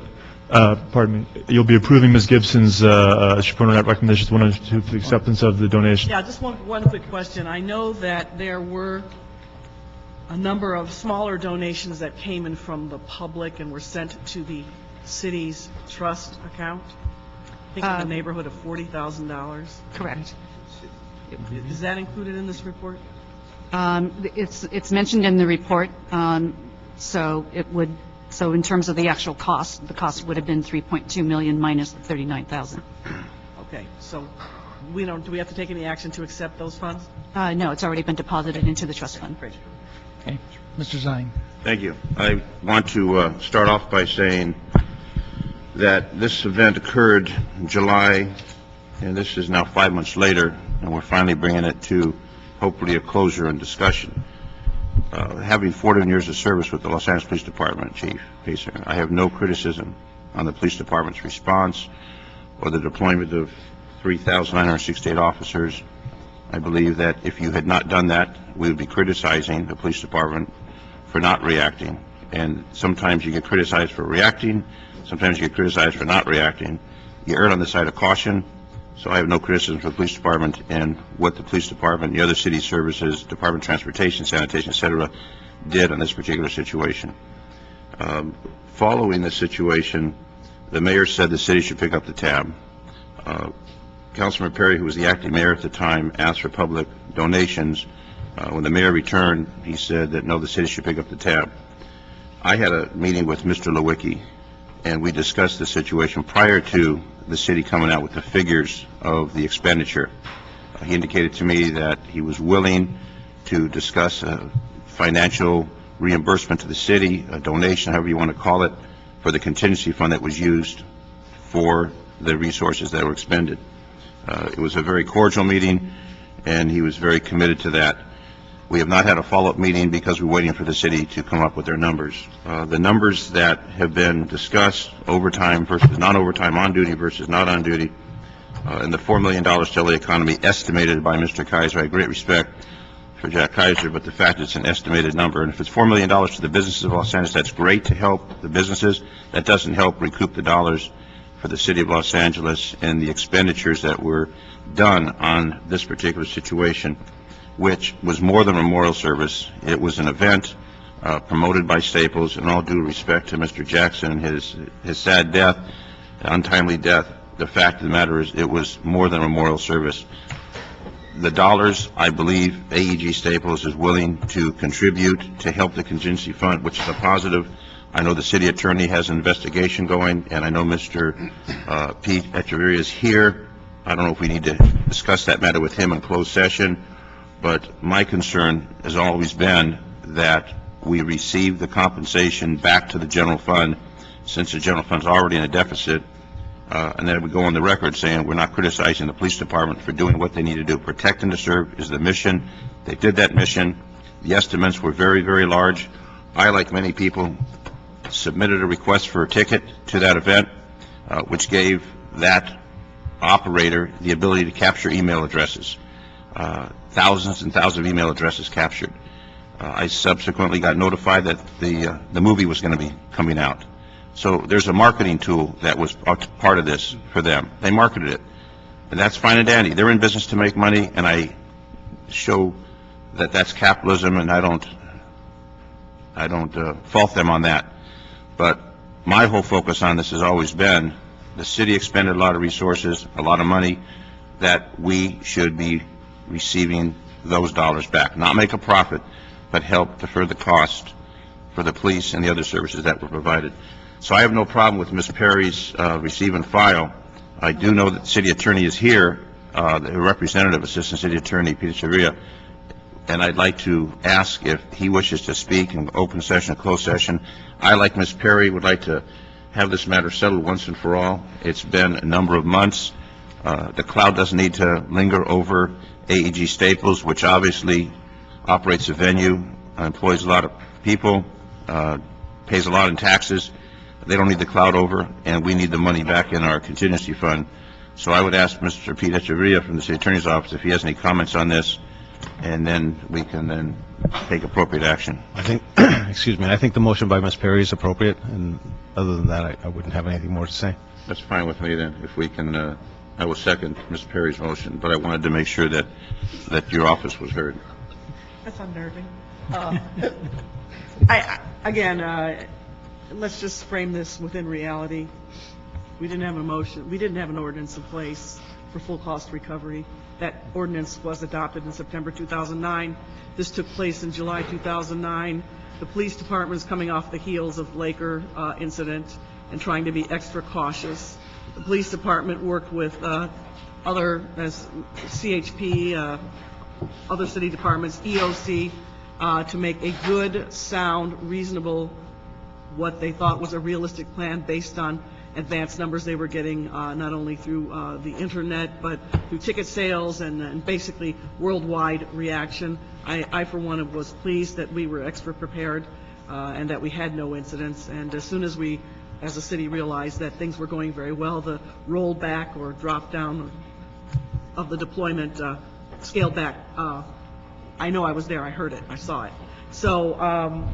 [SPEAKER 2] pardon me. You'll be approving Ms. Gibson's, recommendations 1 and 2 for the acceptance of the donation.
[SPEAKER 18] Yeah, just one quick question. I know that there were a number of smaller donations that came in from the public and were sent to the city's trust account. I think in the neighborhood of $40,000.
[SPEAKER 16] Correct.
[SPEAKER 18] Is that included in this report?
[SPEAKER 16] It's mentioned in the report, so in terms of the actual cost, the cost would have been $3.2 million minus the $39,000.
[SPEAKER 18] Okay, so do we have to take any action to accept those funds?
[SPEAKER 16] No, it's already been deposited into the trust fund.
[SPEAKER 1] Okay. Mr. Zine.
[SPEAKER 3] Thank you. I want to start off by saying that this event occurred in July, and this is now 5 months later, and we're finally bringing it to hopefully a closure and discussion. Having 14 years of service with the Los Angeles Police Department, Chief Pacer, I have no criticism on the police department's response or the deployment of 3,968 officers. I believe that if you had not done that, we would be criticizing the police department for not reacting. And sometimes you get criticized for reacting, sometimes you get criticized for not reacting. You erred on the side of caution, so I have no criticism for the police department and what the police department, the other city services, Department of Transportation, Sanitation, et cetera, did on this particular situation. Following this situation, the mayor said the city should pick up the tab. Councilman Perry, who was the acting mayor at the time, asked for public donations. When the mayor returned, he said that no, the city should pick up the tab. I had a meeting with Mr. Lewicki, and we discussed the situation prior to the city coming out with the figures of the expenditure. He indicated to me that he was willing to discuss a financial reimbursement to the city, a donation, however you want to call it, for the contingency fund that was used for the resources that were expended. It was a very cordial meeting, and he was very committed to that. We have not had a follow-up meeting because we're waiting for the city to come up with their numbers. The numbers that have been discussed, overtime versus non-overtime, on duty versus not on duty, and the $4 million to LA economy estimated by Mr. Kaiser. I have great respect for Jack Kaiser, but the fact it's an estimated number. And if it's $4 million to the businesses of Los Angeles, that's great to help the businesses. That doesn't help recoup the dollars for the city of Los Angeles and the expenditures that were done on this particular situation, which was more than a memorial service. It was an event promoted by Staples. In all due respect to Mr. Jackson and his sad death, untimely death, the fact of the matter is it was more than a memorial service. The dollars, I believe, AEG Staples is willing to contribute to help the contingency fund, which is a positive. I know the city attorney has an investigation going, and I know Mr. Pete Echeverria is here. I don't know if we need to discuss that matter with him in closed session, but my concern has always been that we receive the compensation back to the general fund, since the general fund's already in a deficit, and then we go on the record saying we're not criticizing the police department for doing what they need to do. Protect and to serve is the mission. They did that mission. The estimates were very, very large. I, like many people, submitted a request for a ticket to that event, which gave that operator the ability to capture email addresses. Thousands and thousands of email addresses captured. I subsequently got notified that the movie was going to be coming out. So there's a marketing tool that was part of this for them. They marketed it, and that's fine and dandy. They're in business to make money, and I show that that's capitalism, and I don't fault them on that. But my whole focus on this has always been the city expended a lot of resources, a lot of money, that we should be receiving those dollars back. Not make a profit, but help defer the cost for the police and the other services that were provided. So I have no problem with Ms. Perry's receive and file. I do know that the city attorney is here, the representative, Assistant City Attorney Peter Chavarria, and I'd like to ask if he wishes to speak in open session, closed session. I, like Ms. Perry, would like to have this matter settled once and for all. It's been a number of months. The cloud doesn't need to linger over AEG Staples, which obviously operates a venue, employs a lot of people, pays a lot in taxes. They don't need the cloud over, and we need the money back in our contingency fund. So I would ask Mr. Pete Echeverria from the City Attorney's Office if he has any comments on this, and then we can then take appropriate action.
[SPEAKER 19] I think, excuse me, I think the motion by Ms. Perry is appropriate, and other than that, I wouldn't have anything more to say.
[SPEAKER 3] That's fine with me then, if we can, I will second Ms. Perry's motion, but I wanted to make sure that your office was heard.
[SPEAKER 18] That's unnerving. Again, let's just frame this within reality. We didn't have a motion, we didn't have an ordinance in place for full cost recovery. That ordinance was adopted in September 2009. This took place in July 2009. The police department is coming off the heels of Laker incident and trying to be extra cautious. The police department worked with other CHP, other city departments, EOC, to make a good, sound, reasonable, what they thought was a realistic plan based on advanced numbers they were getting not only through the internet but through ticket sales and basically worldwide reaction. I for one was pleased that we were extra prepared and that we had no incidents, and as soon as we as a city realized that things were going very well, the rollback or drop down of the deployment scaled back. I know I was there, I heard it, I saw it. So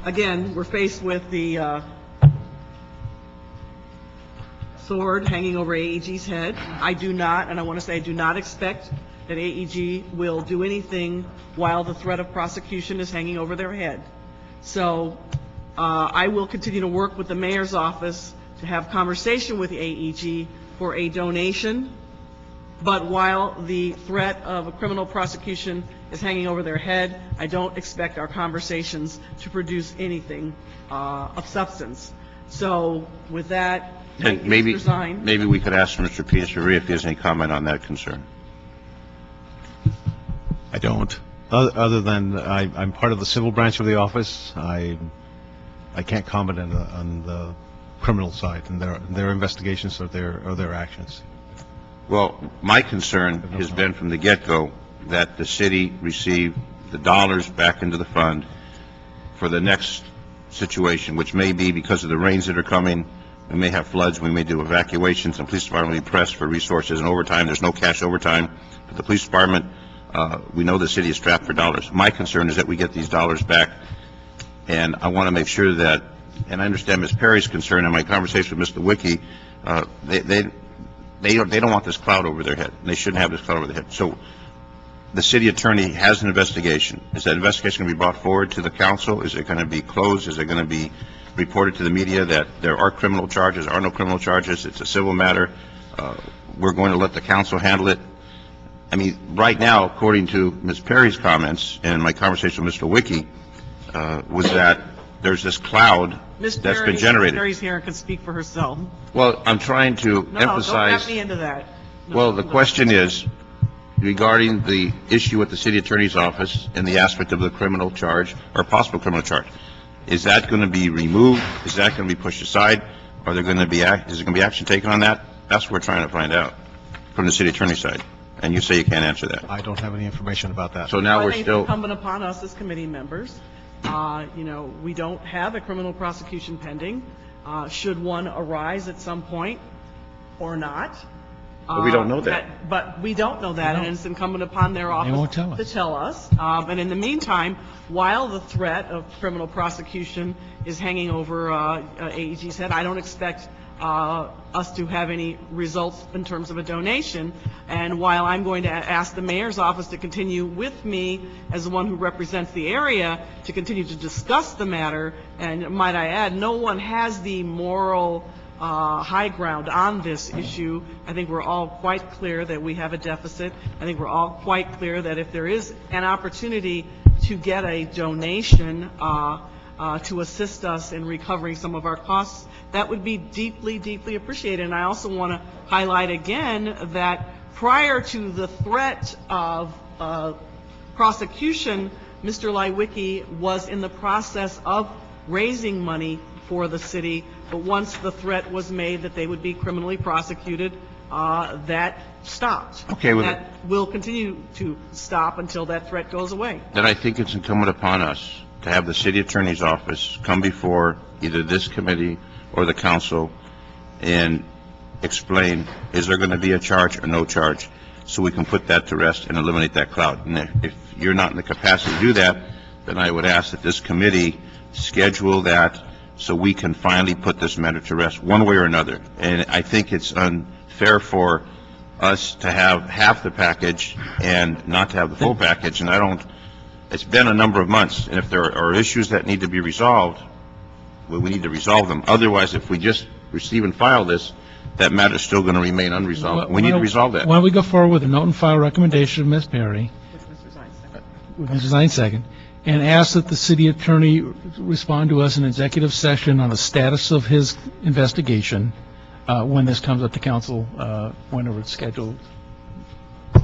[SPEAKER 18] again, we're faced with the sword hanging over AEG's head. I do not, and I want to say I do not expect that AEG will do anything while the threat of prosecution is hanging over their head. So I will continue to work with the mayor's office to have conversation with AEG for a donation, but while the threat of a criminal prosecution is hanging over their head, I don't expect our conversations to produce anything of substance. So with that,
[SPEAKER 3] and maybe we could ask Mr. Pete Echeverria if he has any comment on that concern.
[SPEAKER 19] I don't. Other than I'm part of the civil branch of the office, I can't comment on the criminal side and their investigations or their actions.
[SPEAKER 3] Well, my concern has been from the get-go that the city receive the dollars back into the fund for the next situation, which may be because of the rains that are coming. We may have floods, we may do evacuations, and the police department will be pressed for resources and overtime. There's no cash overtime. But the police department, we know the city is strapped for dollars. My concern is that we get these dollars back, and I want to make sure that, and I understand Ms. Perry's concern in my conversation with Mr. Wicke, they don't want this cloud over their head. They shouldn't have this cloud over their head. So the city attorney has an investigation. Is that investigation going to be brought forward to the council? Is it going to be closed? Is it going to be reported to the media that there are criminal charges, are no criminal charges? It's a civil matter. We're going to let the council handle it. I mean, right now, according to Ms. Perry's comments and my conversation with Mr. Wicke, was that there's this cloud that's been generated.
[SPEAKER 18] Ms. Perry's here and can speak for herself.
[SPEAKER 3] Well, I'm trying to emphasize.
[SPEAKER 18] No, don't wrap me into that. No,
[SPEAKER 3] well, the question is regarding the issue with the city attorney's office and the aspect of the criminal charge or possible criminal charge. Is that going to be removed? Is that going to be pushed aside? Are there going to be is there going to be action taken on that? That's what we're trying to find out from the city attorney's side. And you say you can't answer that.
[SPEAKER 19] I don't have any information about that.
[SPEAKER 3] So now we're
[SPEAKER 18] I think
[SPEAKER 3] still
[SPEAKER 18] it's incumbent upon us as committee members. You know, we don't have a criminal prosecution pending. Should one arise at some point or not?
[SPEAKER 3] But we don't know that.
[SPEAKER 18] But we don't know that, and it's incumbent upon their office to tell us. And in the meantime, while the threat of criminal prosecution is hanging over AEG's head, I don't expect us to have any results in terms of a donation. And while I'm going to ask the mayor's office to continue with me as the one who represents the area to continue to discuss the matter, and might I add, no one has the moral high ground on this issue. I think we're all quite clear that we have a deficit. I think we're all quite clear that if there is an opportunity to get a donation to assist us in recovering some of our costs, that would be deeply, deeply appreciated. And I also want to highlight again that prior to the threat of prosecution, Mr. Leiwicki was in the process of raising money for the city, but once the threat was made that they would be criminally prosecuted, that stopped.
[SPEAKER 3] Okay, well,
[SPEAKER 18] That will continue to stop until that threat goes away.
[SPEAKER 3] Then I think it's incumbent upon us to have the city attorney's office come before either this committee or the council and explain, is there going to be a charge or no charge, so we can put that to rest and eliminate that cloud. And if you're not in the capacity to do that, then I would ask that this committee schedule that so we can finally put this matter to rest one way or another. And I think it's unfair for us to have half the package and not to have the full package. And it's been a number of months, and if there are issues that need to be resolved, well, we need to resolve them. Otherwise, if we just receive and file this, that matter is still going to remain unresolved. We need to resolve that.
[SPEAKER 1] Why don't we go forward with a note and file recommendation of Ms. Perry, with Mr. Zine second, and ask that the city attorney respond to us in executive session on the status of his investigation when this comes up to council, whenever it's scheduled.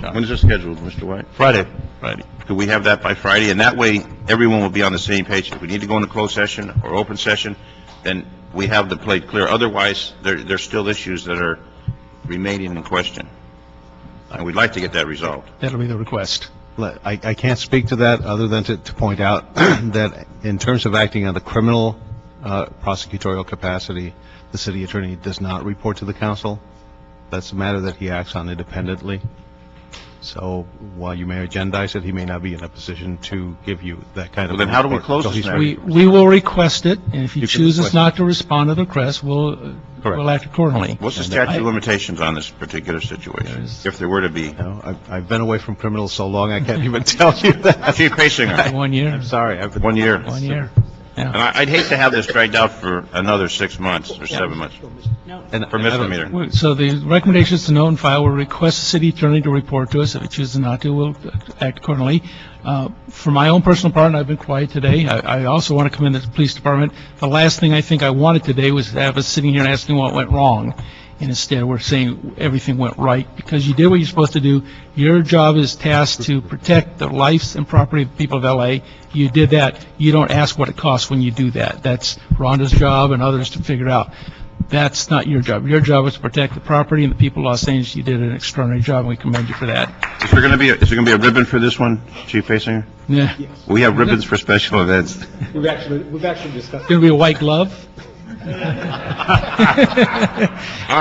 [SPEAKER 3] When is it scheduled, Mr. White?
[SPEAKER 2] Friday.
[SPEAKER 3] Could we have that by Friday? And that way, everyone will be on the same page. If we need to go into closed session or open session, then we have the plate clear. Otherwise, there's still issues that are remaining in question. And we'd like to get that resolved.
[SPEAKER 1] That'll be the request.
[SPEAKER 6] I can't speak to that other than to point out that in terms of acting on the criminal prosecutorial capacity, the city attorney does not report to the council. That's a matter that he acts on independently. So while you may agendize it, he may not be in a position to give you that kind of.
[SPEAKER 3] Well, then how do we
[SPEAKER 6] report.
[SPEAKER 3] close this matter?
[SPEAKER 1] We will request it, and if he
[SPEAKER 6] You can
[SPEAKER 1] chooses
[SPEAKER 6] request
[SPEAKER 1] not to respond to the request, we'll act accordingly.
[SPEAKER 3] What's the statute of limitations on this particular situation, if there were to be?
[SPEAKER 6] I've been away from criminals so long, I can't even tell you that.
[SPEAKER 3] Chief Paysinger.
[SPEAKER 1] 1 year.
[SPEAKER 6] I'm sorry.
[SPEAKER 3] 1 year.
[SPEAKER 1] 1 year.
[SPEAKER 3] And I'd hate to have this dragged out for another 6 months or 7 months. For misdemeanor.
[SPEAKER 1] So the recommendation is to note and file. We'll request the city attorney to report to us. If he chooses not to, we'll act accordingly. For my own personal part, and I've been quiet today, I also want to commend the police department. The last thing I think I wanted today was to have us sitting here and asking what went wrong. And instead, we're saying everything went right because you did what you're supposed to do. Your job is tasked to protect the lives and property of the people of L.A. You did that. You don't ask what it costs when you do that. That's Rhonda's job and others to figure out. That's not your job. Your job is to protect the property and the people of Los Angeles. You did an extraordinary job, and we commend you for that.
[SPEAKER 3] Is there going to be a ribbon for this one, Chief Paysinger?
[SPEAKER 1] Yeah.
[SPEAKER 3] We have ribbons for special events.
[SPEAKER 19] We've actually discussed.
[SPEAKER 1] It's going to be a white glove.
[SPEAKER 3] All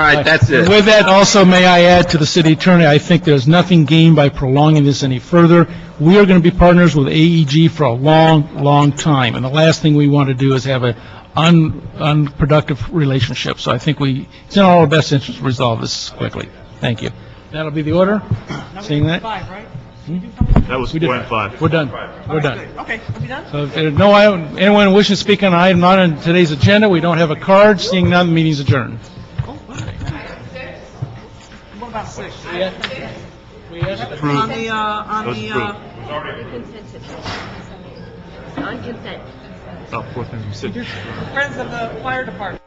[SPEAKER 3] right, that's it.
[SPEAKER 1] With that, also, may I add to the city attorney, I think there's nothing gained by prolonging this any further. We are going to be partners with AEG for a long, long time, and the last thing we want to do is have an unproductive relationship. So I think it's in our best interest to resolve this quickly. Thank you. That'll be the order. Seeing that?
[SPEAKER 2] That was
[SPEAKER 1] We did.
[SPEAKER 2] point 5.
[SPEAKER 1] We're done. We're done.
[SPEAKER 18] Okay, are we done?
[SPEAKER 1] So if there's anyone wishing to speak on an item not on today's agenda, we don't have a card. Seeing none, the meeting's adjourned.
[SPEAKER 18] What about 6?
[SPEAKER 2] Approved.
[SPEAKER 18] On the,
[SPEAKER 2] On consent. Oh, 4th and 6th.
[SPEAKER 18] Friends of the Fire Department.